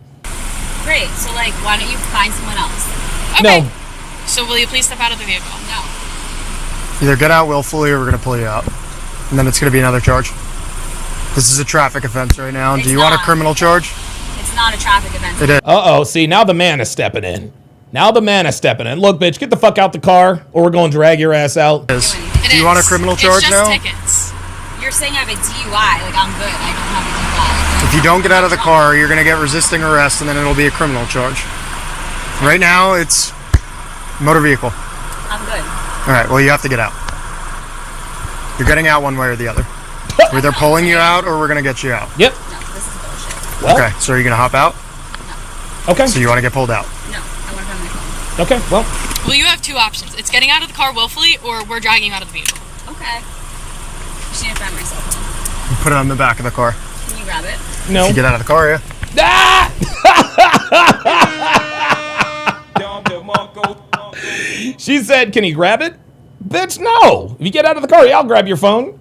S10: Great, so like, why don't you find someone else?
S8: Okay.
S3: No.
S8: So will you please step out of the vehicle?
S10: No.
S4: Either get out willfully or we're gonna pull you out.
S15: and then it's going to be another charge. This is a traffic offense right now.
S10: It's
S15: Do you want a
S10: not.
S15: criminal charge?
S10: It's not a traffic event.
S15: It is.
S3: Uh-oh, see, now the man is stepping in. Now the man is stepping in. Look, bitch, get the fuck out the car, or we're going to drag your ass out.
S15: Do you want a criminal charge
S10: it's
S15: now?
S10: just tickets. You're saying I have a DUI. Like, I'm good. I don't have a DUI.
S15: If you don't get out of the car, you're going to get resisting arrest, and then it'll be a criminal charge. Right now, it's motor vehicle.
S10: I'm good.
S15: All right, well, you have to get out. You're getting out one way or the other. We're either pulling you out, or we're going to get you out.
S3: Yep.
S10: No, this is bullshit.
S3: Well,
S15: Okay, so are you going to hop out?
S3: okay.
S15: So you want to get pulled out?
S10: No, I want to find my phone.
S3: Okay, well,
S8: Well, you have two options. It's getting out of the car willfully, or we're dragging you out of the vehicle.
S10: Okay. Just need to find my cell phone.
S15: You put it on the back of the car.
S10: Can you grab it?
S3: no.
S15: If you get out of the car, yeah.
S3: Ah! She said, can he grab it? Bitch, no. If you get out of the car, yeah, I'll grab your phone.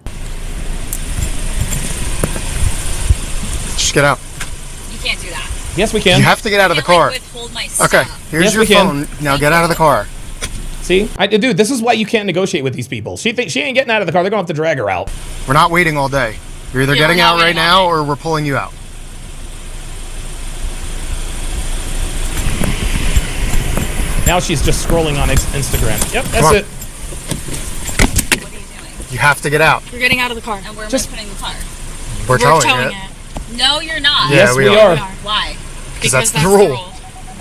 S15: Just get out.
S10: You can't do that.
S3: Yes, we can.
S15: You have to get out of the car.
S10: Withhold my stuff.
S15: Okay, here's
S3: Yes,
S15: your
S3: we can.
S15: phone. Now get out of the car.
S3: See? Dude, this is why you can't negotiate with these people. She thinks she ain't getting out of the car. They're going to have to drag her out.
S15: We're not waiting all day. You're either
S8: Yeah,
S15: getting
S8: we're not
S15: out right
S8: waiting
S15: now,
S8: all day.
S15: or we're pulling you out.
S3: Now she's just scrolling on Instagram. Yep, that's
S15: Come on.
S3: it.
S10: What are you doing?
S15: You have to get out.
S8: You're getting out of the car.
S10: And where
S3: Just-
S10: am I putting the car?
S15: We're towing it.
S10: No, you're not.
S15: Yeah,
S3: Yes,
S15: we
S3: we
S15: are.
S3: are.
S10: Why?
S15: Because that's the rule.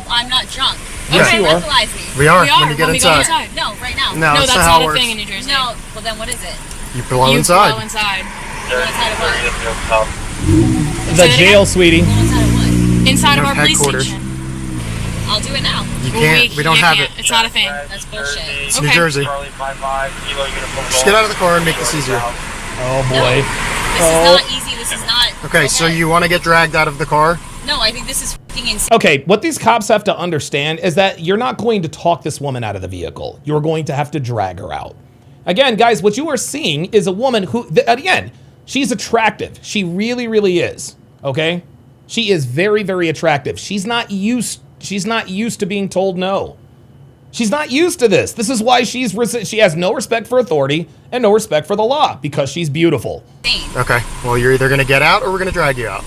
S10: I'm not drunk.
S15: Yes,
S10: Okay,
S3: you are.
S10: localize me.
S15: We are
S8: We are
S15: when you get
S8: when we go
S15: inside.
S8: inside.
S10: No, right now.
S15: No,
S8: No,
S15: that's
S8: that's
S15: not how
S8: not
S15: it
S8: a
S15: works.
S8: thing in New Jersey.
S10: No, well then what is it?
S15: You blow
S8: You
S15: inside.
S8: blow inside.
S10: Go inside of what?
S3: The
S8: Say that
S3: jail, sweetie.
S10: Go inside of what?
S8: Inside of
S15: Of
S8: our police
S15: headquarters.
S8: station.
S10: I'll do it now.
S15: You can't. We don't have it.
S8: It's not a thing.
S10: That's bullshit.
S15: It's
S8: Okay.
S15: New Jersey.
S7: Charlie 55, Kilo uniform.
S15: Just get out of the car and make this easier.
S3: Oh, boy.
S10: This is not easy. This is not.
S15: Okay, so you want to get dragged out of the car?
S10: No, I think this is fucking insane.
S3: Okay, what these cops have to understand is that you're not going to talk this woman out of the vehicle. You're going to have to drag her out. Again, guys, what you are seeing is a woman who, again, she's attractive. She really, really is. Okay? She is very, very attractive. She's not used to being told no. She's not used to this. This is why she has no respect for authority and no respect for the law, because she's beautiful.
S15: Okay, well, you're either going to get out or we're going to drag you out.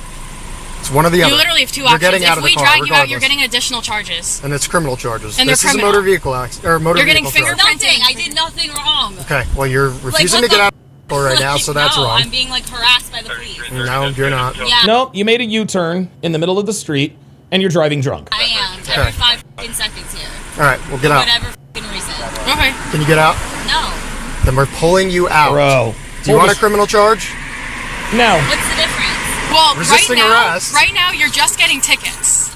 S15: It's one or the
S8: You
S15: other.
S8: literally have two
S15: You're
S8: options.
S15: getting out
S8: If
S15: of the
S8: we
S15: car,
S8: drag you out, you're
S15: regardless.
S8: getting additional charges.
S15: And it's criminal charges.
S8: And they're
S15: This is a
S8: criminal.
S15: motor vehicle motor
S8: You're getting
S15: vehicle charge.
S10: Nothing. I did nothing wrong.
S15: Okay, well, you're refusing
S10: what
S15: to get
S10: the-
S15: out of the car right now, so that's
S10: no,
S15: wrong.
S10: I'm being like harassed by the police.
S15: No, you're not.
S10: Yeah.
S3: No, you made a U-turn in the middle of the street and you're driving drunk.
S10: I am. Every 5 fucking seconds here.
S15: All right, well, get
S10: For
S15: out.
S10: whatever fucking reason.
S8: Okay.
S15: Can you get out?
S10: No.
S15: Then we're pulling you out.
S3: Bro.
S15: Do you want a criminal charge?
S3: No.
S10: What's the difference?
S8: Well,
S15: Resisting arrest.
S8: right now, you're just getting tickets.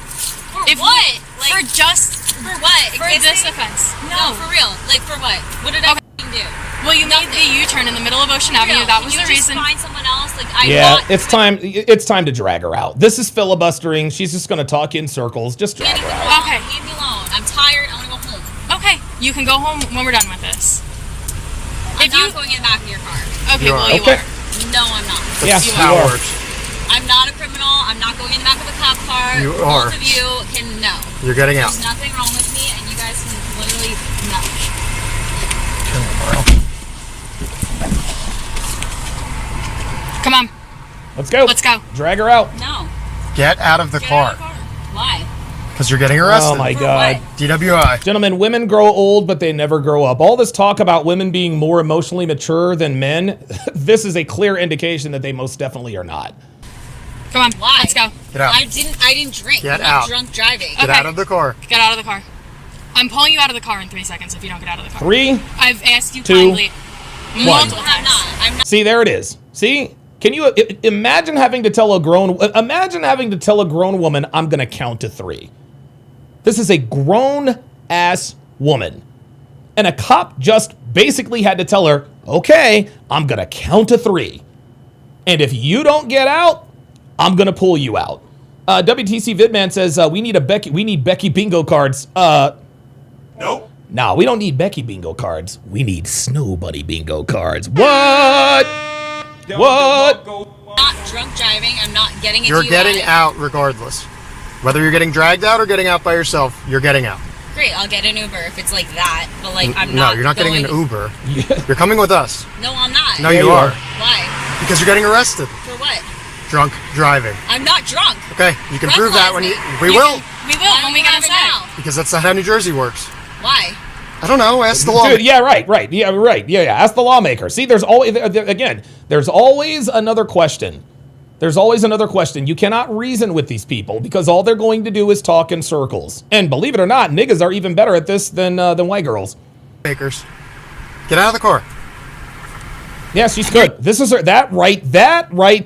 S10: For
S8: If
S10: what?
S8: For just
S10: For what?
S8: for this offense.
S10: No, for real. Like for what? What did I fucking do?
S8: Well, you made the U-turn in the middle of Ocean Avenue. That was
S10: Can
S8: the
S10: you just
S8: reason.
S10: find someone else? Like I
S3: Yeah,
S10: want.
S3: it's time. It's time to drag her out. This is filibustering. She's just going to talk in circles. Just drag her out.
S8: Okay.
S10: Leave me alone. I'm tired. I want to go home.
S8: Okay, you can go home when we're done with this.
S10: I'm not going in the back of your car.
S8: Okay,
S15: You
S8: well,
S15: are.
S8: you
S3: Okay.
S8: are.
S10: No, I'm not.
S3: Yes,
S15: That's
S3: you
S15: how it
S3: are.
S15: works.
S10: I'm not a criminal. I'm not going in the back of a cop car.
S15: You are.
S10: Both of you can know.
S15: You're getting out.
S10: There's nothing wrong with me, and you guys can literally know.
S8: Come on.
S3: Let's go.
S8: Let's go.
S3: Drag her out.
S10: No.
S15: Get out of the car.
S10: Why?
S15: Because you're getting arrested.
S3: Oh my God.
S15: DWI.
S3: Gentlemen, women grow old, but they never grow up. All this talk about women being more emotionally mature than men, this is a clear indication that they most definitely are not.
S8: Come on.
S10: Why?
S8: Let's go.
S15: Get out.
S10: I didn't drink.
S15: Get
S10: I'm not
S15: out.
S10: drunk driving.
S15: Get out of the car.
S8: Get out of the car. I'm pulling you out of the car in 3 seconds if you don't get out of the car.
S3: 3.
S8: I've asked you
S3: 2,
S8: kindly
S3: 1.
S8: multiple times.
S10: I'm not.
S3: See, there it is. See? Can you imagine having to tell a grown woman, I'm going to count to 3. This is a grown ass woman. And a cop just basically had to tell her, okay, I'm going to count to 3. And if you don't get out, I'm going to pull you out. WTC Vidman says, we need Becky bingo cards.
S9: Nope.
S3: Nah, we don't need Becky bingo cards. We need Snow Bunny bingo cards. What? What?
S10: I'm not drunk driving. I'm not getting a
S15: You're
S10: DUI.
S15: getting out regardless. Whether you're getting dragged out or getting out by yourself, you're getting out.
S10: Great, I'll get an Uber if it's like that. But like, I'm
S4: No,
S10: not.
S4: you're not getting an
S10: going-
S4: Uber. You're coming with us.
S10: No, I'm not.
S4: No, you are.
S10: Why?
S4: Because you're getting arrested.
S10: For what?
S4: Drunk driving.
S10: I'm not drunk.
S4: Okay, you can prove that when you. We
S10: You
S4: will.
S10: We will when we get inside.
S4: Because that's not how New Jersey works.
S10: Why?
S4: I don't know. Ask the law.
S3: Dude, yeah, right. Yeah. Ask the lawmaker. See, there's always, again, there's always another question. There's always another question. You cannot reason with these people because all they're going to do is talk in circles. And believe it or not, niggas are even better at this than white girls.
S4: Makers, get out of the car.
S3: Yeah, she's good. This is her. That right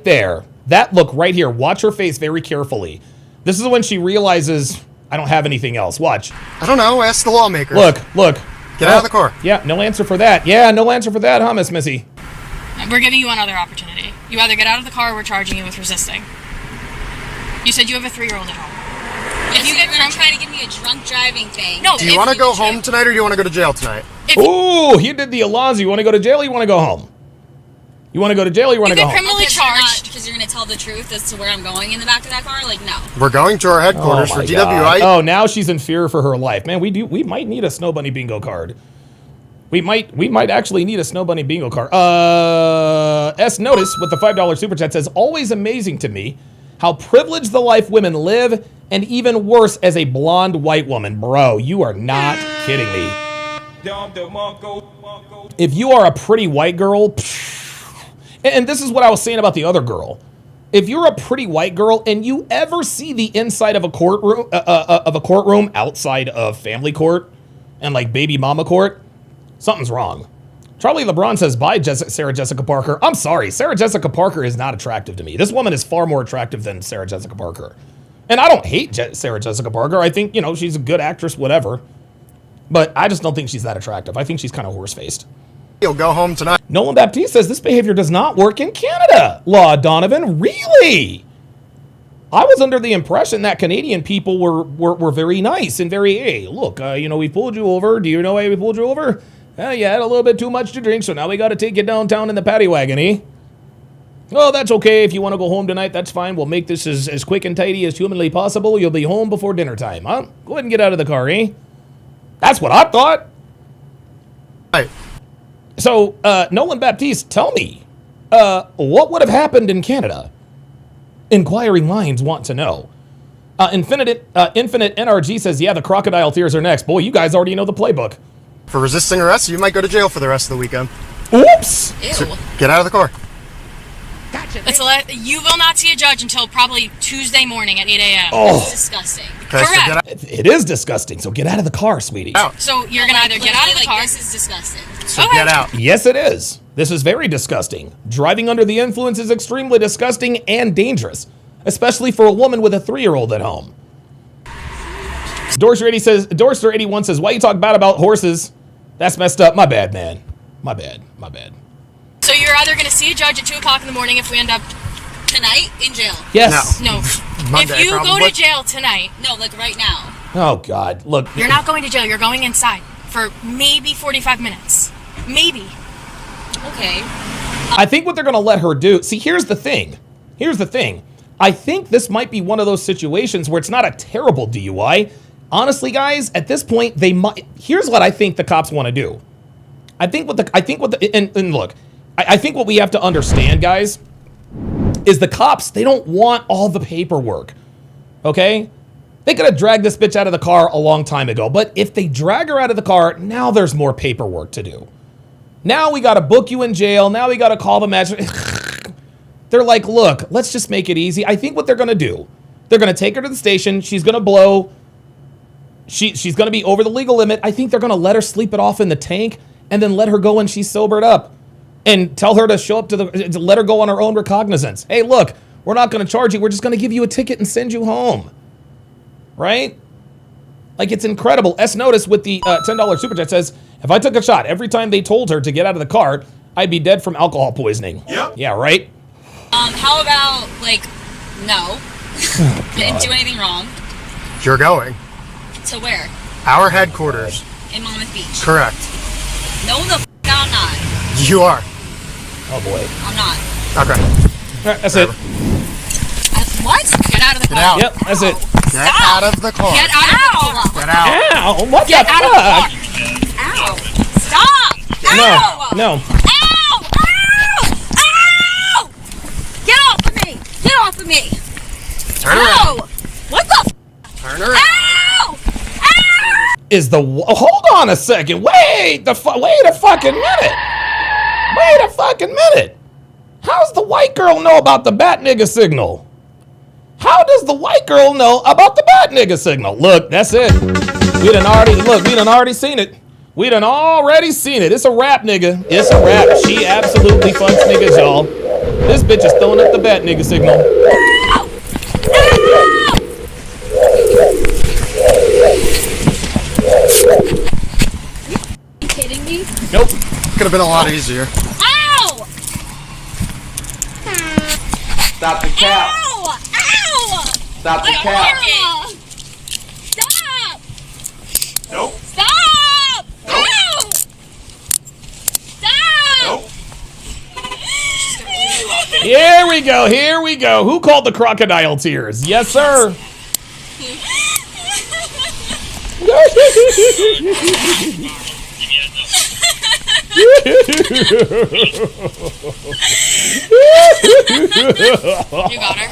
S3: there. That look right here. Watch her face very carefully. This is when she realizes I don't have anything else. Watch.
S4: I don't know. Ask the lawmakers.
S3: Look.
S4: Get out of the car.
S3: Yeah, no answer for that. Yeah, no answer for that, huh, Miss Missy?
S8: We're giving you another opportunity. You either get out of the car or we're charging you with resisting. You said you have a 3-year-old at home.
S10: If you get trying to give me a drunk driving thing.
S8: No.
S4: Do you want to go home tonight or do you want to go to jail tonight?
S3: Ooh, he did the Alonzo. You want to go to jail or you want to go home? You want to go to jail or you want to go home?
S8: Criminally charged
S10: because you're going to tell the truth as to where I'm going in the back of that car. Like, no.
S4: We're going to our headquarters for
S3: my
S4: DWI.
S3: God. Oh, now she's in fear for her life. Man, we might need a Snow Bunny bingo card. We might actually need a Snow Bunny bingo card. S Notice with the $5 super chat says, always amazing to me how privileged the life women live, and even worse as a blonde white woman. Bro, you are not kidding me. If you are a pretty white girl, and this is what I was saying about the other girl. If you're a pretty white girl and you ever see the inside of a courtroom outside of family court and like baby mama court, something's wrong. Charlie LeBron says, bye, Sarah Jessica Parker. I'm sorry, Sarah Jessica Parker is not attractive to me. This woman is far more attractive than Sarah Jessica Parker. And I don't hate Sarah Jessica Parker. I think, she's a good actress, whatever. But I just don't think she's that attractive. I think she's kind of horse-faced.
S4: You'll go home tonight.
S3: Nolan Baptiste says, this behavior does not work in Canada. Law Donovan, really? I was under the impression that Canadian people were very nice and very, hey, look, we pulled you over. Do you know why we pulled you over? You had a little bit too much to drink, so now we got to take you downtown in the paddy wagon, eh? Well, that's okay. If you want to go home tonight, that's fine. We'll make this as quick and tidy as humanly possible. You'll be home before dinner time, huh? Go ahead and get out of the car, eh? That's what I thought.
S4: Right.
S3: So, Nolan Baptiste, tell me, what would have happened in Canada? Inquiring minds want to know. Infinite NRG says, yeah, the crocodile tears are next. Boy, you guys already know the playbook.
S4: For resisting arrest, you might go to jail for the rest of the weekend.
S3: Oops!
S8: Ew.
S4: So get out of the car.
S8: You will not see a judge until probably Tuesday morning at 8 a.m.
S3: Oh.
S10: That's disgusting.
S4: Okay, so get out.
S3: It is disgusting, so get out of the car, sweetie.
S4: Out.
S8: So you're going to either get out of the car.
S10: This is disgusting.
S4: So get out.
S3: Yes, it is. This is very disgusting. Driving under the influence is extremely disgusting and dangerous, especially for a woman with a 3-year-old at home. Dorster81 says, why you talk bad about horses? That's messed up. My bad, man. My bad.
S8: So you're either going to see a judge at 2 o'clock in the morning if we end up
S10: Tonight in jail.
S3: Yes.
S8: No.
S4: Monday,
S8: if you
S4: probably.
S8: go to jail tonight.
S10: No, like right now.
S3: Oh, God. Look.
S8: You're not going to jail. You're going inside for maybe 45 minutes. Maybe.
S10: Okay.
S3: I think what they're going to let her do. See, here's the thing. I think this might be one of those situations where it's not a terrible DUI. Honestly, guys, at this point, they might. Here's what I think the cops want to do. I think what we have to understand, guys, is the cops, they don't want all the paperwork. Okay? They could have dragged this bitch out of the car a long time ago, but if they drag her out of the car, now there's more paperwork to do. Now we got to book you in jail. Now we got to call the magistrate. They're like, look, let's just make it easy. I think what they're going to do, they're going to take her to the station. She's going to blow. She's going to be over the legal limit. I think they're going to let her sleep it off in the tank and then let her go when she's sobered up and tell her to show up to let her go on her own recognizance. Hey, look, we're not going to charge you. We're just going to give you a ticket and send you home. Right? Like, it's incredible. S Notice with the $10 super chat says, if I took a shot every time they told her to get out of the car, I'd be dead from alcohol poisoning. Yep. Yeah, right?
S10: How about, no. Didn't do anything wrong.
S4: You're going.
S10: To where?
S4: Our headquarters.
S10: In Monmouth Beach.
S4: Correct.
S10: No, I'm not.
S4: You are.
S3: Oh, boy.
S10: I'm not.
S4: Okay.
S3: All right, that's it.
S10: What? Get out of the car.
S4: Get out.
S3: Yep, that's it.
S4: Get out of the car.
S8: Get out of the car.
S4: Get out.
S3: Ow! What
S8: Get
S3: the
S8: out
S3: fuck?
S8: of the car. Ow. Stop. Ow.
S3: No.
S8: Ow. Ow. Ow. Get off of me. Get off of me.
S4: Turn
S8: Ow.
S4: around.
S8: What the
S4: Turn around.
S8: Ow. Ow.
S3: Is the hold on a second? Wait a fucking minute. Wait a fucking minute. How's the white girl know about the bat nigga signal? How does the white girl know about the bat nigga signal? Look, that's it. We done already seen it. We done already seen it. It's a rap, nigga. It's a rap. She absolutely fucks niggas, y'all. This bitch is throwing up the bat nigga signal.
S8: Are you kidding me?
S3: Nope.
S4: Could have been a lot easier.
S8: Ow!
S18: Stop the cap.
S8: Ow! Ow!
S18: Stop the cap.
S8: Stop!
S18: Nope.
S8: Stop! Ow! Stop!
S3: Here we go. Here we go. Who called the crocodile tears? Yes, sir.
S8: You got her.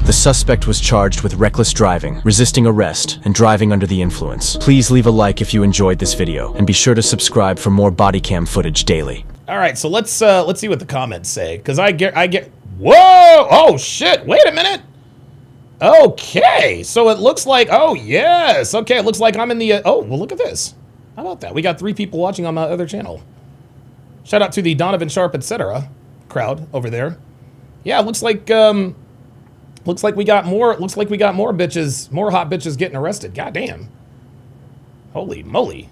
S6: The suspect was charged with reckless driving, resisting arrest, and driving under the influence. Please leave a like if you enjoyed this video, and be sure to subscribe for more body cam footage daily.
S3: All right, so let's see what the comments say, because I get. Whoa! Oh shit! Wait a minute. Okay, so it looks like. Oh yes. Okay, it looks like I'm in the. Oh well, look at this. How about that? We got 3 people watching on my other channel. Shout out to the Donovan Sharp, etc. crowd over there. Yeah, it looks like we got more. Looks like we got more bitches, more hot bitches getting arrested. God damn. Holy moly.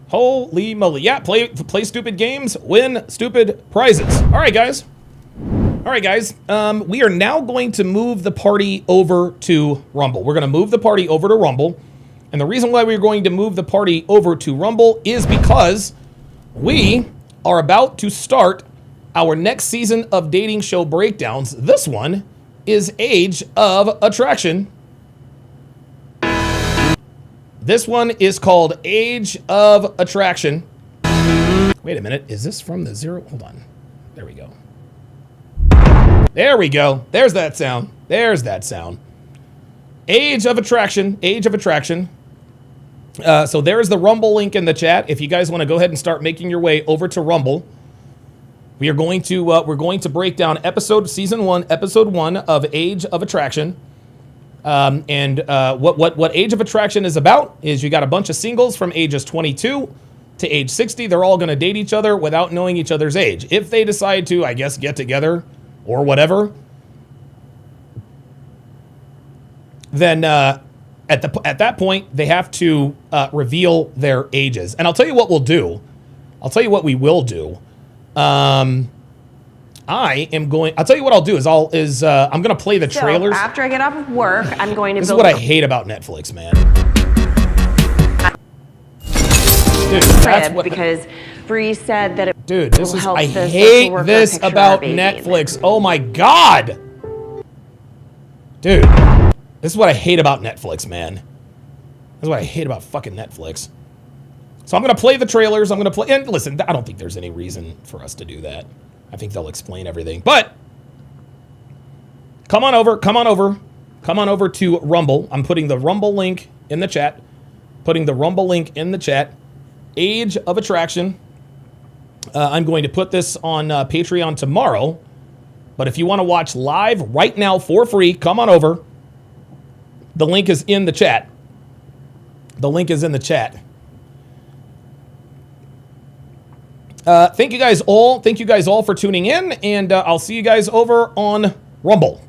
S3: Holy moly. Yeah, play stupid games, win stupid prizes. All right, guys. All right, guys. We are now going to move the party over to Rumble. We're going to move the party over to Rumble. And the reason why we're going to move the party over to Rumble is because we are about to start our next season of dating show breakdowns. This one is Age of Attraction. This one is called Age of Attraction. Wait a minute. Is this from the zero? Hold on. There we go. There we go. There's that sound. There's that sound. Age of Attraction. Age of Attraction. So there's the Rumble link in the chat. If you guys want to go ahead and start making your way over to Rumble, we're going to break down season 1, episode 1 of Age of Attraction. What Age of Attraction is about is you got a bunch of singles from ages 22 to age 60. They're all going to date each other without knowing each other's age. If they decide to, I guess, get together or whatever, then at that point they have to reveal their ages. And I'll tell you what we'll do. I'll tell you what we will do. I'll tell you what I'll do is I'm gonna play the trailers.
S11: After I get off of work, I'm going to
S3: This is
S11: build
S3: what I hate about Netflix, man. Dude, that's what,
S11: because Bree said that it
S3: dude, this
S11: will
S3: is
S11: help
S3: I
S11: the
S3: hate
S11: social worker
S3: this
S11: picture
S3: about
S11: our baby.
S3: Netflix. Oh my god. Dude, this is what I hate about Netflix, man. This is what I hate about fucking Netflix. So I'm gonna play the trailers. I'm gonna play, and listen, I don't think there's any reason for us to do that. I think they'll explain everything. But come on over to Rumble. I'm putting the Rumble link in the chat. Age of Attraction. I'm going to put this on Patreon tomorrow. But if you want to watch live right now for free, come on over. The link is in the chat. Thank you guys all for tuning in, and I'll see you guys over on Rumble.